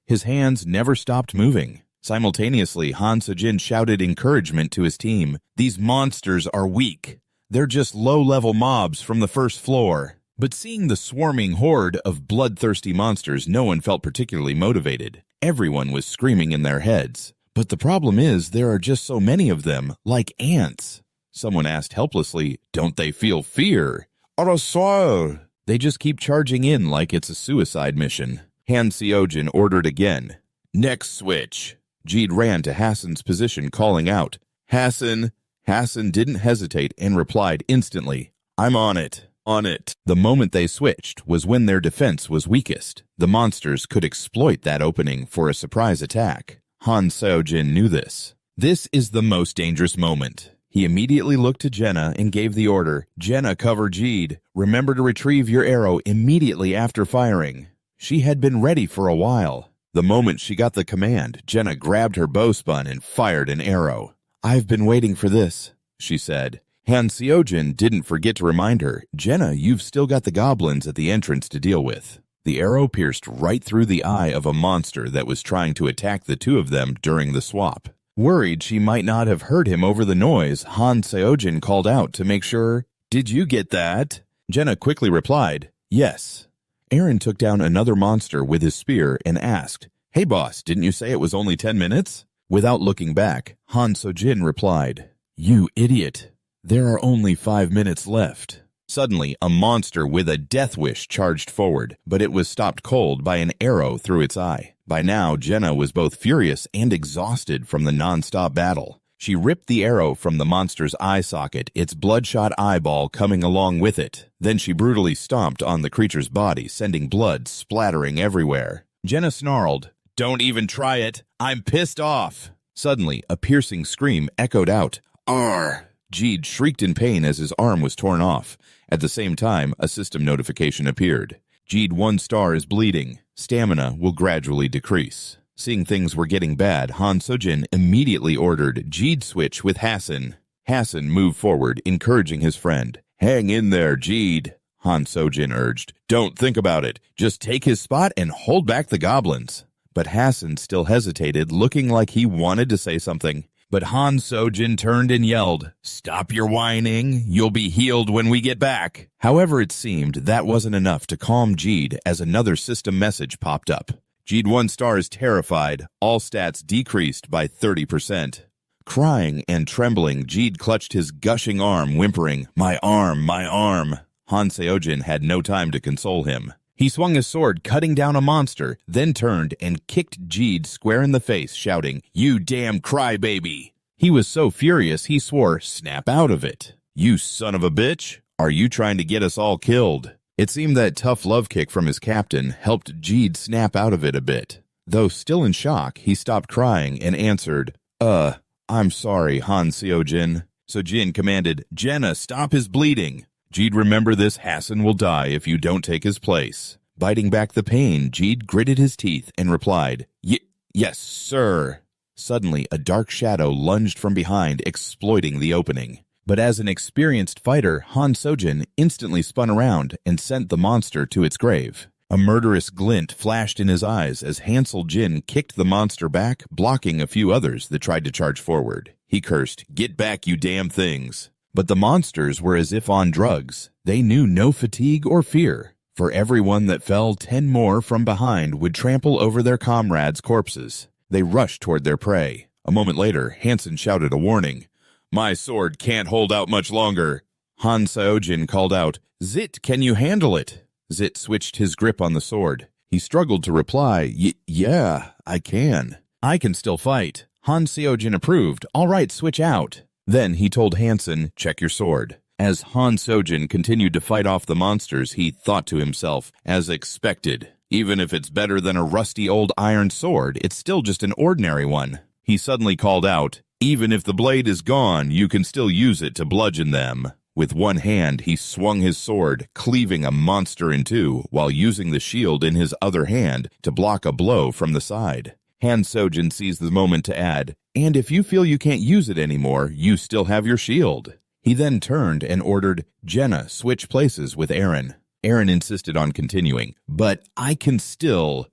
his hands never stopped moving. Simultaneously, Han Seojin shouted encouragement to his team. These monsters are weak. They're just low-level mobs from the first floor. But seeing the swarming horde of bloodthirsty monsters, no one felt particularly motivated. Everyone was screaming in their heads. But the problem is, there are just so many of them, like ants. Someone asked helplessly, don't they feel fear? Arasar! They just keep charging in like it's a suicide mission. Han Seojin ordered again. Next switch. Jeed ran to Hassan's position, calling out, Hassan! Hassan didn't hesitate and replied instantly, I'm on it. On it. The moment they switched was when their defense was weakest. The monsters could exploit that opening for a surprise attack. Han Seojin knew this. This is the most dangerous moment. He immediately looked to Jenna and gave the order, Jenna, cover Jeed. Remember to retrieve your arrow immediately after firing. She had been ready for a while. The moment she got the command, Jenna grabbed her bowspun and fired an arrow. I've been waiting for this, she said. Han Seojin didn't forget to remind her, Jenna, you've still got the goblins at the entrance to deal with. The arrow pierced right through the eye of a monster that was trying to attack the two of them during the swap. Worried she might not have heard him over the noise, Han Seojin called out to make sure, Did you get that? Jenna quickly replied, Yes. Aaron took down another monster with his spear and asked, Hey boss, didn't you say it was only 10 minutes? Without looking back, Han Seojin replied, You idiot. There are only 5 minutes left. Suddenly, a monster with a death wish charged forward, but it was stopped cold by an arrow through its eye. By now, Jenna was both furious and exhausted from the non-stop battle. She ripped the arrow from the monster's eye socket, its bloodshot eyeball coming along with it. Then she brutally stomped on the creature's body, sending blood splattering everywhere. Jenna snarled, Don't even try it. I'm pissed off. Suddenly, a piercing scream echoed out. Arr! Jeed shrieked in pain as his arm was torn off. At the same time, a system notification appeared. Jeed 1 star is bleeding. Stamina will gradually decrease. Seeing things were getting bad, Han Seojin immediately ordered Jeed switch with Hassan. Hassan moved forward, encouraging his friend. Hang in there, Jeed, Han Seojin urged. Don't think about it. Just take his spot and hold back the goblins. But Hassan still hesitated, looking like he wanted to say something. But Han Seojin turned and yelled, Stop your whining. You'll be healed when we get back. However, it seemed that wasn't enough to calm Jeed as another system message popped up. Jeed 1 star is terrified. All stats decreased by 30%. Crying and trembling, Jeed clutched his gushing arm, whimpering, My arm, my arm. Han Seojin had no time to console him. He swung his sword, cutting down a monster, then turned and kicked Jeed square in the face, shouting, You damn crybaby! He was so furious he swore, Snap out of it. You son of a bitch! Are you trying to get us all killed? It seemed that tough love kick from his captain helped Jeed snap out of it a bit. Though still in shock, he stopped crying and answered, I'm sorry, Han Seojin. So Jin commanded, Jenna, stop his bleeding. Jeed, remember this, Hassan will die if you don't take his place. Biting back the pain, Jeed gritted his teeth and replied, Yes, sir. Suddenly, a dark shadow lunged from behind, exploiting the opening. But as an experienced fighter, Han Seojin instantly spun around and sent the monster to its grave. A murderous glint flashed in his eyes as Hansel Jin kicked the monster back, blocking a few others that tried to charge forward. He cursed, Get back, you damn things. But the monsters were as if on drugs. They knew no fatigue or fear. For every one that fell, 10 more from behind would trample over their comrades' corpses. They rushed toward their prey. A moment later, Hansen shouted a warning. My sword can't hold out much longer. Han Seojin called out, Zit, can you handle it? Zit switched his grip on the sword. He struggled to reply, Yeah, I can. I can still fight. Han Seojin approved. All right, switch out. Then he told Hansen, check your sword. As Han Sojin continued to fight off the monsters, he thought to himself, as expected, even if it's better than a rusty old iron sword, it's still just an ordinary one. He suddenly called out, even if the blade is gone, you can still use it to bludgeon them. With one hand, he swung his sword, cleaving a monster in two, while using the shield in his other hand to block a blow from the side. Han Sojin seized the moment to add, and if you feel you can't use it anymore, you still have your shield. He then turned and ordered Jenna switch places with Eren. Eren insisted on continuing, but I can still...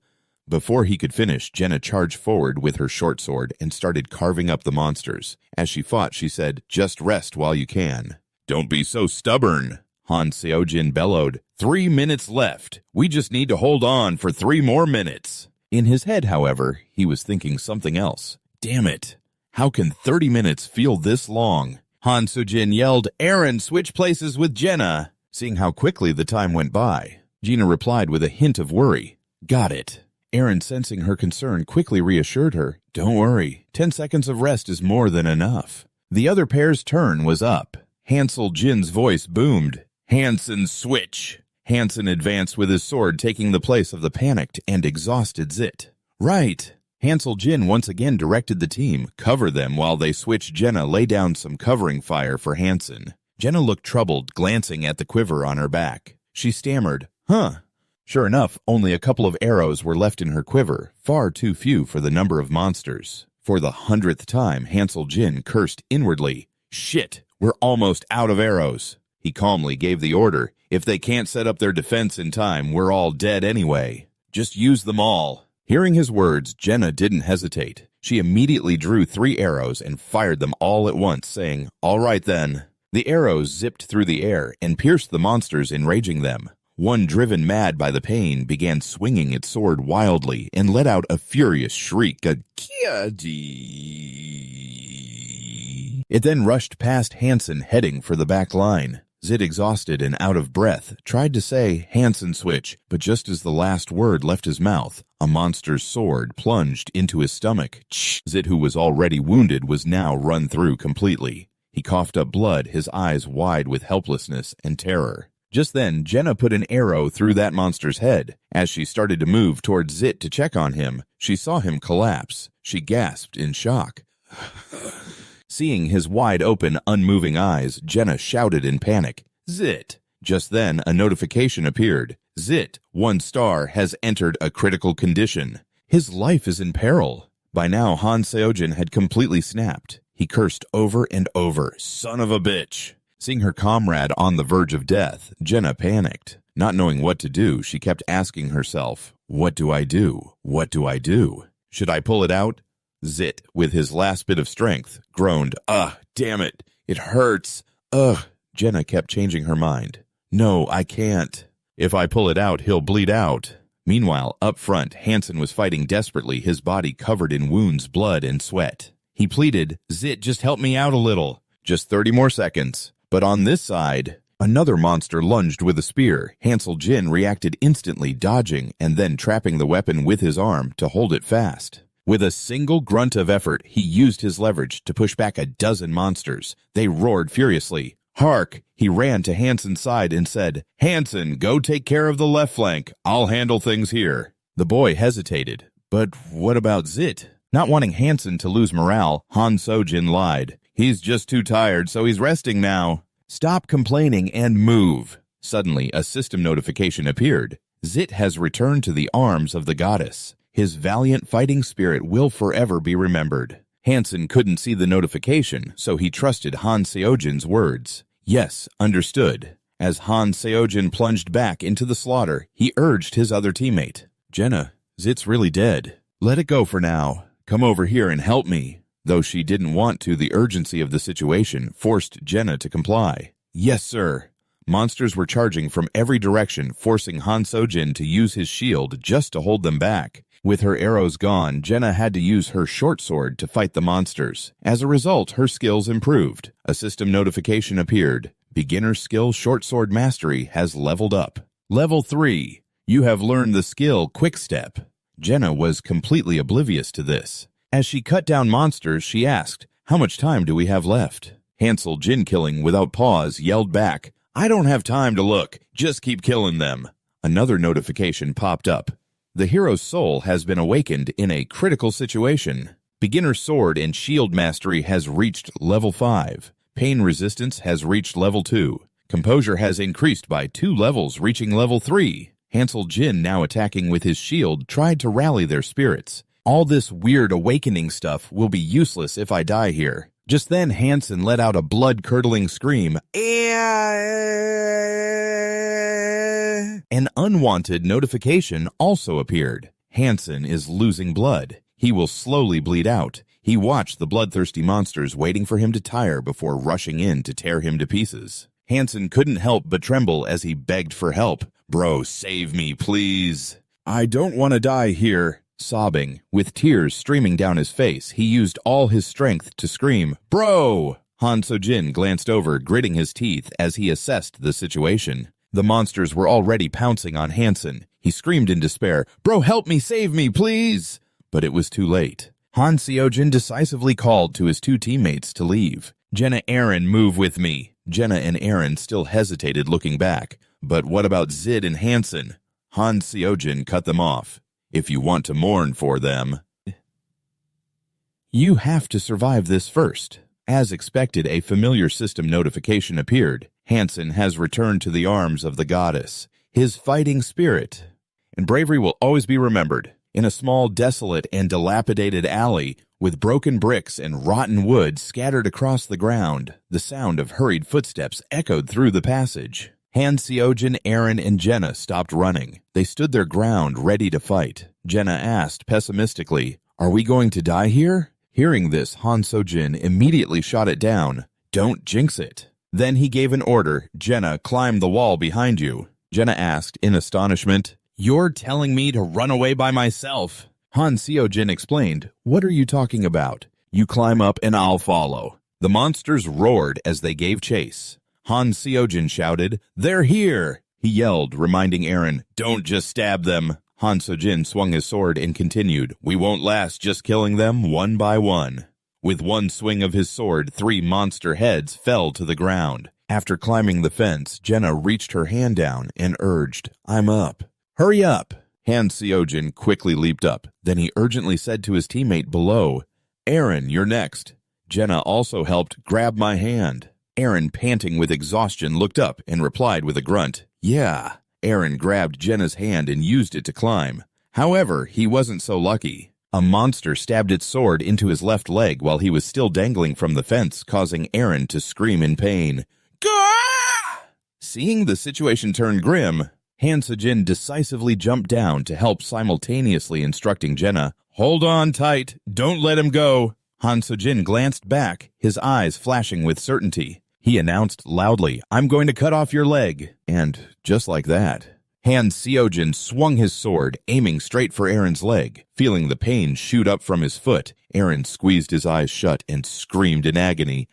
Before he could finish, Jenna charged forward with her short sword and started carving up the monsters. As she fought, she said, just rest while you can. Don't be so stubborn, Han Seojin bellowed. 3 minutes left. We just need to hold on for 3 more minutes. In his head, however, he was thinking something else. Damn it. How can 30 minutes feel this long? Han Sojin yelled, Eren, switch places with Jenna. Seeing how quickly the time went by, Gina replied with a hint of worry. Got it. Eren, sensing her concern, quickly reassured her. Don't worry. 10 seconds of rest is more than enough. The other pair's turn was up. Hansel Jin's voice boomed. Hansen, switch. Hansen advanced with his sword, taking the place of the panicked and exhausted Zit. Right. Hansel Jin once again directed the team, cover them while they switched. Jenna lay down some covering fire for Hansen. Jenna looked troubled, glancing at the quiver on her back. She stammered, huh. Sure enough, only a couple of arrows were left in her quiver, far too few for the number of monsters. For the 100th time, Hansel Jin cursed inwardly. Shit, we're almost out of arrows. He calmly gave the order, if they can't set up their defense in time, we're all dead anyway. Just use them all. Hearing his words, Jenna didn't hesitate. She immediately drew 3 arrows and fired them all at once, saying, all right then. The arrows zipped through the air and pierced the monsters, enraging them. One, driven mad by the pain, began swinging its sword wildly and let out a furious shriek. It then rushed past Hansen, heading for the back line. Zit, exhausted and out of breath, tried to say, Hansen switch, but just as the last word left his mouth, a monster's sword plunged into his stomach. Zit, who was already wounded, was now run through completely. He coughed up blood, his eyes wide with helplessness and terror. Just then, Jenna put an arrow through that monster's head. As she started to move towards Zit to check on him, she saw him collapse. She gasped in shock. Seeing his wide-open, unmoving eyes, Jenna shouted in panic, Zit! Just then, a notification appeared. Zit, 1 star, has entered a critical condition. His life is in peril. By now, Han Seojin had completely snapped. He cursed over and over, son of a bitch. Seeing her comrade on the verge of death, Jenna panicked. Not knowing what to do, she kept asking herself, what do I do? What do I do? Should I pull it out? Zit, with his last bit of strength, groaned, damn it, it hurts. Jenna kept changing her mind. No, I can't. If I pull it out, he'll bleed out. Meanwhile, up front, Hansen was fighting desperately, his body covered in wounds, blood, and sweat. He pleaded, Zit, just help me out a little. Just 30 more seconds. But on this side, another monster lunged with a spear. Hansel Jin reacted instantly, dodging and then trapping the weapon with his arm to hold it fast. With a single grunt of effort, he used his leverage to push back a dozen monsters. They roared furiously. Hark! He ran to Hansen's side and said, Hansen, go take care of the left flank. I'll handle things here. The boy hesitated. But what about Zit? Not wanting Hansen to lose morale, Han Sojin lied. He's just too tired, so he's resting now. Stop complaining and move. Suddenly, a system notification appeared. Zit has returned to the arms of the goddess. His valiant fighting spirit will forever be remembered. Hansen couldn't see the notification, so he trusted Han Seojin's words. Yes, understood. As Han Seojin plunged back into the slaughter, he urged his other teammate. Jenna, Zit's really dead. Let it go for now. Come over here and help me. Though she didn't want to, the urgency of the situation forced Jenna to comply. Yes, sir. Monsters were charging from every direction, forcing Han Sojin to use his shield just to hold them back. With her arrows gone, Jenna had to use her short sword to fight the monsters. As a result, her skills improved. A system notification appeared. Beginner skill short sword mastery has leveled up. Level 3. You have learned the skill Quick Step. Jenna was completely oblivious to this. As she cut down monsters, she asked, how much time do we have left? Hansel, Jin killing without pause, yelled back, I don't have time to look. Just keep killing them. Another notification popped up. The hero's soul has been awakened in a critical situation. Beginner sword and shield mastery has reached level 5. Pain resistance has reached level 2. Composure has increased by 2 levels, reaching level 3. Hansel Jin, now attacking with his shield, tried to rally their spirits. All this weird awakening stuff will be useless if I die here. Just then, Hansen let out a blood-curdling scream. An unwanted notification also appeared. Hansen is losing blood. He will slowly bleed out. He watched the bloodthirsty monsters waiting for him to tire before rushing in to tear him to pieces. Hansen couldn't help but tremble as he begged for help. Bro, save me, please. I don't want to die here. Sobbing, with tears streaming down his face, he used all his strength to scream, Bro! Han So-jin glanced over, gritting his teeth as he assessed the situation. The monsters were already pouncing on Hansen. He screamed in despair, Bro, help me, save me, please! But it was too late. Han Seo-jin decisively called to his 2 teammates to leave. Jenna, Aaron, move with me. Jenna and Aaron still hesitated looking back. But what about Zid and Hansen? Han Seo-jin cut them off. If you want to mourn for them, you have to survive this first. As expected, a familiar system notification appeared. Hansen has returned to the arms of the goddess. His fighting spirit and bravery will always be remembered. In a small, desolate, and dilapidated alley, with broken bricks and rotten wood scattered across the ground, the sound of hurried footsteps echoed through the passage. Han Seo-jin, Aaron, and Jenna stopped running. They stood their ground, ready to fight. Jenna asked pessimistically, Are we going to die here? Hearing this, Han So-jin immediately shot it down. Don't jinx it. Then he gave an order. Jenna, climb the wall behind you. Jenna asked in astonishment, You're telling me to run away by myself? Han Seo-jin explained, What are you talking about? You climb up and I'll follow. The monsters roared as they gave chase. Han Seo-jin shouted, They're here! He yelled, reminding Aaron, Don't just stab them. Han So-jin swung his sword and continued, We won't last just killing them one by one. With one swing of his sword, 3 monster heads fell to the ground. After climbing the fence, Jenna reached her hand down and urged, I'm up. Hurry up! Han Seo-jin quickly leaped up. Then he urgently said to his teammate below, Aaron, you're next. Jenna also helped grab my hand. Aaron, panting with exhaustion, looked up and replied with a grunt, Yeah. Aaron grabbed Jenna's hand and used it to climb. However, he wasn't so lucky. A monster stabbed its sword into his left leg while he was still dangling from the fence, causing Aaron to scream in pain. Gah! Seeing the situation turn grim, Han So-jin decisively jumped down to help, simultaneously instructing Jenna, Hold on tight, don't let him go. Han So-jin glanced back, his eyes flashing with certainty. He announced loudly, I'm going to cut off your leg. And just like that, Han Seo-jin swung his sword, aiming straight for Aaron's leg. Feeling the pain shoot up from his foot, Aaron squeezed his eyes shut and screamed in agony.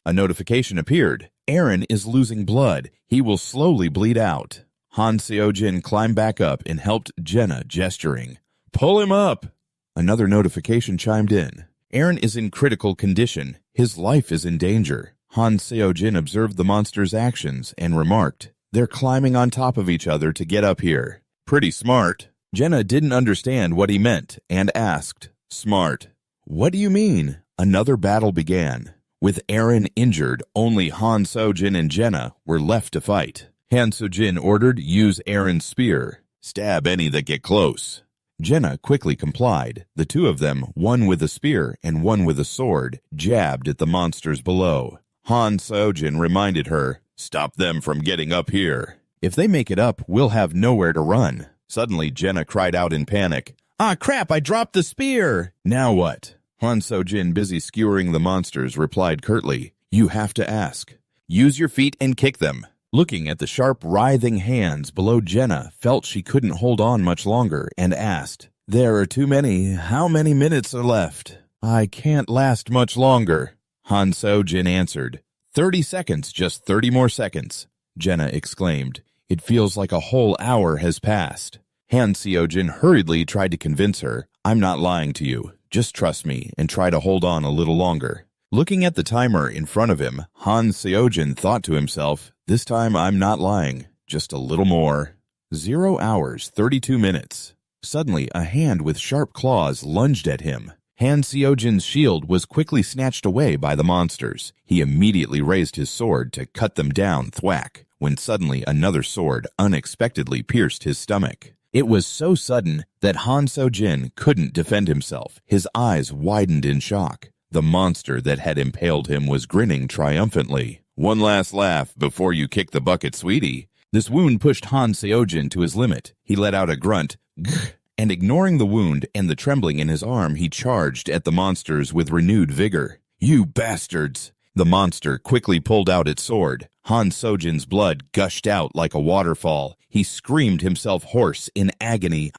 A notification appeared. Aaron is losing blood. He will slowly bleed out. Han Seo-jin climbed back up and helped Jenna, gesturing. Pull him up! Another notification chimed in. Aaron is in critical condition. His life is in danger. Han Seo-jin observed the monster's actions and remarked, They're climbing on top of each other to get up here. Pretty smart. Jenna didn't understand what he meant and asked, Smart. What do you mean? Another battle began. With Aaron injured, only Han So-jin and Jenna were left to fight. Han So-jin ordered, Use Aaron's spear. Stab any that get close. Jenna quickly complied. The 2 of them, one with a spear and one with a sword, jabbed at the monsters below. Han So-jin reminded her, Stop them from getting up here. If they make it up, we'll have nowhere to run. Suddenly, Jenna cried out in panic, Ah, crap, I dropped the spear! Now what? Han So-jin, busy skewering the monsters, replied curtly, You have to ask. Use your feet and kick them. Looking at the sharp, writhing hands below, Jenna felt she couldn't hold on much longer and asked, There are too many. How many minutes are left? I can't last much longer. Han So-jin answered, 30 seconds, just 30 more seconds. Jenna exclaimed, It feels like a whole hour has passed. Han Seo-jin hurriedly tried to convince her, I'm not lying to you. Just trust me and try to hold on a little longer." Looking at the timer in front of him, Han Seojin thought to himself, "This time I'm not lying. Just a little more." 0 hours, 32 minutes. Suddenly, a hand with sharp claws lunged at him. Han Seojin's shield was quickly snatched away by the monsters. He immediately raised his sword to cut them down thwack, when suddenly another sword unexpectedly pierced his stomach. It was so sudden that Han Seojin couldn't defend himself. His eyes widened in shock. The monster that had impaled him was grinning triumphantly. "One last laugh before you kick the bucket, sweetie." This wound pushed Han Seojin to his limit. He let out a grunt, "Gh," and ignoring the wound and the trembling in his arm, he charged at the monsters with renewed vigor. "You bastards!" The monster quickly pulled out its sword. Han Seojin's blood gushed out like a waterfall. He screamed himself hoarse in agony.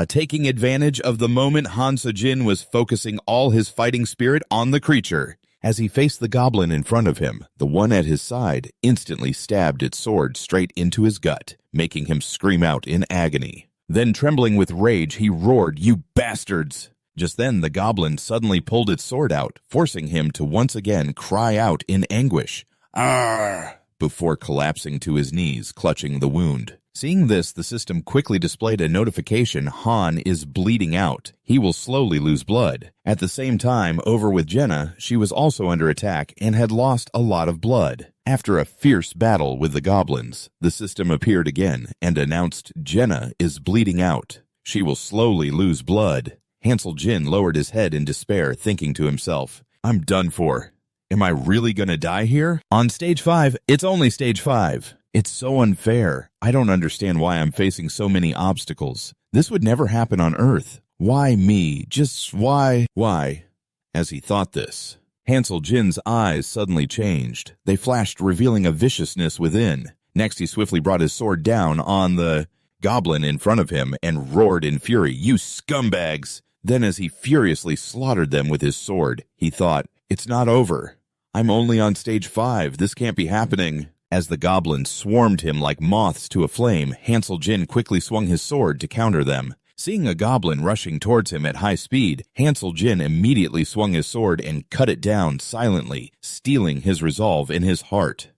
Taking advantage of the moment, Han Seojin was focusing all his fighting spirit on the creature. As he faced the goblin in front of him, the one at his side instantly stabbed its sword straight into his gut, making him scream out in agony. Then, trembling with rage, he roared, "You bastards!" Just then, the goblin suddenly pulled its sword out, forcing him to once again cry out in anguish, "Arr!" before collapsing to his knees, clutching the wound. Seeing this, the system quickly displayed a notification: Han is bleeding out. He will slowly lose blood. At the same time, over with Jenna, she was also under attack and had lost a lot of blood. After a fierce battle with the goblins, the system appeared again and announced Jenna is bleeding out. She will slowly lose blood. Hansel Jin lowered his head in despair, thinking to himself, "I'm done for. Am I really gonna die here? On stage 5, it's only stage 5. It's so unfair. I don't understand why I'm facing so many obstacles. This would never happen on Earth. Why me? Just why? Why?" As he thought this, Hansel Jin's eyes suddenly changed. They flashed, revealing a viciousness within. Next, he swiftly brought his sword down on the goblin in front of him and roared in fury, "You scumbags!" Then, as he furiously slaughtered them with his sword, he thought, "It's not over. I'm only on stage 5. This can't be happening." As the goblins swarmed him like moths to a flame, Hansel Jin quickly swung his sword to counter them. Seeing a goblin rushing towards him at high speed, Hansel Jin immediately swung his sword and cut it down silently, steeling his resolve in his heart.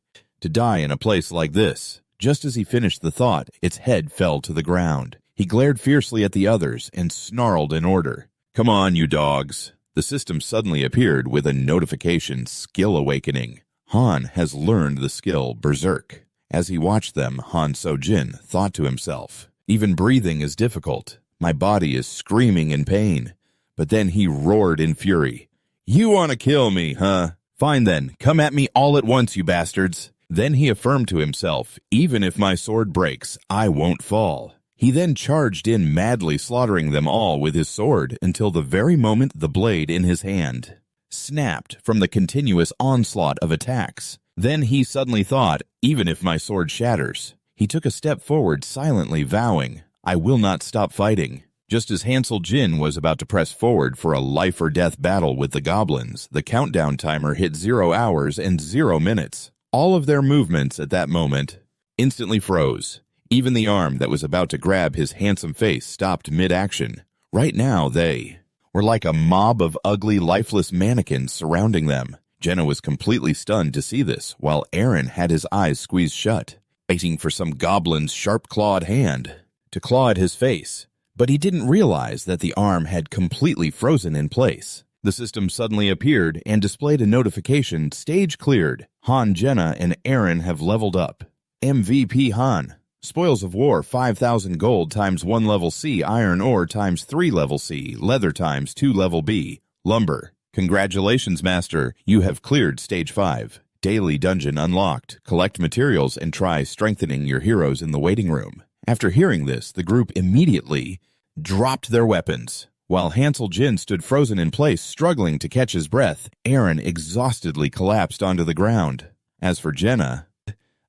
To die in a place like this. Just as he finished the thought, its head fell to the ground. He glared fiercely at the others and snarled an order. "Come on, you dogs." The system suddenly appeared with a notification: "Skill awakening. Han has learned the skill Berserk." As he watched them, Han Seojin thought to himself, "Even breathing is difficult. My body is screaming in pain." But then he roared in fury, "You want to kill me, huh? Fine then, come at me all at once, you bastards." Then he affirmed to himself, "Even if my sword breaks, I won't fall." He then charged in, madly slaughtering them all with his sword until the very moment the blade in his hand snapped from the continuous onslaught of attacks. Then he suddenly thought, "Even if my sword shatters." He took a step forward, silently vowing, "I will not stop fighting." Just as Hansel Jin was about to press forward for a life-or-death battle with the goblins, the countdown timer hit 0 hours and 0 minutes. All of their movements at that moment instantly froze. Even the arm that was about to grab his handsome face stopped mid-action. Right now, they were like a mob of ugly, lifeless mannequins surrounding them. Jenna was completely stunned to see this, while Aaron had his eyes squeezed shut, waiting for some goblin's sharp-clawed hand to claw at his face. But he didn't realize that the arm had completely frozen in place. The system suddenly appeared and displayed a notification: "Stage cleared. Han, Jenna, and Aaron have leveled up. MVP Han. Spoils of war, 5,000 gold times 1 level C, iron ore times 3 level C, leather times 2 level B, lumber. Congratulations, Master. You have cleared stage 5. Daily dungeon unlocked. Collect materials and try strengthening your heroes in the waiting room." After hearing this, the group immediately dropped their weapons. While Hansel Jin stood frozen in place, struggling to catch his breath, Aaron exhaustedly collapsed onto the ground. As for Jenna,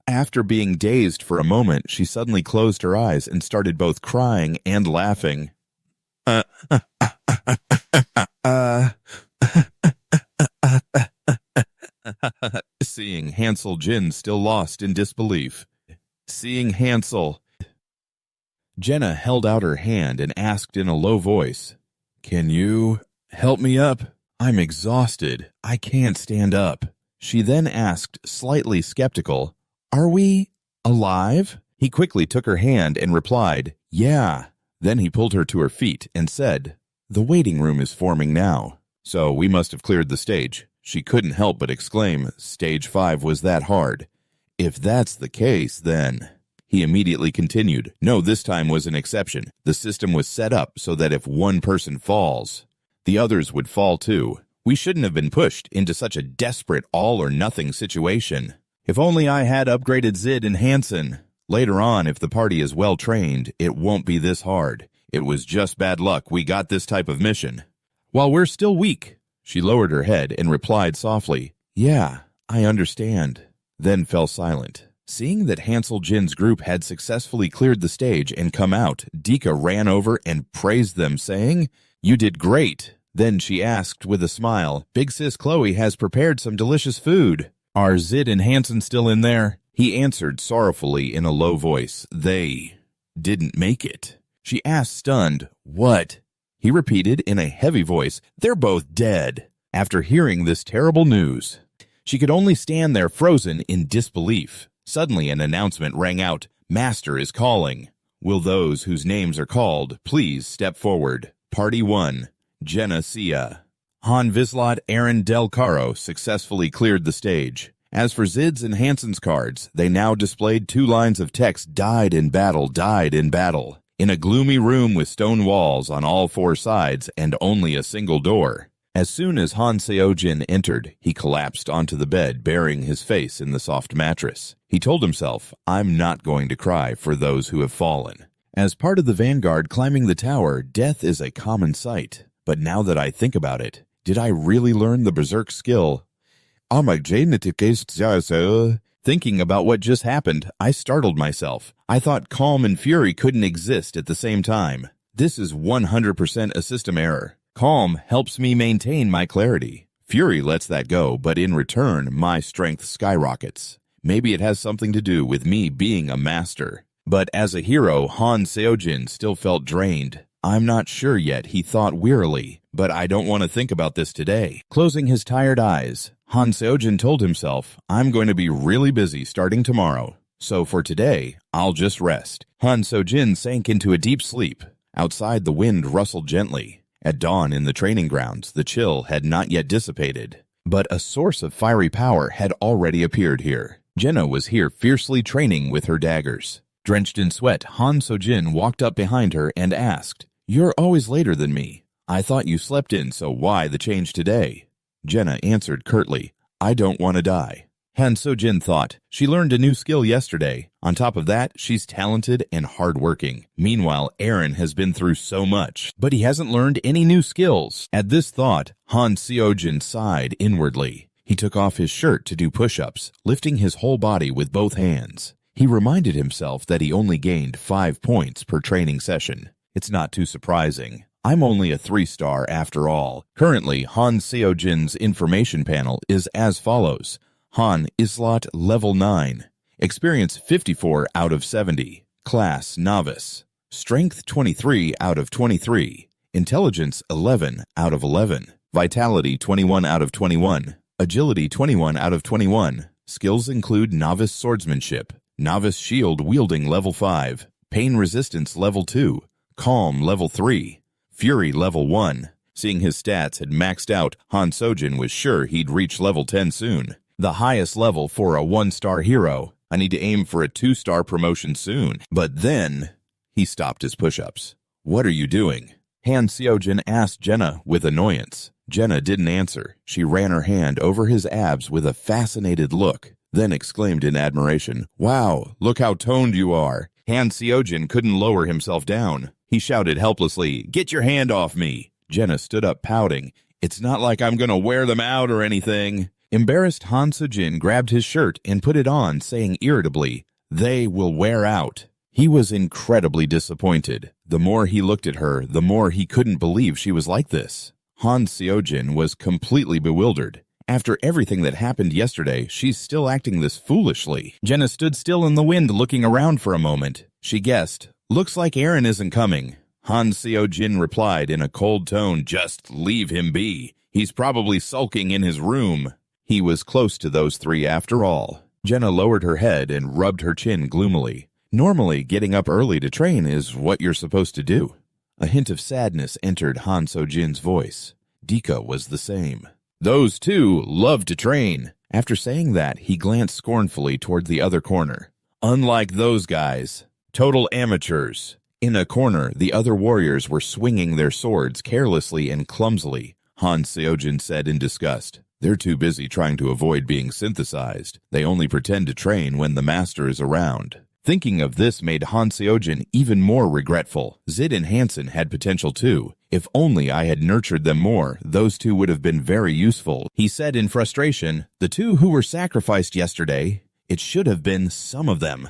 after being dazed for a moment, she suddenly closed her eyes and started both crying and laughing. Seeing Hansel Jin still lost in disbelief. Seeing Hansel, Jenna held out her hand and asked in a low voice, "Can you Help me up. I'm exhausted. I can't stand up. She then asked, slightly skeptical, Are we alive? He quickly took her hand and replied, Yeah. Then he pulled her to her feet and said, The waiting room is forming now. So we must have cleared the stage. She couldn't help but exclaim, Stage 5 was that hard. If that's the case, then... He immediately continued, No, this time was an exception. The system was set up so that if one person falls, the others would fall too. We shouldn't have been pushed into such a desperate all-or-nothing situation. If only I had upgraded Zid and Hansen. Later on, if the party is well-trained, it won't be this hard. It was just bad luck we got this type of mission. While we're still weak, she lowered her head and replied softly, Yeah, I understand. Then fell silent. Seeing that Hansel Jin's group had successfully cleared the stage and come out, Dika ran over and praised them, saying, You did great. Then she asked with a smile, Big Sis Chloe has prepared some delicious food. Are Zid and Hansen still in there? He answered sorrowfully in a low voice, They didn't make it. She asked stunned, What? He repeated in a heavy voice, They're both dead. After hearing this terrible news, she could only stand there frozen in disbelief. Suddenly an announcement rang out, Master is calling. Will those whose names are called please step forward? Party 1, Jenna Sia. Han Vislot Aaron Del Caro successfully cleared the stage. As for Zid's and Hansen's cards, they now displayed 2 lines of text, died in battle, in a gloomy room with stone walls on all 4 sides and only a single door. As soon as Han Seojin entered, he collapsed onto the bed, burying his face in the soft mattress. He told himself, I'm not going to cry for those who have fallen. As part of the vanguard climbing the tower, death is a common sight. But now that I think about it, did I really learn the berserk skill? Thinking about what just happened, I startled myself. I thought calm and fury couldn't exist at the same time. This is 100% a system error. Calm helps me maintain my clarity. Fury lets that go, but in return, my strength skyrockets. Maybe it has something to do with me being a master. But as a hero, Han Seojin still felt drained. I'm not sure yet, he thought wearily, but I don't want to think about this today. Closing his tired eyes, Han Seojin told himself, I'm going to be really busy starting tomorrow. So for today, I'll just rest. Han Seojin sank into a deep sleep. Outside, the wind rustled gently. At dawn in the training grounds, the chill had not yet dissipated. But a source of fiery power had already appeared here. Jenna was here fiercely training with her daggers. Drenched in sweat, Han Seojin walked up behind her and asked, You're always later than me. I thought you slept in, so why the change today? Jenna answered curtly, I don't want to die. Han Seojin thought, she learned a new skill yesterday. On top of that, she's talented and hardworking. Meanwhile, Aaron has been through so much, but he hasn't learned any new skills. At this thought, Han Seojin sighed inwardly. He took off his shirt to do push-ups, lifting his whole body with both hands. He reminded himself that he only gained 5 points per training session. It's not too surprising. I'm only a 3-star after all. Currently, Han Seojin's information panel is as follows. Han Islot Level 9. Experience 54 out of 70. Class Novice. Strength 23 out of 23. Intelligence 11 out of 11. Vitality 21 out of 21. Agility 21 out of 21. Skills include Novice Swordsmanship. Novice Shield Wielding Level 5. Pain Resistance Level 2. Calm Level 3. Fury Level 1. Seeing his stats had maxed out, Han Seojin was sure he'd reach Level 10 soon. The highest level for a 1-star hero. I need to aim for a 2-star promotion soon. But then, he stopped his push-ups. What are you doing? Han Seojin asked Jenna with annoyance. Jenna didn't answer. She ran her hand over his abs with a fascinated look, then exclaimed in admiration, Wow, look how toned you are. Han Seojin couldn't lower himself down. He shouted helplessly, Get your hand off me. Jenna stood up pouting. It's not like I'm going to wear them out or anything. Embarrassed, Han Seojin grabbed his shirt and put it on, saying irritably, They will wear out. He was incredibly disappointed. The more he looked at her, the more he couldn't believe she was like this. Han Seojin was completely bewildered. After everything that happened yesterday, she's still acting this foolishly. Jenna stood still in the wind looking around for a moment. She guessed, Looks like Aaron isn't coming. Han Seo-jin replied in a cold tone, "Just leave him be. He's probably sulking in his room." He was close to those three after all. Jenna lowered her head and rubbed her chin gloomily. Normally, getting up early to train is what you're supposed to do. A hint of sadness entered Han Seo-jin's voice. Dika was the same. Those two love to train. After saying that, he glanced scornfully toward the other corner. Unlike those guys. Total amateurs. In a corner, the other warriors were swinging their swords carelessly and clumsily. Han Seo-jin said in disgust. They're too busy trying to avoid being synthesized. They only pretend to train when the master is around. Thinking of this made Han Seo-jin even more regretful. Zid and Hansen had potential too. If only I had nurtured them more, those two would have been very useful. He said in frustration, the two who were sacrificed yesterday, it should have been some of them.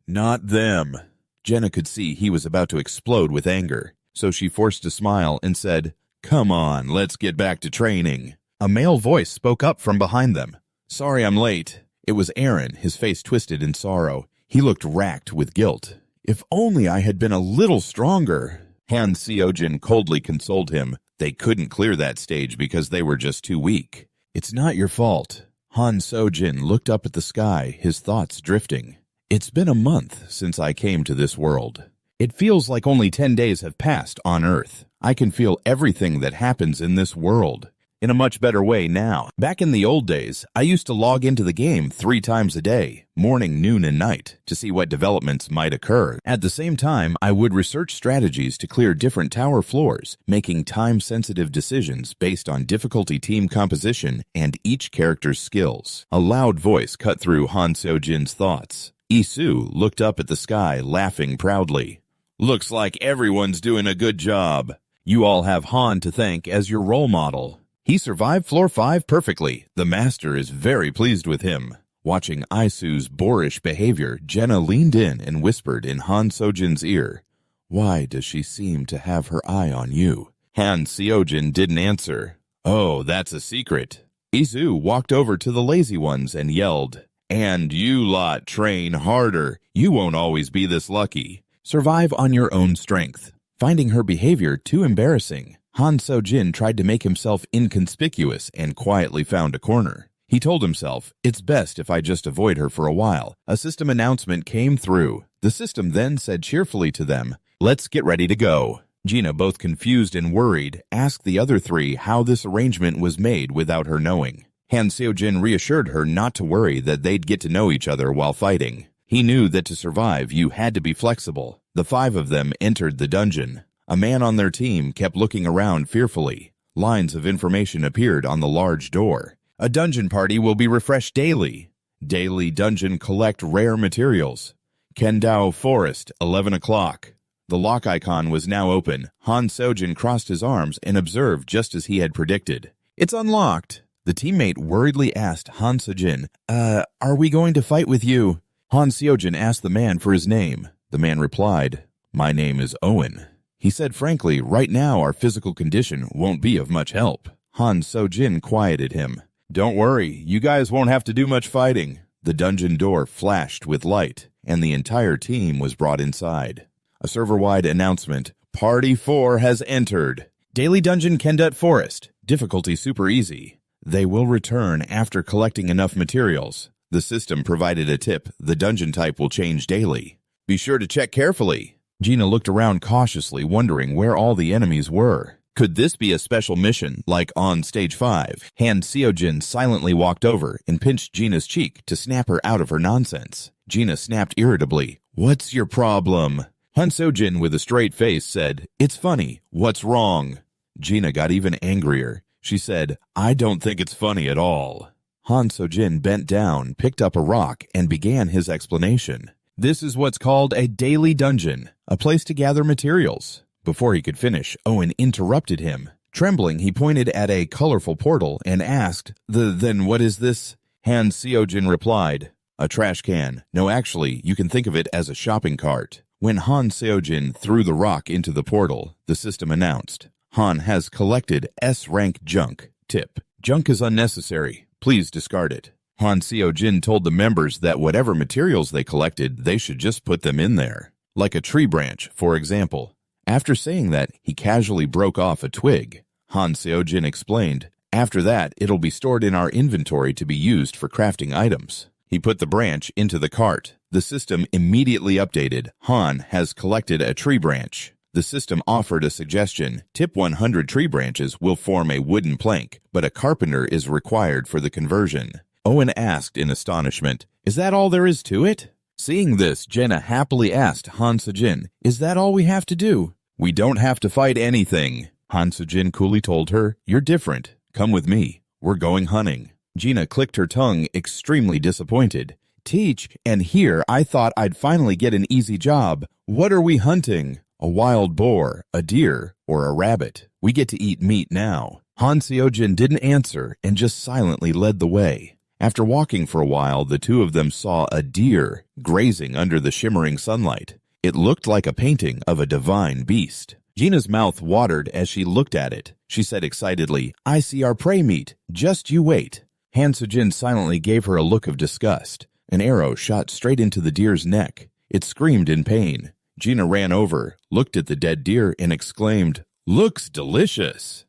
Not them. Jenna could see he was about to explode with anger, so she forced a smile and said, "Come on, let's get back to training." A male voice spoke up from behind them. "Sorry I'm late." It was Aaron, his face twisted in sorrow. He looked racked with guilt. "If only I had been a little stronger." Han Seo-jin coldly consoled him. They couldn't clear that stage because they were just too weak. "It's not your fault." Han Seo-jin looked up at the sky, his thoughts drifting. "It's been a month since I came to this world. It feels like only 10 days have passed on Earth. I can feel everything that happens in this world. In a much better way now. Back in the old days, I used to log into the game 3 times a day, morning, noon, and night, to see what developments might occur. At the same time, I would research strategies to clear different tower floors, making time-sensitive decisions based on difficulty, team composition, and each character's skills." A loud voice cut through Han Seo-jin's thoughts. Isu looked up at the sky, laughing proudly. "Looks like everyone's doing a good job. You all have Han to thank as your role model. He survived Floor 5 perfectly. The master is very pleased with him." Watching Isu's boorish behavior, Jenna leaned in and whispered in Han Seo-jin's ear, "Why does she seem to have her eye on you?" Han Seo-jin didn't answer. "Oh, that's a secret." Isu walked over to the lazy ones and yelled, "And you lot train harder. You won't always be this lucky. Survive on your own strength." Finding her behavior too embarrassing, Han Seo-jin tried to make himself inconspicuous and quietly found a corner. He told himself, "It's best if I just avoid her for a while." A system announcement came through. The system then said cheerfully to them, "Let's get ready to go." Gina, both confused and worried, asked the other three how this arrangement was made without her knowing. Han Seo-jin reassured her not to worry, that they'd get to know each other while fighting. He knew that to survive, you had to be flexible. The 5 of them entered the dungeon. A man on their team kept looking around fearfully. Lines of information appeared on the large door. A dungeon party will be refreshed daily. Daily dungeon collect rare materials. Kendao Forest, 11 o'clock. The lock icon was now open. Han Seo-jin crossed his arms and observed just as he had predicted. "It's unlocked." The teammate worriedly asked Han Seo-jin, are we going to fight with you?" Han Seo-jin asked the man for his name. The man replied, "My name is Owen." He said frankly, "Right now our physical condition won't be of much help." Han Seo-jin quieted him. "Don't worry, you guys won't have to do much fighting." The dungeon door flashed with light, and the entire team was brought inside. A server-wide announcement, "Party 4 has entered. Daily Dungeon Kendut Forest. Difficulty super easy. They will return after collecting enough materials." The system provided a tip. The dungeon type will change daily. "Be sure to check carefully." Gina looked around cautiously, wondering where all the enemies were. Could this be a special mission, like on Stage 5? Han Seo-jin silently walked over and pinched Gina's cheek to snap her out of her nonsense. Gina snapped irritably, "What's your problem?" Han Seo-jin, with a straight face, said, "It's funny. What's wrong?" Gina got even angrier. She said, "I don't think it's funny at all." Han Seo-jin bent down, picked up a rock, and began his explanation. "This is what's called a daily dungeon, a place to gather materials." Before he could finish, Owen interrupted him. Trembling, he pointed at a colorful portal and asked, Then what is this?" Han Seo-jin replied, "A trash can. No, actually, you can think of it as a shopping cart." When Han Seo-jin threw the rock into the portal, the system announced, "Han has collected S-rank junk. Tip: junk is unnecessary. Please discard it." Han Seo-jin told the members that whatever materials they collected, they should just put them in there. Like a tree branch, for example. After saying that, he casually broke off a twig. Han Seojin explained, "After that, it'll be stored in our inventory to be used for crafting items." He put the branch into the cart. The system immediately updated. Han has collected a tree branch. The system offered a suggestion. Tip 100 tree branches will form a wooden plank, but a carpenter is required for the conversion. Owen asked in astonishment, "Is that all there is to it?" Seeing this, Jenna happily asked Han Sejin, "Is that all we have to do?" "We don't have to fight anything," Han Sejin coolly told her. "You're different. Come with me. We're going hunting." Gina clicked her tongue, extremely disappointed. "Teach, and here I thought I'd finally get an easy job. What are we hunting? A wild boar, a deer, or a rabbit? We get to eat meat now." Han Seojin didn't answer and just silently led the way. After walking for a while, the two of them saw a deer grazing under the shimmering sunlight. It looked like a painting of a divine beast. Gina's mouth watered as she looked at it. She said excitedly, "I see our prey meat. Just you wait." Han Sejin silently gave her a look of disgust. An arrow shot straight into the deer's neck. It screamed in pain. Gina ran over, looked at the dead deer, and exclaimed, "Looks delicious."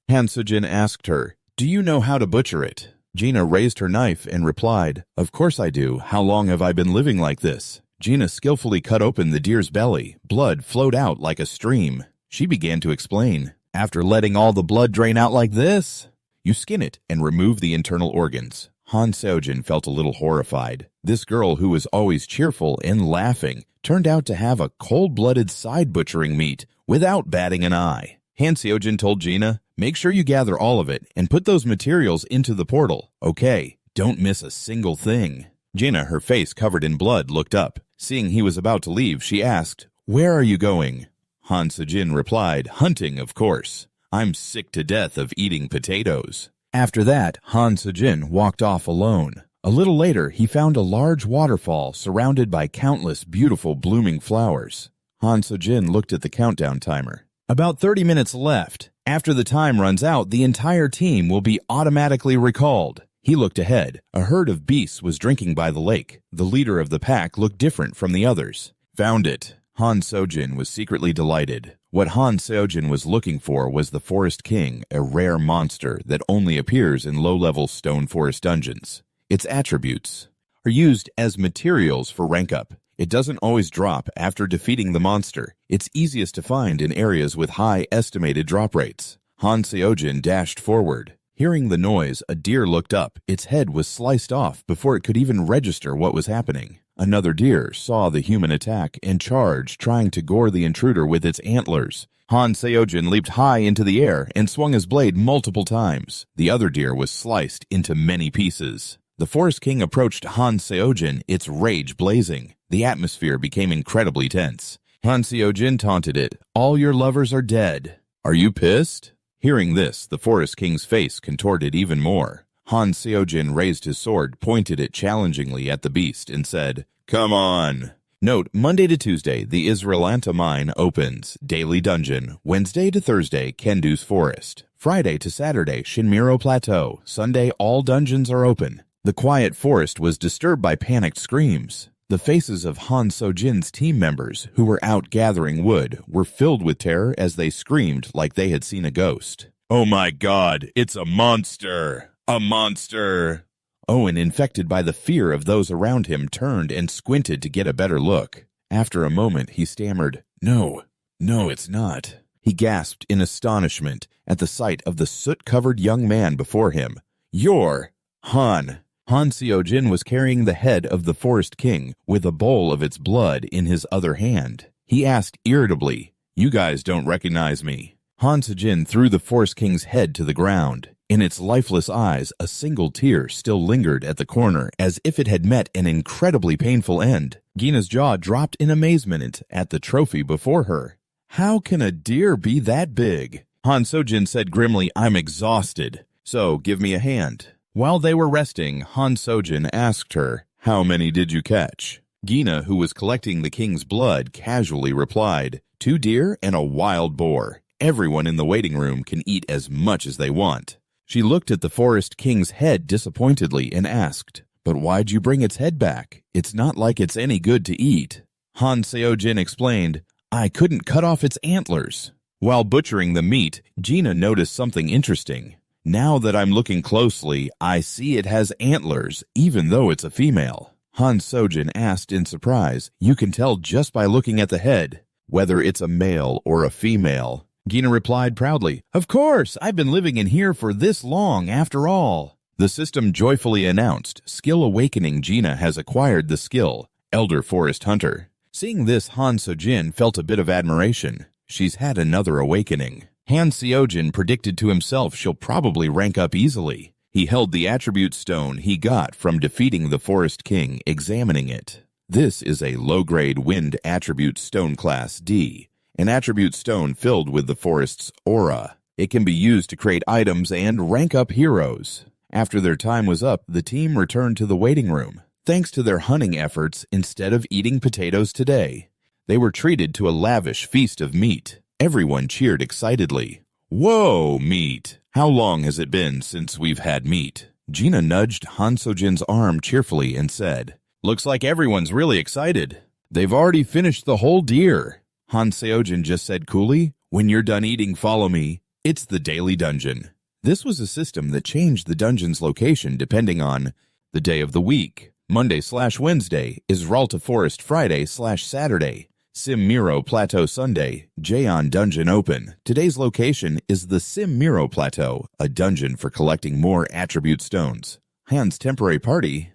Han Sejin asked her, "Do you know how to butcher it?" Gina raised her knife and replied, "Of course I do. How long have I been living like this?" Gina skillfully cut open the deer's belly. Blood flowed out like a stream. She began to explain, "After letting all the blood drain out like this, you skin it and remove the internal organs." Han Seojin felt a little horrified. This girl, who was always cheerful and laughing, turned out to have a cold-blooded side butchering meat without batting an eye. Han Seojin told Gina, "Make sure you gather all of it and put those materials into the portal. Okay, don't miss a single thing." Gina, her face covered in blood, looked up. Seeing he was about to leave, she asked, "Where are you going?" Han Sejin replied, "Hunting, of course. I'm sick to death of eating potatoes." After that, Han Sejin walked off alone. A little later, he found a large waterfall surrounded by countless beautiful blooming flowers. Han Sejin looked at the countdown timer. "About 30 minutes left. After the time runs out, the entire team will be automatically recalled." He looked ahead. A herd of beasts was drinking by the lake. The leader of the pack looked different from the others. "Found it." Han Seojin was secretly delighted. What Han Seojin was looking for was the Forest King, a rare monster that only appears in low-level stone forest dungeons. Its attributes are used as materials for rank up. It doesn't always drop after defeating the monster. It's easiest to find in areas with high estimated drop rates. Han Seojin dashed forward. Hearing the noise, a deer looked up. Its head was sliced off before it could even register what was happening. Another deer saw the human attack and charged, trying to gore the intruder with its antlers. Han Seojin leaped high into the air and swung his blade multiple times. The other deer was sliced into many pieces. The Forest King approached Han Seojin, its rage blazing. The atmosphere became incredibly tense. Han Seojin taunted it, "All your lovers are dead. Are you pissed?" Hearing this, the Forest King's face contorted even more. Han Seojin raised his sword, pointed it challengingly at the beast, and said, "Come on." Note, Monday to Tuesday, the Israelanta mine opens. Daily dungeon. Wednesday to Thursday, Kendu's Forest. Friday to Saturday, Shinmiro Plateau. Sunday, all dungeons are open. The quiet forest was disturbed by panicked screams. The faces of Han Seojin's team members, who were out gathering wood, were filled with terror as they screamed like they had seen a ghost. "Oh my God, it's a monster! A monster!" Owen, infected by the fear of those around him, turned and squinted to get a better look. After a moment, he stammered, No, it's not." He gasped in astonishment at the sight of the soot-covered young man before him. "You're Han." Han Seojin was carrying the head of the Forest King with a bowl of its blood in his other hand. He asked irritably, "You guys don't recognize me." Han Seojin threw the Forest King's head to the ground. In its lifeless eyes, a single tear still lingered at the corner, as if it had met an incredibly painful end. Gina's jaw dropped in amazement at the trophy before her. "How can a deer be that big?" Han Seojin said grimly, "I'm exhausted, so give me a hand." While they were resting, Han Seojin asked her, "How many did you catch?" Gina, who was collecting the king's blood, casually replied, 2 deer and a wild boar. Everyone in the waiting room can eat as much as they want." She looked at the Forest King's head disappointedly and asked, "But why'd you bring its head back? It's not like it's any good to eat." Han Seojin explained. I couldn't cut off its antlers. While butchering the meat, Gina noticed something interesting. Now that I'm looking closely, I see it has antlers, even though it's a female. Han Sojin asked in surprise. You can tell just by looking at the head, whether it's a male or a female. Gina replied proudly, Of course, I've been living in here for this long after all. The system joyfully announced, Skill Awakening. Gina has acquired the skill, Elder Forest Hunter. Seeing this, Han Sojin felt a bit of admiration. She's had another awakening. Han Seojin predicted to himself she'll probably rank up easily. He held the attribute stone he got from defeating the Forest King, examining it. This is a low-grade wind attribute stone class D, an attribute stone filled with the forest's aura. It can be used to create items and rank up heroes. After their time was up, the team returned to the waiting room. Thanks to their hunting efforts, instead of eating potatoes today, they were treated to a lavish feast of meat. Everyone cheered excitedly. Whoa, meat! How long has it been since we've had meat? Gina nudged Han Sojin's arm cheerfully and said, Looks like everyone's really excited. They've already finished the whole deer. Han Seojin just said coolly, When you're done eating, follow me. It's the daily dungeon. This was a system that changed the dungeon's location depending on the day of the week. Monday/Wednesday is Ralta Forest Friday/Saturday. Sim Miro Plateau Sunday, Jaeon Dungeon Open. Today's location is the Sim Miro Plateau, a dungeon for collecting more attribute stones. Han's temporary party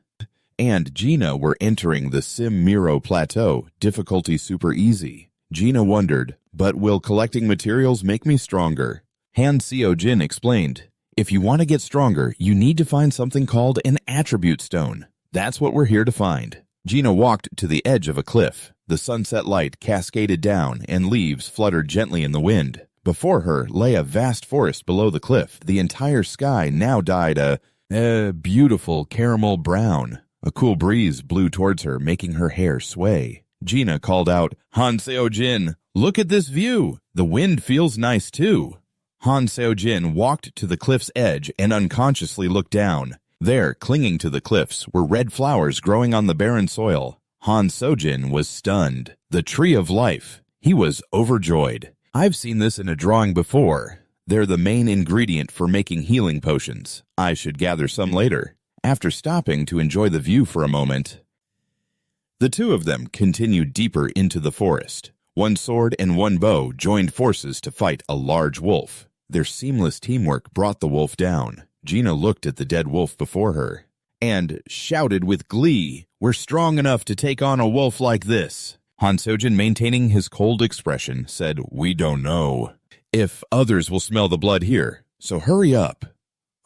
and Gina were entering the Sim Miro Plateau, difficulty super easy. Gina wondered, but will collecting materials make me stronger? Han Seojin explained, If you want to get stronger, you need to find something called an attribute stone. That's what we're here to find. Gina walked to the edge of a cliff. The sunset light cascaded down, and leaves fluttered gently in the wind. Before her lay a vast forest below the cliff. The entire sky now dyed a beautiful caramel brown. A cool breeze blew towards her, making her hair sway. Gina called out, Han Seojin, look at this view. The wind feels nice too. Han Seojin walked to the cliff's edge and unconsciously looked down. There, clinging to the cliffs, were red flowers growing on the barren soil. Han Sojin was stunned. The tree of life. He was overjoyed. I've seen this in a drawing before. They're the main ingredient for making healing potions. I should gather some later. After stopping to enjoy the view for a moment, the two of them continued deeper into the forest. One sword and one bow joined forces to fight a large wolf. Their seamless teamwork brought the wolf down. Gina looked at the dead wolf before her and shouted with glee, We're strong enough to take on a wolf like this. Han Sojin, maintaining his cold expression, said, We don't know if others will smell the blood here, so hurry up.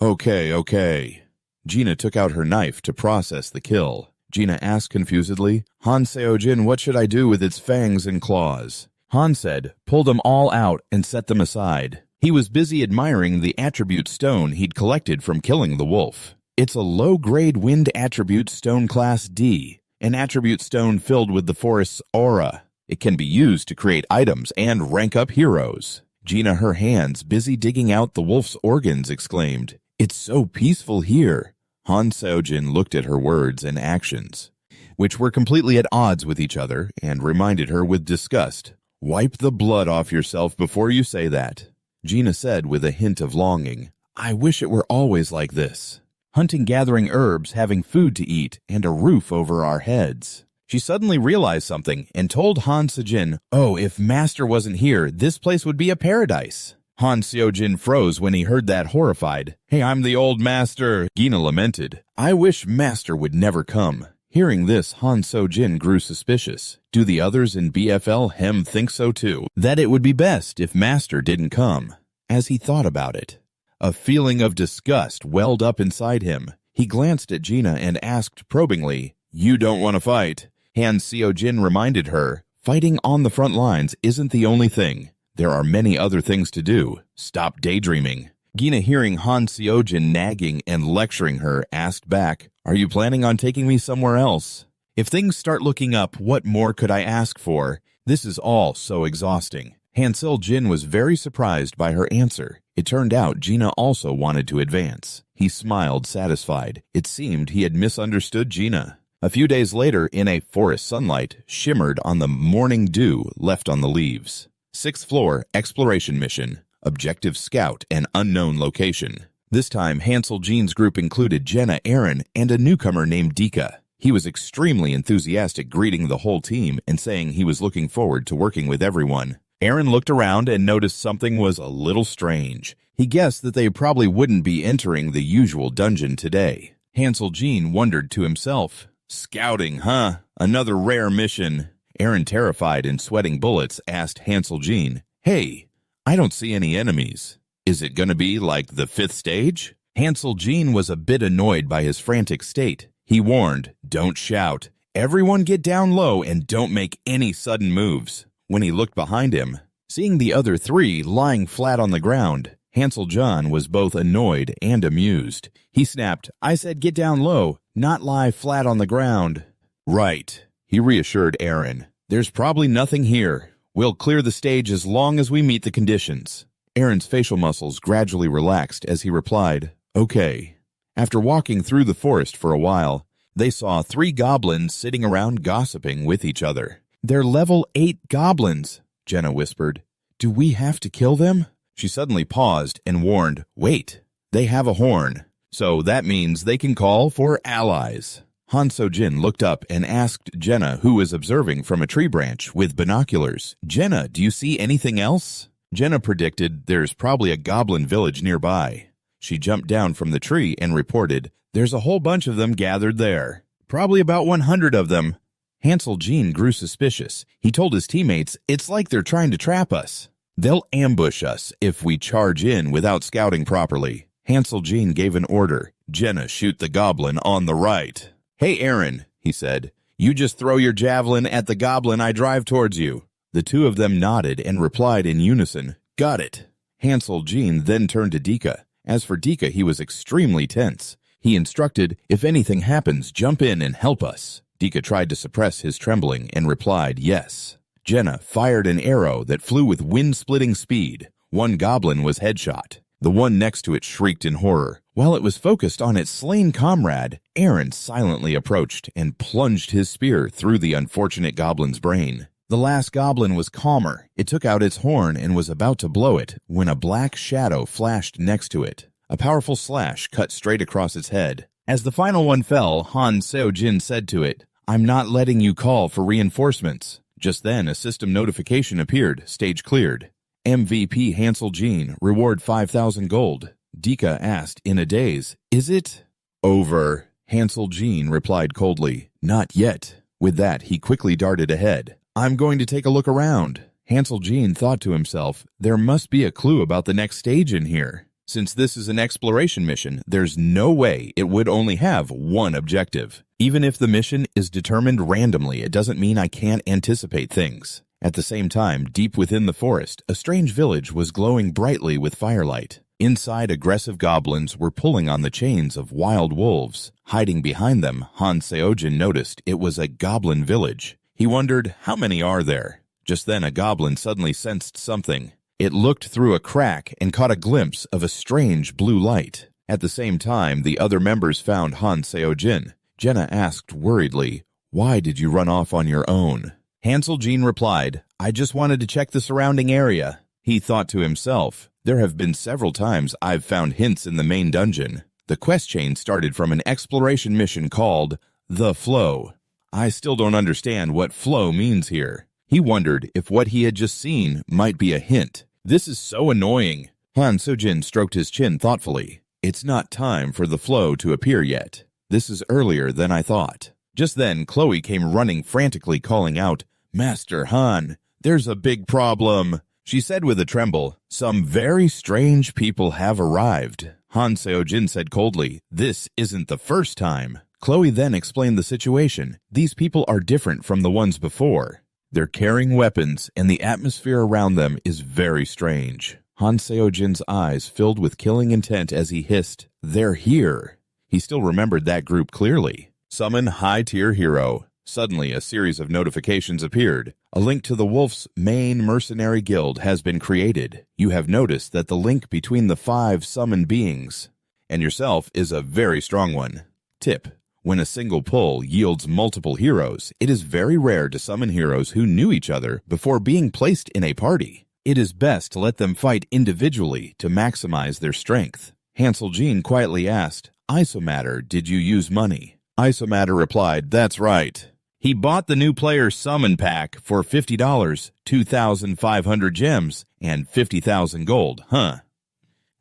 Okay. Gina took out her knife to process the kill. Gina asked confusedly, Han Seojin, what should I do with its fangs and claws? Han said, Pull them all out and set them aside. He was busy admiring the attribute stone he'd collected from killing the wolf. It's a low-grade wind attribute stone class D, an attribute stone filled with the forest's aura. It can be used to create items and rank up heroes. Gina, her hands busy digging out the wolf's organs, exclaimed, It's so peaceful here. Han Seojin looked at her words and actions, which were completely at odds with each other, and reminded her with disgust, Wipe the blood off yourself before you say that. Gina said with a hint of longing, I wish it were always like this. Hunting, gathering herbs, having food to eat, and a roof over our heads. She suddenly realized something and told Han Sejin, Oh, if Master wasn't here, this place would be a paradise. Han Seojin froze when he heard that, horrified. Hey, I'm the old master, Gina lamented. I wish Master would never come. Hearing this, Han Sojin grew suspicious. Do the others in BFL Hem think so too? That it would be best if Master didn't come. As he thought about it, a feeling of disgust welled up inside him. He glanced at Gina and asked probingly, You don't want to fight? Han Seojin reminded her, Fighting on the front lines isn't the only thing. There are many other things to do. Stop daydreaming. Gina, hearing Han Seojin nagging and lecturing her, asked back, Are you planning on taking me somewhere else? If things start looking up, what more could I ask for? This is all so exhausting. Han Seojin was very surprised by her answer. It turned out Gina also wanted to advance. He smiled, satisfied. It seemed he had misunderstood Gina. A few days later, in a forest, sunlight shimmered on the morning dew left on the leaves. 6th floor, exploration mission, objective scout, and unknown location. This time, Hansel Jean's group included Jenna, Aaron, and a newcomer named Dika. He was extremely enthusiastic, greeting the whole team and saying he was looking forward to working with everyone. Aaron looked around and noticed something was a little strange. He guessed that they probably wouldn't be entering the usual dungeon today. Hansel Jean wondered to himself, "Scouting, huh? Another rare mission." Aaron, terrified and sweating bullets, asked Hansel Jean, "Hey, I don't see any enemies. Is it gonna be like the 5th stage?" Hansel Jean was a bit annoyed by his frantic state. He warned, "Don't shout. Everyone get down low and don't make any sudden moves." When he looked behind him, seeing the other 3 lying flat on the ground, Hansel John was both annoyed and amused. He snapped, "I said get down low, not lie flat on the ground." "Right," he reassured Aaron. "There's probably nothing here. We'll clear the stage as long as we meet the conditions." Aaron's facial muscles gradually relaxed as he replied, "Okay." After walking through the forest for a while, they saw 3 goblins sitting around gossiping with each other. "They're level 8 goblins," Jenna whispered. "Do we have to kill them?" She suddenly paused and warned, "Wait, they have a horn, so that means they can call for allies." Han So-jin looked up and asked Jenna, who was observing from a tree branch with binoculars, "Jenna, do you see anything else?" Jenna predicted there's probably a goblin village nearby. She jumped down from the tree and reported, "There's a whole bunch of them gathered there. Probably about 100 of them." Hansel Jean grew suspicious. He told his teammates, "It's like they're trying to trap us. They'll ambush us if we charge in without scouting properly." Hansel Jean gave an order, "Jenna, shoot the goblin on the right." "Hey, Aaron," he said, "you just throw your javelin at the goblin I drive towards you." The 2 of them nodded and replied in unison, "Got it." Hansel Jean then turned to Dika. As for Dika, he was extremely tense. He instructed, "If anything happens, jump in and help us." Dika tried to suppress his trembling and replied, "Yes." Jenna fired an arrow that flew with wind-splitting speed. 1 goblin was headshot. The one next to it shrieked in horror. While it was focused on its slain comrade, Aaron silently approached and plunged his spear through the unfortunate goblin's brain. The last goblin was calmer. It took out its horn and was about to blow it when a black shadow flashed next to it. A powerful slash cut straight across its head. As the final one fell, Han Seo-jin said to it, "I'm not letting you call for reinforcements." Just then, a system notification appeared, "Stage cleared. MVP Hansel Jean, reward 5,000 gold." Dika asked in a daze, "Is it over?" Hansel Jean replied coldly, "Not yet." With that, he quickly darted ahead. "I'm going to take a look around." Hansel Jean thought to himself, "There must be a clue about the next stage in here. Since this is an exploration mission, there's no way it would only have one objective. Even if the mission is determined randomly, it doesn't mean I can't anticipate things." At the same time, deep within the forest, a strange village was glowing brightly with firelight. Inside, aggressive goblins were pulling on the chains of wild wolves. Hiding behind them, Han Seo-jin noticed it was a goblin village. He wondered, how many are there? Just then, a goblin suddenly sensed something. It looked through a crack and caught a glimpse of a strange blue light. At the same time, the other members found Han Seo-jin. Jenna asked worriedly, "Why did you run off on your own?" Hansel Jean replied, "I just wanted to check the surrounding area." He thought to himself, "There have been several times I've found hints in the main dungeon." The quest chain started from an exploration mission called The Flow. I still don't understand what flow means here. He wondered if what he had just seen might be a hint. This is so annoying. Han Seo-jin stroked his chin thoughtfully. "It's not time for the flow to appear yet. This is earlier than I thought." Just then, Chloe came running frantically, calling out, "Master Han, there's a big problem." She said with a tremble, "Some very strange people have arrived." Han Seo-jin said coldly, "This isn't the first time." Chloe then explained the situation. "These people are different from the ones before. They're carrying weapons, and the atmosphere around them is very strange." Han Seo-jin's eyes filled with killing intent as he hissed, "They're here." He still remembered that group clearly. Summon high-tier hero. Suddenly, a series of notifications appeared. A link to the Wolf's main mercenary guild has been created. You have noticed that the link between the 5 summoned beings and yourself is a very strong one. Tip: When a single pull yields multiple heroes, it is very rare to summon heroes who knew each other before being placed in a party. It is best to let them fight individually to maximize their strength. Hansel Jean quietly asked, "Isomatter, did you use money?" Isomatter replied, "That's right. He bought the new player summon pack for $50, 2,500 gems, and 50,000 gold, huh?"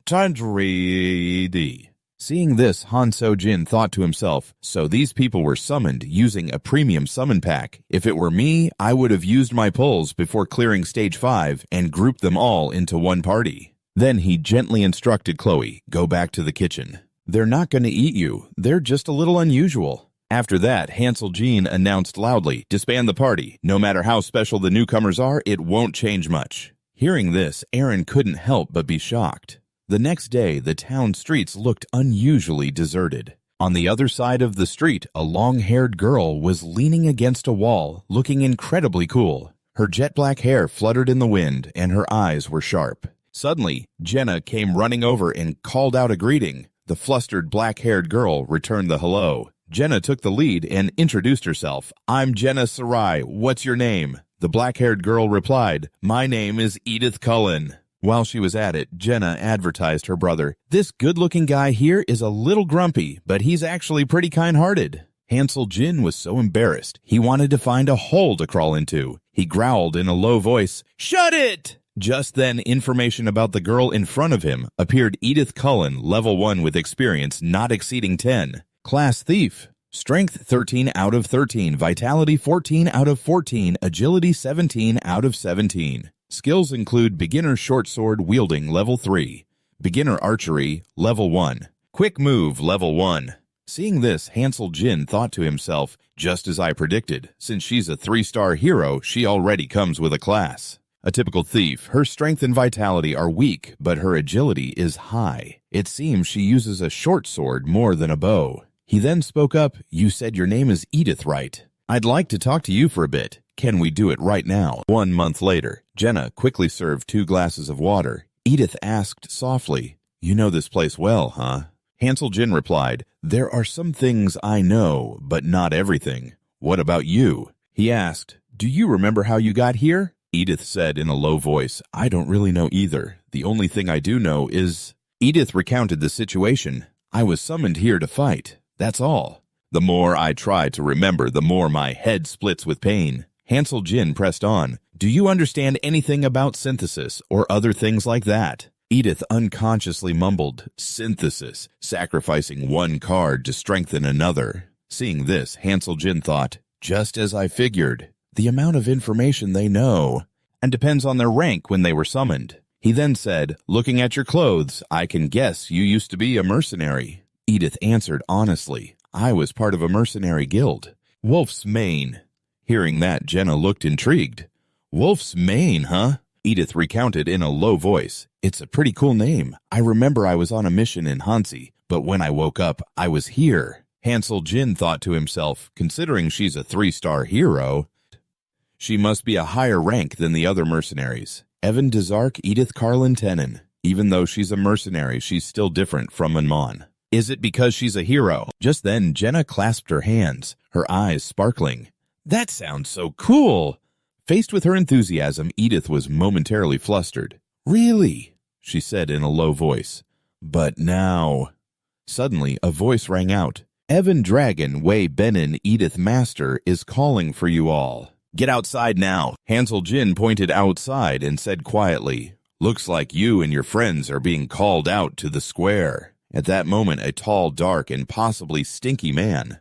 Time to read. Seeing this, Hanso Jin thought to himself, so these people were summoned using a premium summon pack. If it were me, I would have used my pulls before clearing stage 5 and grouped them all into one party. Then he gently instructed Chloe, "Go back to the kitchen. They're not going to eat you. They're just a little unusual." After that, Hansel Jean announced loudly, "Disband the party. No matter how special the newcomers are, it won't change much." Hearing this, Aaron couldn't help but be shocked. The next day, the town streets looked unusually deserted. On the other side of the street, a long-haired girl was leaning against a wall, looking incredibly cool. Her jet black hair fluttered in the wind, and her eyes were sharp. Suddenly, Jenna came running over and called out a greeting. The flustered black-haired girl returned the hello. Jenna took the lead and introduced herself. "I'm Jenna Sarai. What's your name?" The black-haired girl replied, "My name is Edith Cullen." While she was at it, Jenna advertised her brother. "This good-looking guy here is a little grumpy, but he's actually pretty kind-hearted." Hansel Jin was so embarrassed, he wanted to find a hole to crawl into. He growled in a low voice, "Shut it!" Just then, information about the girl in front of him appeared. Edith Cullen, level 1 with experience not exceeding 10. Class Thief. Strength 13 out of 13, Vitality 14 out of 14, Agility 17 out of 17. Skills include Beginner Short Sword Wielding level 3, Beginner Archery level 1, Quick Move level 1. Seeing this, Hansel Jin thought to himself, just as I predicted, since she's a 3-star hero, she already comes with a class. A typical thief, her strength and vitality are weak, but her agility is high. It seems she uses a short sword more than a bow. He then spoke up, "You said your name is Edith, right? I'd like to talk to you for a bit. Can we do it right now?" 1 month later, Jenna quickly served 2 glasses of water. Edith asked softly, "You know this place well, huh?" Hansel Jin replied, "There are some things I know, but not everything. What about you?" He asked, "Do you remember how you got here?" Edith said in a low voice, "I don't really know either. The only thing I do know is..." Edith recounted the situation. "I was summoned here to fight. That's all. The more I try to remember, the more my head splits with pain." Hansel Jin pressed on, "Do you understand anything about synthesis or other things like that?" Edith unconsciously mumbled, "Synthesis, sacrificing one card to strengthen another." Seeing this, Hansel Jin thought, "Just as I figured. The amount of information they know, and depends on their rank when they were summoned." He then said, "Looking at your clothes, I can guess you used to be a mercenary." Edith answered honestly, "I was part of a mercenary guild, Wolf's Mane." Hearing that, Jenna looked intrigued. "Wolf's Mane, huh?" Edith recounted in a low voice, "It's a pretty cool name. I remember I was on a mission in Hansi, but when I woke up, I was here." Hansel Jin thought to himself, considering she's a 3-star hero, she must be a higher rank than the other mercenaries. Evan Dezark Edith Carlin Tenen. Even though she's a mercenary, she's still different from Manhwa. Is it because she's a hero? Just then, Jenna clasped her hands, her eyes sparkling. "That sounds so cool!" Faced with her enthusiasm, Edith was momentarily flustered. "Really?" she said in a low voice. "But now..." Suddenly, a voice rang out. "Evan Dragon, Wei Benin, Edith Master is calling for you all. Get outside now." Hansel Jin pointed outside and said quietly, "Looks like you and your friends are being called out to the square." At that moment, a tall, dark, and possibly stinky man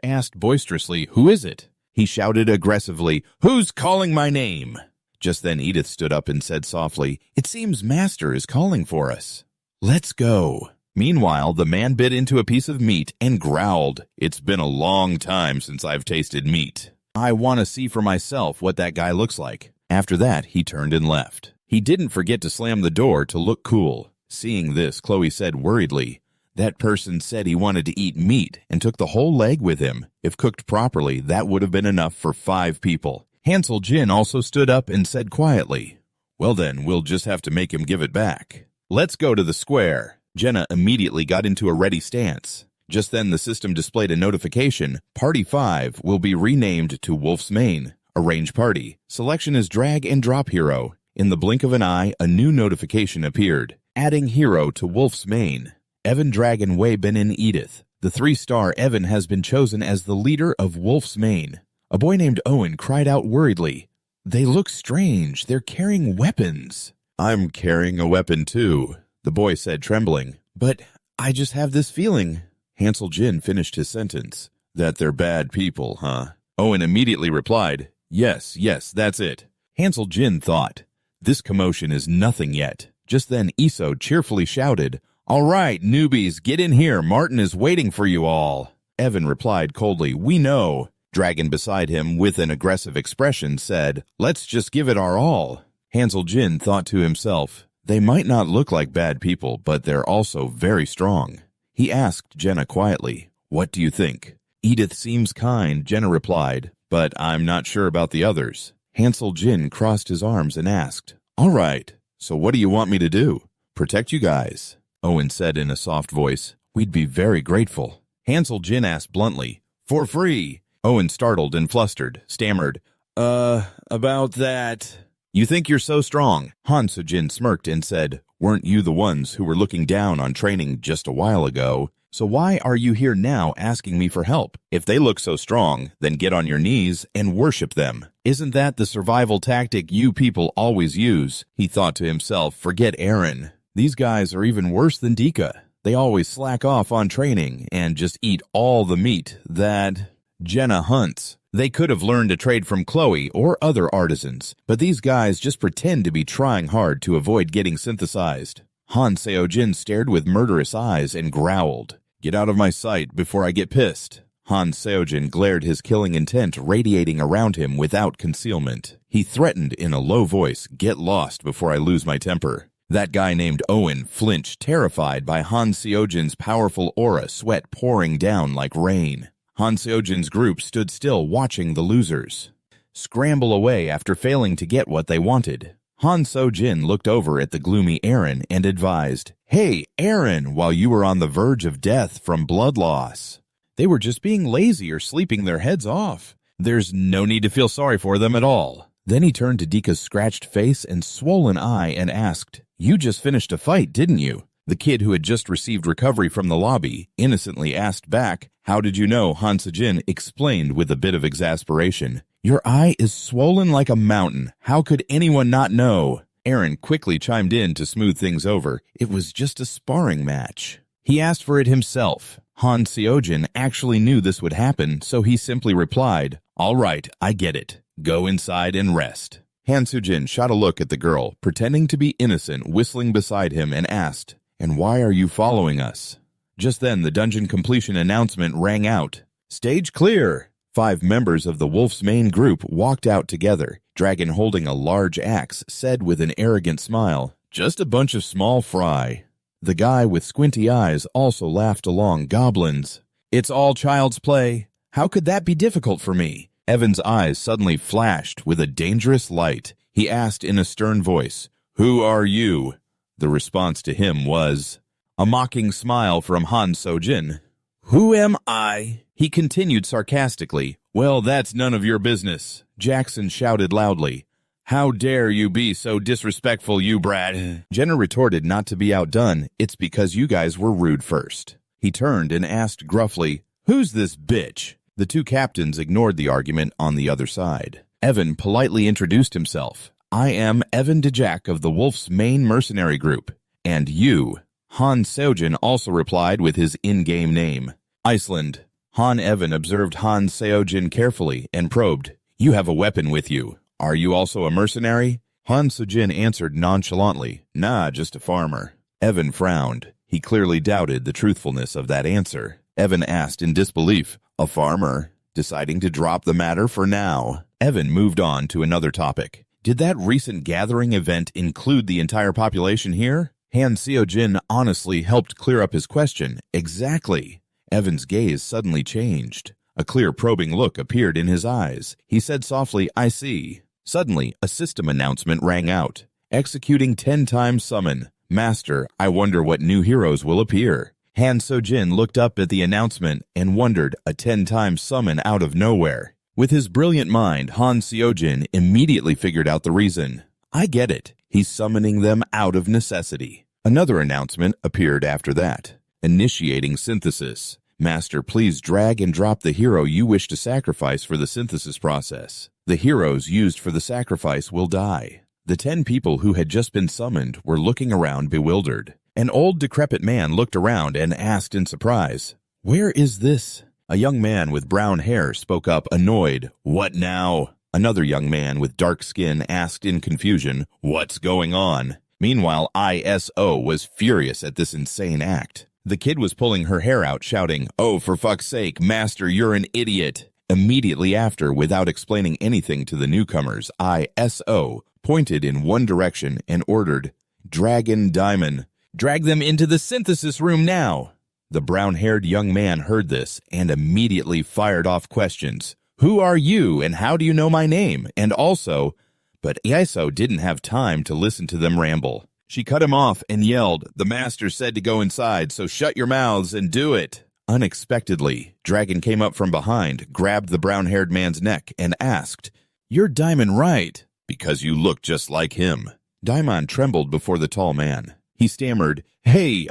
asked boisterously, "Who is it?" He shouted aggressively, "Who's calling my name?" Just then Edith stood up and said softly, "It seems Master is calling for us. Let's go." Meanwhile, the man bit into a piece of meat and growled, "It's been a long time since I've tasted meat. I want to see for myself what that guy looks like." After that, he turned and left. He didn't forget to slam the door to look cool. Seeing this, Chloe said worriedly, "That person said he wanted to eat meat and took the whole leg with him. If cooked properly, that would have been enough for 5 people. Hansel Jin also stood up and said quietly, "Well then, we'll just have to make him give it back. Let's go to the square." Jenna immediately got into a ready stance. Just then the system displayed a notification. Party 5 will be renamed to Wolf's Mane. Arrange party. Selection is drag and drop hero. In the blink of an eye, a new notification appeared. Adding hero to Wolf's Mane. Evan Dragon Wei Benin Edith. The 3-star Evan has been chosen as the leader of Wolf's Mane. A boy named Owen cried out worriedly. They look strange. They're carrying weapons. I'm carrying a weapon too, the boy said, trembling. But I just have this feeling. Hansel Jin finished his sentence. That they're bad people, huh? Owen immediately replied, Yes, that's it. Hansel Jin thought, This commotion is nothing yet. Just then Iso cheerfully shouted, All right, newbies, get in here. Martin is waiting for you all. Evan replied coldly, We know. Dragon beside him, with an aggressive expression, said, Let's just give it our all. Hansel Jin thought to himself, They might not look like bad people, but they're also very strong. He asked Jenna quietly, What do you think? Edith seems kind, Jenna replied, but I'm not sure about the others. Hansel Jin crossed his arms and asked, All right, so what do you want me to do? Protect you guys, Owen said in a soft voice. We'd be very grateful. Hansel Jin asked bluntly, For free. Owen, startled and flustered, stammered, About that. You think you're so strong? Han Soo-jin smirked and said, Weren't you the ones who were looking down on training just a while ago? So why are you here now asking me for help? If they look so strong, then get on your knees and worship them. Isn't that the survival tactic you people always use? He thought to himself, Forget Aaron. These guys are even worse than Dika. They always slack off on training and just eat all the meat that Jenna hunts. They could have learned to trade from Chloe or other artisans, but these guys just pretend to be trying hard to avoid getting synthesized. Han Seo-jin stared with murderous eyes and growled, Get out of my sight before I get pissed. Han Seo-jin glared, his killing intent radiating around him without concealment. He threatened in a low voice, Get lost before I lose my temper. That guy named Owen flinched, terrified by Han Seo-jin's powerful aura, sweat pouring down like rain. Han Seo-jin's group stood still, watching the losers scramble away after failing to get what they wanted. Han Seo-jin looked over at the gloomy Aaron and advised, Hey, Aaron, while you were on the verge of death from blood loss. They were just being lazy or sleeping their heads off. There's no need to feel sorry for them at all. Then he turned to Dika's scratched face and swollen eye and asked, You just finished a fight, didn't you? The kid, who had just received recovery from the lobby, innocently asked back, How did you know? Han Seo-jin explained with a bit of exasperation. Your eye is swollen like a mountain. How could anyone not know? Aaron quickly chimed in to smooth things over. It was just a sparring match. He asked for it himself. Han Seo-jin actually knew this would happen, so he simply replied, All right, I get it. Go inside and rest. Han Seo-jin shot a look at the girl, pretending to be innocent, whistling beside him, and asked, And why are you following us? Just then, the dungeon completion announcement rang out. Stage clear! 5 members of the Wolf's Mane group walked out together. Dragon, holding a large axe, said with an arrogant smile, Just a bunch of small fry. The guy with squinty eyes also laughed along. Goblins. It's all child's play. How could that be difficult for me? Evan's eyes suddenly flashed with a dangerous light. He asked in a stern voice, Who are you? The response to him was a mocking smile from Han Seo-jin. Who am I? He continued sarcastically. Well, that's none of your business. Jackson shouted loudly. How dare you be so disrespectful, you brat? Jenna retorted, not to be outdone. It's because you guys were rude first. He turned and asked gruffly, Who's this bitch? The 2 captains ignored the argument on the other side. Evan politely introduced himself. I am Evan DeJack of the Wolf's Mane mercenary group. And you? Han Seo-jin also replied with his in-game name. Iceland. Han Evan observed Han Seo-jin carefully and probed. You have a weapon with you. Are you also a mercenary? Han Seo-jin answered nonchalantly. Nah, just a farmer. Evan frowned. He clearly doubted the truthfulness of that answer. Evan asked in disbelief, A farmer? Deciding to drop the matter for now. Evan moved on to another topic. Did that recent gathering event include the entire population here? Han Seo-jin honestly helped clear up his question. Exactly. Evan's gaze suddenly changed. A clear, probing look appeared in his eyes. He said softly, I see. Suddenly, a system announcement rang out. Executing 10 times summon. Master, I wonder what new heroes will appear. Han Sojin looked up at the announcement and wondered a 10-time summon out of nowhere. With his brilliant mind, Han Seojin immediately figured out the reason. I get it. He's summoning them out of necessity. Another announcement appeared after that. Initiating synthesis. Master, please drag and drop the hero you wish to sacrifice for the synthesis process. The heroes used for the sacrifice will die. The 10 people who had just been summoned were looking around bewildered. An old decrepit man looked around and asked in surprise, "Where is this?" A young man with brown hair spoke up, annoyed. "What now?" Another young man with dark skin asked in confusion, "What's going on?" Meanwhile, ISO was furious at this insane act. The kid was pulling her hair out, shouting, "Oh, for fuck's sake, Master, you're an idiot." Immediately after, without explaining anything to the newcomers, ISO pointed in one direction and ordered, "Dragon Diamond, drag them into the synthesis room now." The brown-haired young man heard this and immediately fired off questions. "Who are you and how do you know my name? And also—" But ISO didn't have time to listen to them ramble. She cut him off and yelled, "The master said to go inside, so shut your mouths and do it." Unexpectedly, Dragon came up from behind, grabbed the brown-haired man's neck, and asked, "You're Diamond, right?" "Because you look just like him." Daimon trembled before the tall man. He stammered, "Hey,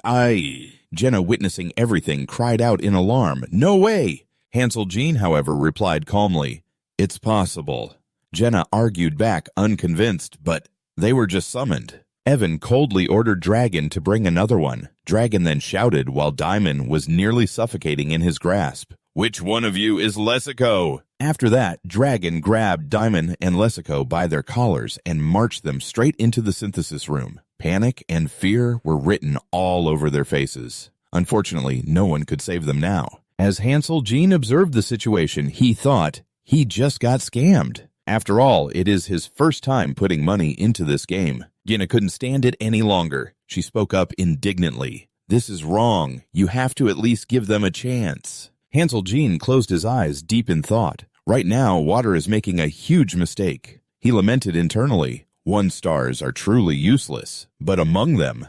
Jenna, witnessing everything, cried out in alarm, "No way!" Hansel Jean, however, replied calmly, "It's possible." Jenna argued back, unconvinced, but they were just summoned. Evan coldly ordered Dragon to bring another one. Dragon then shouted while Daimon was nearly suffocating in his grasp, "Which one of you is Lessico?" After that, Dragon grabbed Daimon and Lessico by their collars and marched them straight into the synthesis room. Panic and fear were written all over their faces. Unfortunately, no one could save them now. As Hansel Jean observed the situation, he thought he just got scammed. After all, it is his first time putting money into this game. Gina couldn't stand it any longer. She spoke up indignantly. "This is wrong. You have to at least give them a chance." Hansel Jean closed his eyes deep in thought. Right now, Water is making a huge mistake. He lamented internally. 1 stars are truly useless, but among them,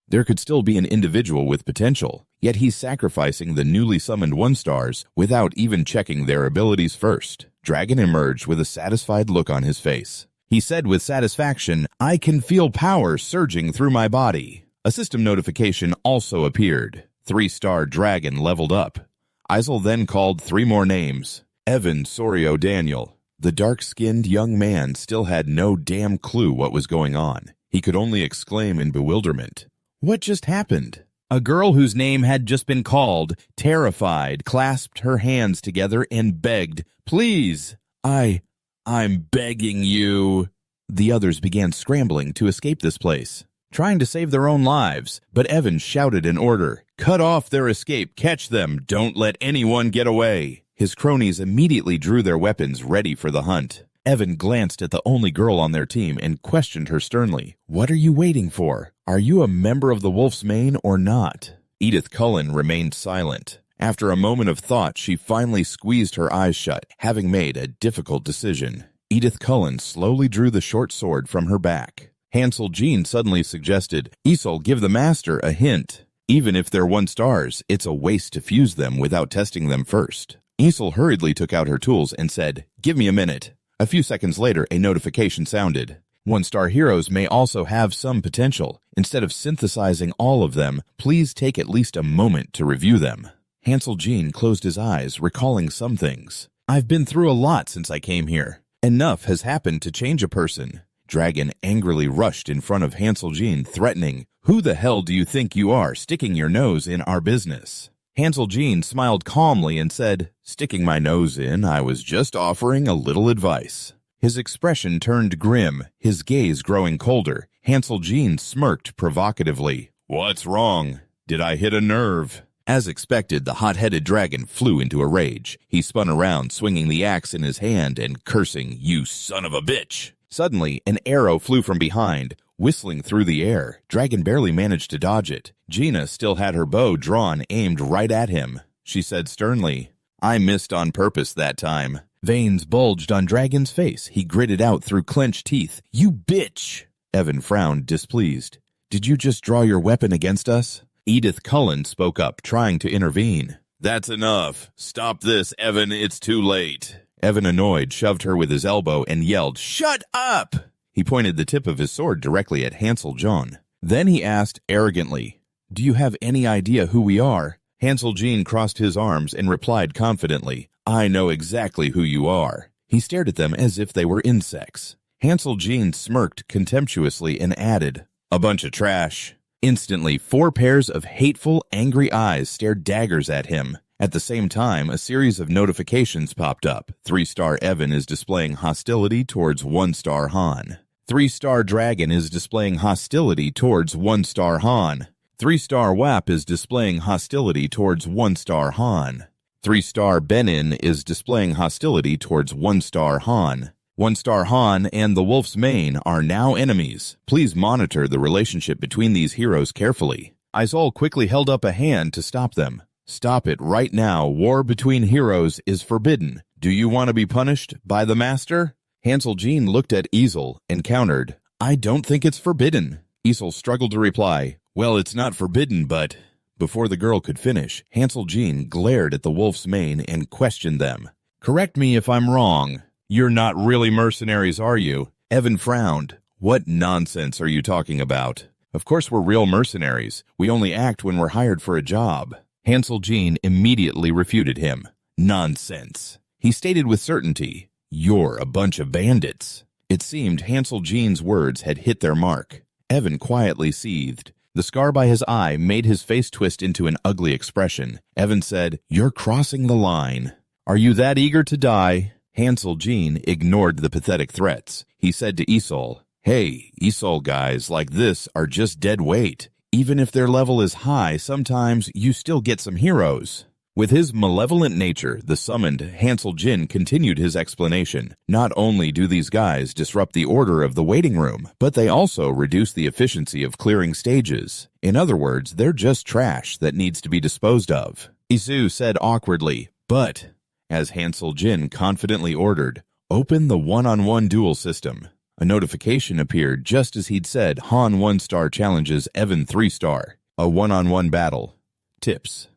there could still be an individual with potential, yet he's sacrificing the newly summoned 1 stars without even checking their abilities first. Dragon emerged with a satisfied look on his face. He said with satisfaction, "I can feel power surging through my body." A system notification also appeared. 3-star Dragon leveled up. Isel then called 3 more names. Evan Sorio Daniel. The dark-skinned young man still had no damn clue what was going on. He could only exclaim in bewilderment, "What just happened?" A girl whose name had just been called, terrified, clasped her hands together and begged, "Please, I'm begging you." The others began scrambling to escape this place, trying to save their own lives, but Evan shouted an order, "Cut off their escape, catch them, don't let anyone get away." His cronies immediately drew their weapons ready for the hunt. Evan glanced at the only girl on their team and questioned her sternly, "What are you waiting for? Are you a member of the Wolf's Mane or not?" Edith Cullen remained silent. After a moment of thought, she finally squeezed her eyes shut, having made a difficult decision. Edith Cullen slowly drew the short sword from her back. Hansel Jean suddenly suggested, "Isol, give the master a hint. Even if they're 1 stars, it's a waste to fuse them without testing them first." Isol hurriedly took out her tools and said, "Give me a minute." A few seconds later, a notification sounded. 1-star heroes may also have some potential. Instead of synthesizing all of them, please take at least a moment to review them. Hansel Jean closed his eyes, recalling some things. "I've been through a lot since I came here. Enough has happened to change a person." Dragon angrily rushed in front of Hansel Jean, threatening, "Who the hell do you think you are, sticking your nose in our business?" Hansel Jean smiled calmly and said, "Sticking my nose in, I was just offering a little advice." His expression turned grim, his gaze growing colder. Hansel Jean smirked provocatively. "What's wrong? Did I hit a nerve?" As expected, the hot-headed dragon flew into a rage. He spun around, swinging the axe in his hand and cursing, "You son of a bitch!" Suddenly, an arrow flew from behind, whistling through the air. Dragon barely managed to dodge it. Gina still had her bow drawn, aimed right at him. She said sternly, "I missed on purpose that time." Veins bulged on Dragon's face. He gritted out through clenched teeth, "You bitch!" Evan frowned, displeased. "Did you just draw your weapon against us?" Edith Cullen spoke up, trying to intervene. "That's enough. Stop this, Evan. It's too late." Evan, annoyed, shoved her with his elbow and yelled, "Shut up!" He pointed the tip of his sword directly at Hansel John. Then he asked arrogantly, "Do you have any idea who we are?" Hansel Jean crossed his arms and replied confidently, "I know exactly who you are." He stared at them as if they were insects. Hansel Jean smirked contemptuously and added, "A bunch of trash." Instantly, 4 pairs of hateful, angry eyes stared daggers at him. At the same time, a series of notifications popped up. 3-star Evan is displaying hostility towards 1-star Han. 3-star Dragon is displaying hostility towards 1-star Han. 3-star WAP is displaying hostility towards 1-star Han. 3-star Benin is displaying hostility towards 1-star Han. 1-star Han and the Wolf's Mane are now enemies. Please monitor the relationship between these heroes carefully. Izol quickly held up a hand to stop them. "Stop it right now. War between heroes is forbidden. Do you want to be punished by the master?" Hansel Jean looked at Isol and countered, "I don't think it's forbidden." Isol struggled to reply, "Well, it's not forbidden, but—" Before the girl could finish, Hansel Jean glared at the Wolf's Mane and questioned them. "Correct me if I'm wrong. You're not really mercenaries, are you?" Evan frowned. "What nonsense are you talking about? Of course we're real mercenaries. We only act when we're hired for a job." Hansel Jean immediately refuted him. "Nonsense." He stated with certainty, "You're a bunch of bandits." It seemed Hansel Jean's words had hit their mark. Evan quietly seethed. The scar by his eye made his face twist into an ugly expression. Evan said, "You're crossing the line." "Are you that eager to die?" Hansel Jean ignored the pathetic threats. He said to Isol, "Hey, Isol guys like this are just dead weight. Even if their level is high, sometimes you still get some heroes." With his malevolent nature, the summoned Hansel Jin continued his explanation. "Not only do these guys disrupt the order of the waiting room, but they also reduce the efficiency of clearing stages. In other words, they're just trash that needs to be disposed of." Isu said awkwardly, "But," as Hansel Jin confidently ordered, "Open the one-on-one duel system." A notification appeared just as he'd said. Han 1-star challenges Evan 3-star. A one-on-one battle. Tips.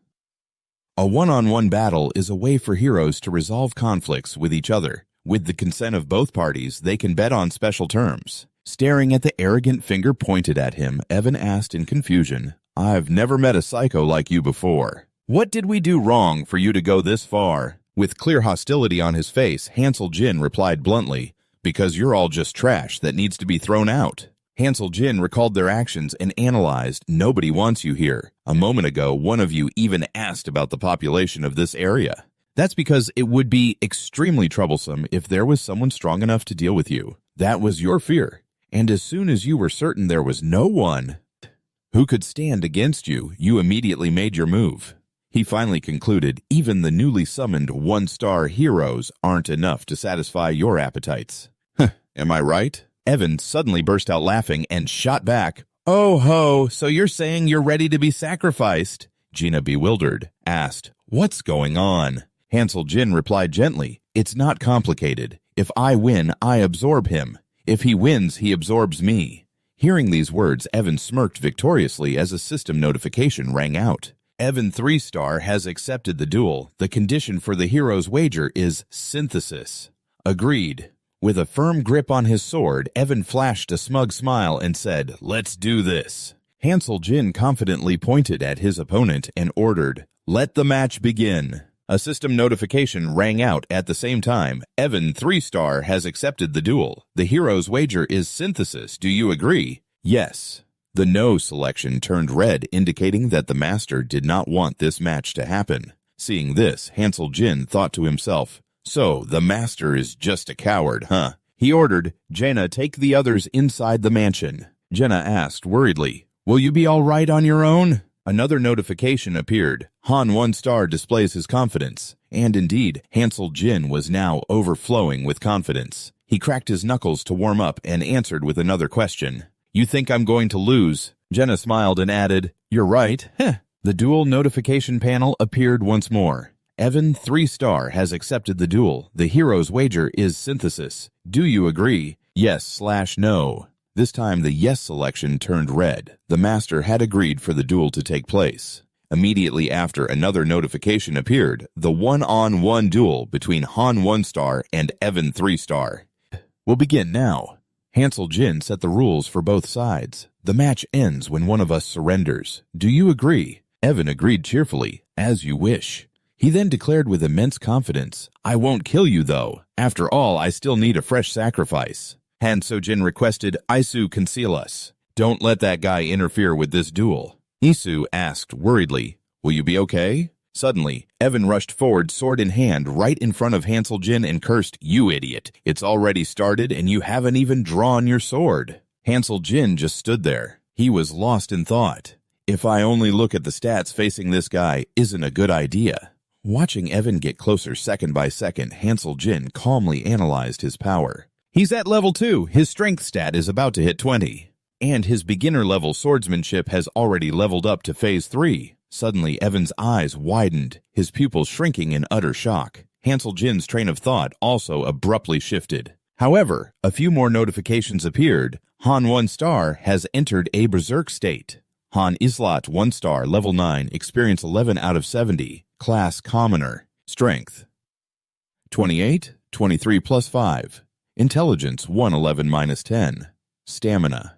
A one-on-one battle is a way for heroes to resolve conflicts with each other. With the consent of both parties, they can bet on special terms. Staring at the arrogant finger pointed at him, Evan asked in confusion, "I've never met a psycho like you before. What did we do wrong for you to go this far?" With clear hostility on his face, Hansel Jin replied bluntly, "Because you're all just trash that needs to be thrown out." Hansel Jin recalled their actions and analyzed, "Nobody wants you here. A moment ago, one of you even asked about the population of this area. That's because it would be extremely troublesome if there was someone strong enough to deal with you. That was your fear. And as soon as you were certain there was no one who could stand against you, you immediately made your move." He finally concluded, "Even the newly summoned 1-star heroes aren't enough to satisfy your appetites." Am I right? Evan suddenly burst out laughing and shot back, "Oh ho, so you're saying you're ready to be sacrificed?" Gina, bewildered, asked, "What's going on?" Hansel Jin replied gently, "It's not complicated. If I win, I absorb him. If he wins, he absorbs me." Hearing these words, Evan smirked victoriously as a system notification rang out. Evan 3-star has accepted the duel. The condition for the hero's wager is synthesis. Agreed. With a firm grip on his sword, Evan flashed a smug smile and said, "Let's do this." Hansel Jin confidently pointed at his opponent and ordered, "Let the match begin." A system notification rang out at the same time. Evan 3-star has accepted the duel. The hero's wager is synthesis. Do you agree? Yes. The no selection turned red, indicating that the master did not want this match to happen. Seeing this, Hansel Jin thought to himself, "So, the master is just a coward, huh?" He ordered, "Jaina, take the others inside the mansion." Jenna asked worriedly, "Will you be all right on your own?" Another notification appeared. Han 1-star displays his confidence. And indeed, Hansel Jin was now overflowing with confidence. He cracked his knuckles to warm up and answered with another question. "You think I'm going to lose?" Jenna smiled and added, "You're right." The duel notification panel appeared once more. Evan 3-star has accepted the duel. The hero's wager is synthesis. Do you agree? Yes/no. This time the yes selection turned red. The master had agreed for the duel to take place. Immediately after, another notification appeared, the one-on-one duel between Han 1-star and Evan 3-star. Will begin now. Hansel Jin set the rules for both sides. The match ends when one of us surrenders. Do you agree? Evan agreed cheerfully, as you wish. He then declared with immense confidence, I won't kill you though. After all, I still need a fresh sacrifice. Han Sojin requested, Isu conceal us. Don't let that guy interfere with this duel. Isu asked worriedly, will you be okay? Suddenly, Evan rushed forward, sword in hand, right in front of Hansel Jin and cursed, you idiot. It's already started and you haven't even drawn your sword. Hansel Jin just stood there. He was lost in thought. If I only look at the stats facing this guy isn't a good idea. Watching Evan get closer second by second, Hansel Jin calmly analyzed his power. He's at level 2, his strength stat is about to hit 20. And his beginner-level swordsmanship has already leveled up to phase 3. Suddenly, Evan's eyes widened, his pupils shrinking in utter shock. Hansel Jin's train of thought also abruptly shifted. However, a few more notifications appeared. Han 1-star has entered a berserk state. Han Islat 1-star, level 9, experience 11 out of 70, class commoner, strength 28, 23 plus 5, intelligence 111 minus 10, stamina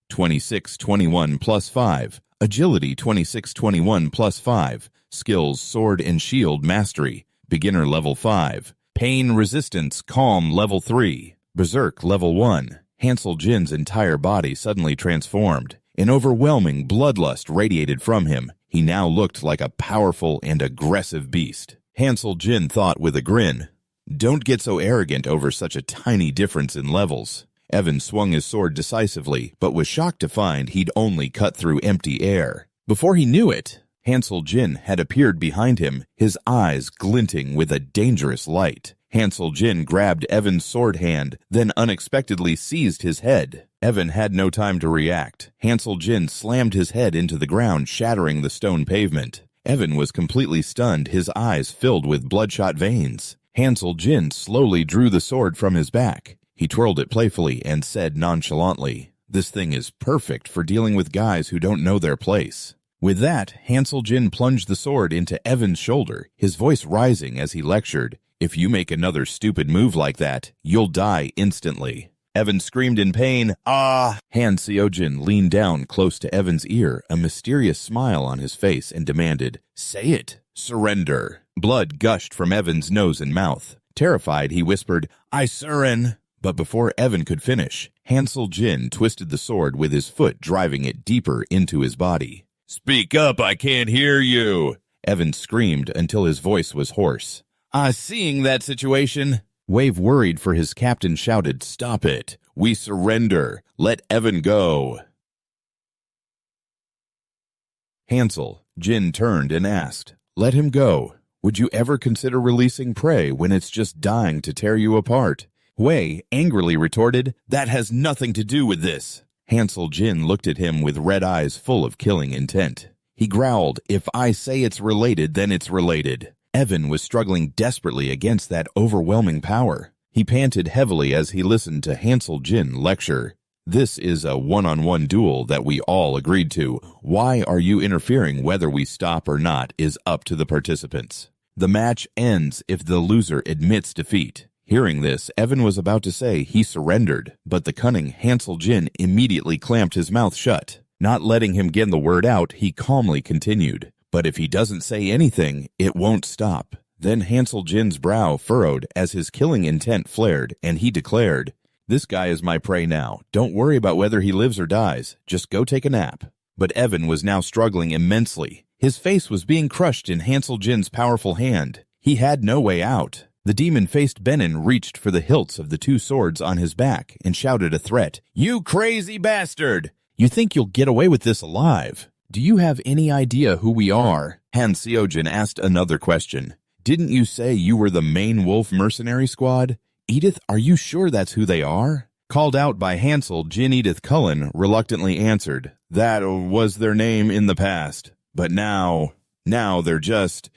26, 21 plus 5, agility 26, 21 plus 5, skills sword and shield mastery, beginner level 5, pain resistance calm level 3, berserk level 1. Hansel Jin's entire body suddenly transformed. An overwhelming bloodlust radiated from him. He now looked like a powerful and aggressive beast. Hansel Jin thought with a grin, don't get so arrogant over such a tiny difference in levels. Evan swung his sword decisively, but was shocked to find he'd only cut through empty air. Before he knew it, Hansel Jin had appeared behind him, his eyes glinting with a dangerous light. Hansel Jin grabbed Evan's sword hand, then unexpectedly seized his head. Evan had no time to react. Hansel Jin slammed his head into the ground, shattering the stone pavement. Evan was completely stunned, his eyes filled with bloodshot veins. Hansel Jin slowly drew the sword from his back. He twirled it playfully and said nonchalantly, this thing is perfect for dealing with guys who don't know their place. With that, Hansel Jin plunged the sword into Evan's shoulder, his voice rising as he lectured, if you make another stupid move like that, you'll die instantly. Evan screamed in pain, ah! Han Seojin leaned down close to Evan's ear, a mysterious smile on his face, and demanded, say it, surrender. Blood gushed from Evan's nose and mouth. Terrified, he whispered, I surren. But before Evan could finish, Hansel Jin twisted the sword with his foot, driving it deeper into his body. Speak up, I can't hear you! Evan screamed until his voice was hoarse. Seeing that situation, Wave, worried for his captain, shouted, stop it! We surrender! Let Evan go! Hansel Jin turned and asked, let him go. Would you ever consider releasing prey when it's just dying to tear you apart? Wei angrily retorted, that has nothing to do with this. Hansel Jin looked at him with red eyes full of killing intent. He growled, if I say it's related, then it's related. Evan was struggling desperately against that overwhelming power. He panted heavily as he listened to Hansel Jin lecture. This is a one-on-one duel that we all agreed to. Why are you interfering? Whether we stop or not is up to the participants. The match ends if the loser admits defeat. Hearing this, Evan was about to say he surrendered, but the cunning Hansel Jin immediately clamped his mouth shut. Not letting him get the word out, he calmly continued. But if he doesn't say anything, it won't stop. Then Hansel Jin's brow furrowed as his killing intent flared, and he declared, this guy is my prey now. Don't worry about whether he lives or dies. Just go take a nap. But Evan was now struggling immensely. His face was being crushed in Hansel Jin's powerful hand. He had no way out. The demon-faced Benin reached for the hilts of the two swords on his back and shouted a threat. You crazy bastard! You think you'll get away with this alive? Do you have any idea who we are? Han Seojin asked another question. Didn't you say you were the main wolf mercenary squad? Edith, are you sure that's who they are? Called out by Hansel, Jin Edith Cullen reluctantly answered. That was their name in the past. But now they're just...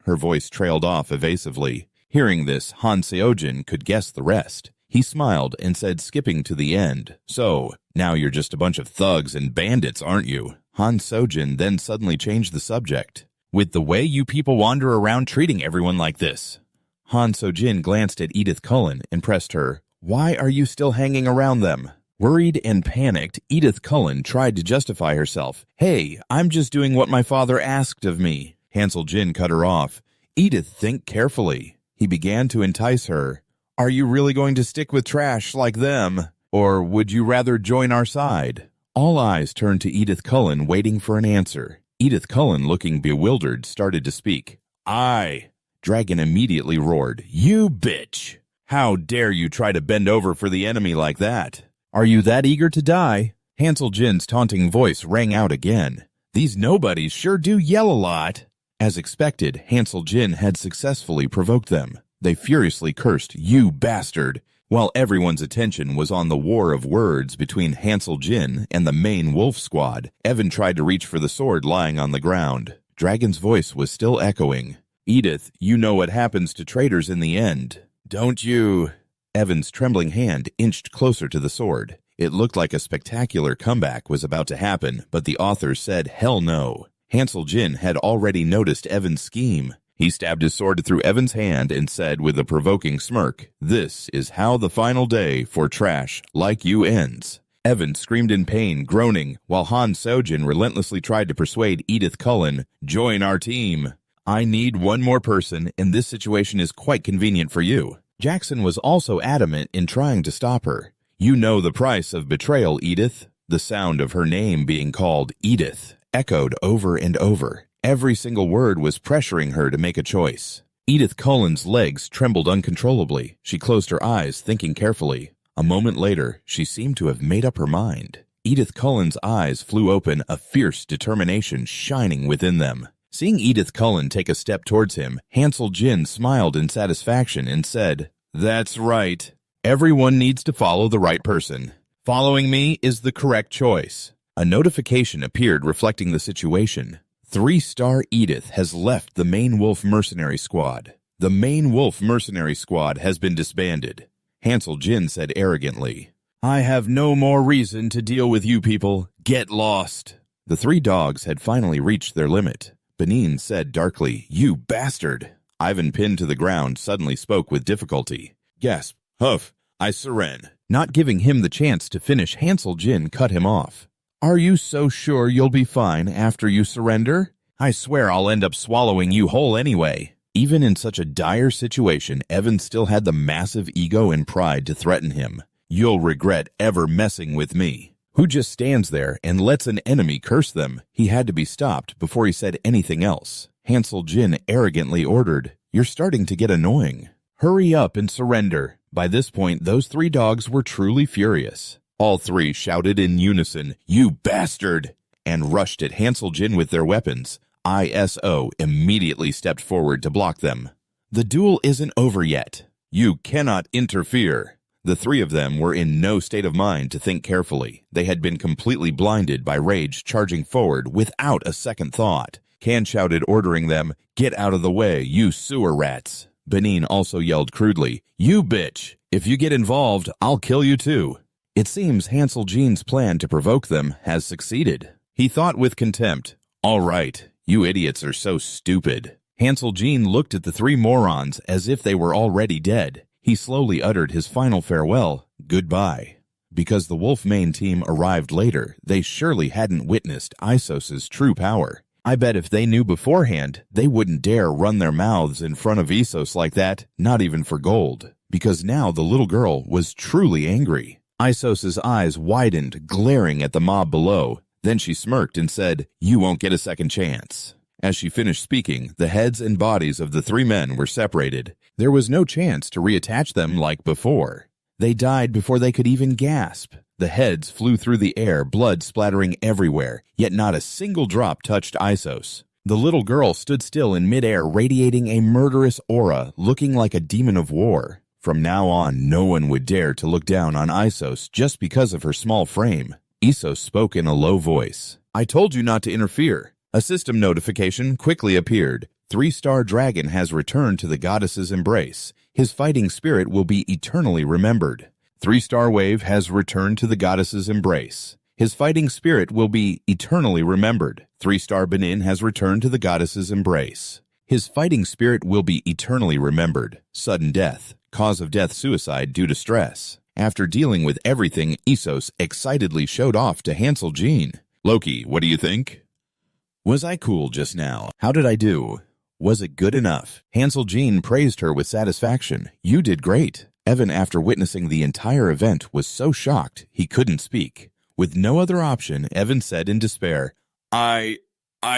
Her voice trailed off evasively. Hearing this, Han Seojin could guess the rest. He smiled and said, skipping to the end, "So, now you're just a bunch of thugs and bandits, aren't you?" Han Sojin then suddenly changed the subject. "With the way you people wander around treating everyone like this." Han Sojin glanced at Edith Cullen and pressed her, "Why are you still hanging around them?" Worried and panicked, Edith Cullen tried to justify herself. "Hey, I'm just doing what my father asked of me." Hansel Jin cut her off. "Edith, think carefully." He began to entice her. "Are you really going to stick with trash like them? Or would you rather join our side?" All eyes turned to Edith Cullen, waiting for an answer. Edith Cullen, looking bewildered, started to speak. "I." Dragon immediately roared, "You bitch! How dare you try to bend over for the enemy like that? Are you that eager to die?" Hansel Jin's taunting voice rang out again. "These nobodies sure do yell a lot." As expected, Hansel Jin had successfully provoked them. They furiously cursed, "You bastard!" While everyone's attention was on the war of words between Hansel Jin and the main wolf squad, Evan tried to reach for the sword lying on the ground. Dragon's voice was still echoing. "Edith, you know what happens to traitors in the end, don't you?" Evan's trembling hand inched closer to the sword. It looked like a spectacular comeback was about to happen, but the author said hell no. Hansel Jin had already noticed Evan's scheme. He stabbed his sword through Evan's hand and said with a provoking smirk, "This is how the final day for trash like you ends." Evan screamed in pain, groaning, while Han Sojin relentlessly tried to persuade Edith Cullen, "Join our team." "I need one more person, and this situation is quite convenient for you." Jackson was also adamant in trying to stop her. "You know the price of betrayal, Edith." The sound of her name being called, Edith, echoed over and over. Every single word was pressuring her to make a choice. Edith Cullen's legs trembled uncontrollably. She closed her eyes, thinking carefully. A moment later, she seemed to have made up her mind. Edith Cullen's eyes flew open, a fierce determination shining within them. Seeing Edith Cullen take a step towards him, Hansel Jin smiled in satisfaction and said, "That's right. Everyone needs to follow the right person. Following me is the correct choice." A notification appeared reflecting the situation. 3-star Edith has left the main wolf mercenary squad. The main wolf mercenary squad has been disbanded. Hansel Jin said arrogantly, "I have no more reason to deal with you people. Get lost." The 3 dogs had finally reached their limit. Benin said darkly, "You bastard." Ivan, pinned to the ground, suddenly spoke with difficulty. Gasp. "Huff, I surrender." Not giving him the chance to finish, Hansel Jin cut him off. "Are you so sure you'll be fine after you surrender? I swear I'll end up swallowing you whole anyway." Even in such a dire situation, Evan still had the massive ego and pride to threaten him. "You'll regret ever messing with me." Who just stands there and lets an enemy curse them? He had to be stopped before he said anything else. Hansel Jin arrogantly ordered, "You're starting to get annoying. Hurry up and surrender." By this point, those 3 dogs were truly furious. All 3 shouted in unison, "You bastard!" and rushed at Hansel Jin with their weapons. ISO immediately stepped forward to block them. "The duel isn't over yet. You cannot interfere." The 3 of them were in no state of mind to think carefully. They had been completely blinded by rage, charging forward without a second thought. Kan shouted, ordering them, "Get out of the way, you sewer rats." Benin also yelled crudely, "You bitch! If you get involved, I'll kill you too." It seems Hansel Jin's plan to provoke them has succeeded. He thought with contempt, "All right, you idiots are so stupid." Hansel Jin looked at the 3 morons as if they were already dead. He slowly uttered his final farewell, "Goodbye." Because the Wolf main team arrived later, they surely hadn't witnessed Isos's true power. I bet if they knew beforehand, they wouldn't dare run their mouths in front of Isos like that, not even for gold. Because now the little girl was truly angry. Isos's eyes widened, glaring at the mob below. Then she smirked and said, "You won't get a second chance." As she finished speaking, the heads and bodies of the 3 men were separated. There was no chance to reattach them like before. They died before they could even gasp. The heads flew through the air, blood splattering everywhere, yet not a single drop touched Isos. The little girl stood still in midair, radiating a murderous aura, looking like a demon of war. From now on, no one would dare to look down on Isos just because of her small frame. Isos spoke in a low voice. "I told you not to interfere." A system notification quickly appeared. Three-star dragon has returned to the goddess's embrace. His fighting spirit will be eternally remembered. Three-star wave has returned to the goddess's embrace. His fighting spirit will be eternally remembered. Three-star Benin has returned to the goddess's embrace. His fighting spirit will be eternally remembered. Sudden death. Cause of death suicide due to stress. After dealing with everything, Isos excitedly showed off to Hansel Jean. Loki, what do you think? Was I cool just now? How did I do? Was it good enough? Hansel Jean praised her with satisfaction. You did great. Evan, after witnessing the entire event, was so shocked he couldn't speak. With no other option, Evan said in despair, I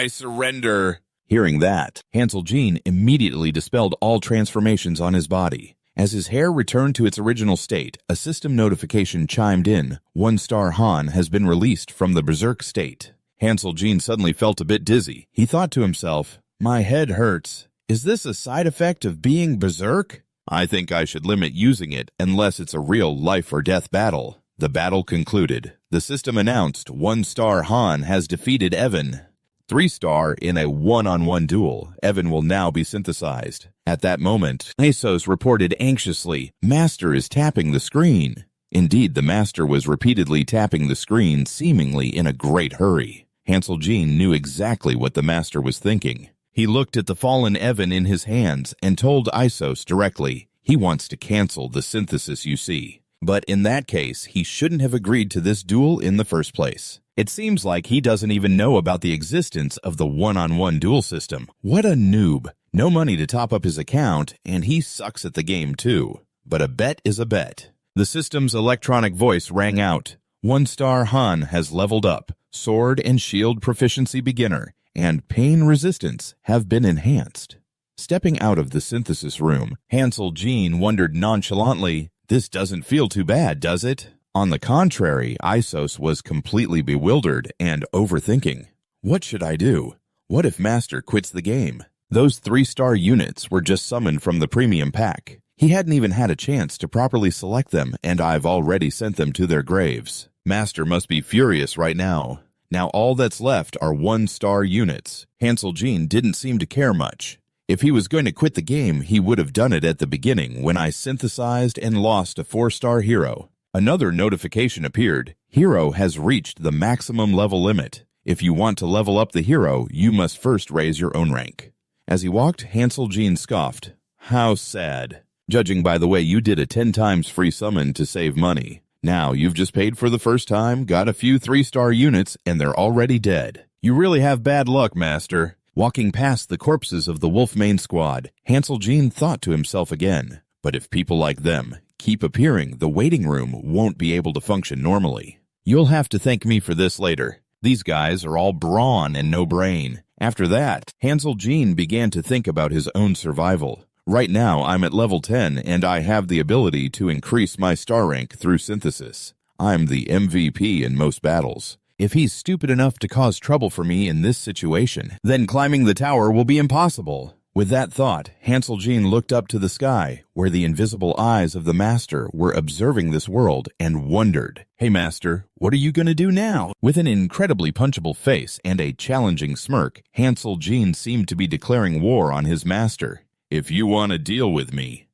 surrender. Hearing that, Hansel Jean immediately dispelled all transformations on his body. As his hair returned to its original state, a system notification chimed in. 1-star Han has been released from the berserk state. Hansel Jean suddenly felt a bit dizzy. He thought to himself, my head hurts. Is this a side effect of being berserk? I think I should limit using it unless it's a real life or death battle. The battle concluded. The system announced 1-star Han has defeated Evan. 3-star in a one-on-one duel. Evan will now be synthesized. At that moment, Isos reported anxiously, Master is tapping the screen. Indeed, the Master was repeatedly tapping the screen, seemingly in a great hurry. Hansel Jean knew exactly what the Master was thinking. He looked at the fallen Evan in his hands and told Isos directly, he wants to cancel the synthesis you see. But in that case, he shouldn't have agreed to this duel in the first place. It seems like he doesn't even know about the existence of the one-on-one duel system. What a noob. No money to top up his account, and he sucks at the game too. But a bet is a bet. The system's electronic voice rang out. 1-star Han has leveled up. Sword and shield proficiency beginner and pain resistance have been enhanced. Stepping out of the synthesis room, Hansel Jean wondered nonchalantly, this doesn't feel too bad, does it? On the contrary, Isos was completely bewildered and overthinking. What should I do? What if Master quits the game? Those 3-star units were just summoned from the premium pack. He hadn't even had a chance to properly select them, and I've already sent them to their graves. Master must be furious right now. Now all that's left are 1-star units. Hansel Jean didn't seem to care much. If he was going to quit the game, he would have done it at the beginning when I synthesized and lost a 4-star hero. Another notification appeared. Hero has reached the maximum level limit. If you want to level up the hero, you must first raise your own rank. As he walked, Hansel Jean scoffed. How sad. Judging by the way you did a 10 times free summon to save money. Now you've just paid for the first time, got a few 3-star units, and they're already dead. You really have bad luck, Master. Walking past the corpses of the Wolfmane squad, Hansel Jean thought to himself again. But if people like them keep appearing, the waiting room won't be able to function normally. You'll have to thank me for this later. These guys are all brawn and no brain. After that, Hansel Jean began to think about his own survival. Right now, I'm at level 10, and I have the ability to increase my star rank through synthesis. I'm the MVP in most battles. If he's stupid enough to cause trouble for me in this situation, then climbing the tower will be impossible. With that thought, Hansel Jean looked up to the sky, where the invisible eyes of the Master were observing this world, and wondered, Hey Master, what are you going to do now? With an incredibly punchable face and a challenging smirk, Hansel Jean seemed to be declaring war on his Master. If you want to deal with me,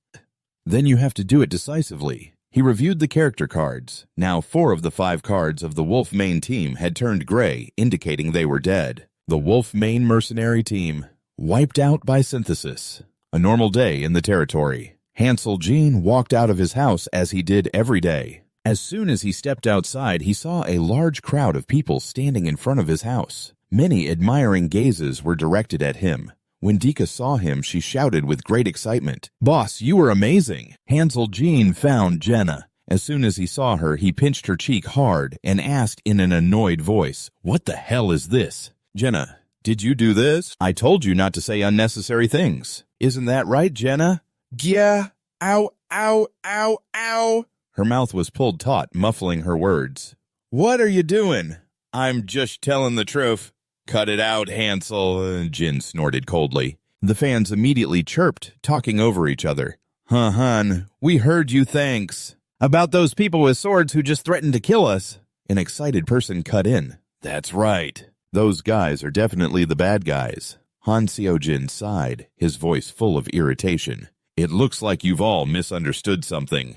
then you have to do it decisively. He reviewed the character cards. Now 4 of the 5 cards of the Wolfmane team had turned gray, indicating they were dead. The Wolfmane mercenary team wiped out by synthesis. A normal day in the territory. Hansel Jean walked out of his house as he did every day. As soon as he stepped outside, he saw a large crowd of people standing in front of his house. Many admiring gazes were directed at him. When Dika saw him, she shouted with great excitement, Boss, you were amazing! Hansel Jean found Jenna. As soon as he saw her, he pinched her cheek hard and asked in an annoyed voice, What the hell is this? Jenna, did you do this? I told you not to say unnecessary things. Isn't that right, Jenna? Yeah. Ow, ow, ow, ow. Her mouth was pulled taut, muffling her words. What are you doing? I'm just telling the truth. Cut it out, Hansel, Jin snorted coldly. The fans immediately chirped, talking over each other. Hun, we heard you, thanks. About those people with swords who just threatened to kill us. An excited person cut in. That's right. Those guys are definitely the bad guys. Han Seojin sighed, his voice full of irritation. It looks like you've all misunderstood something.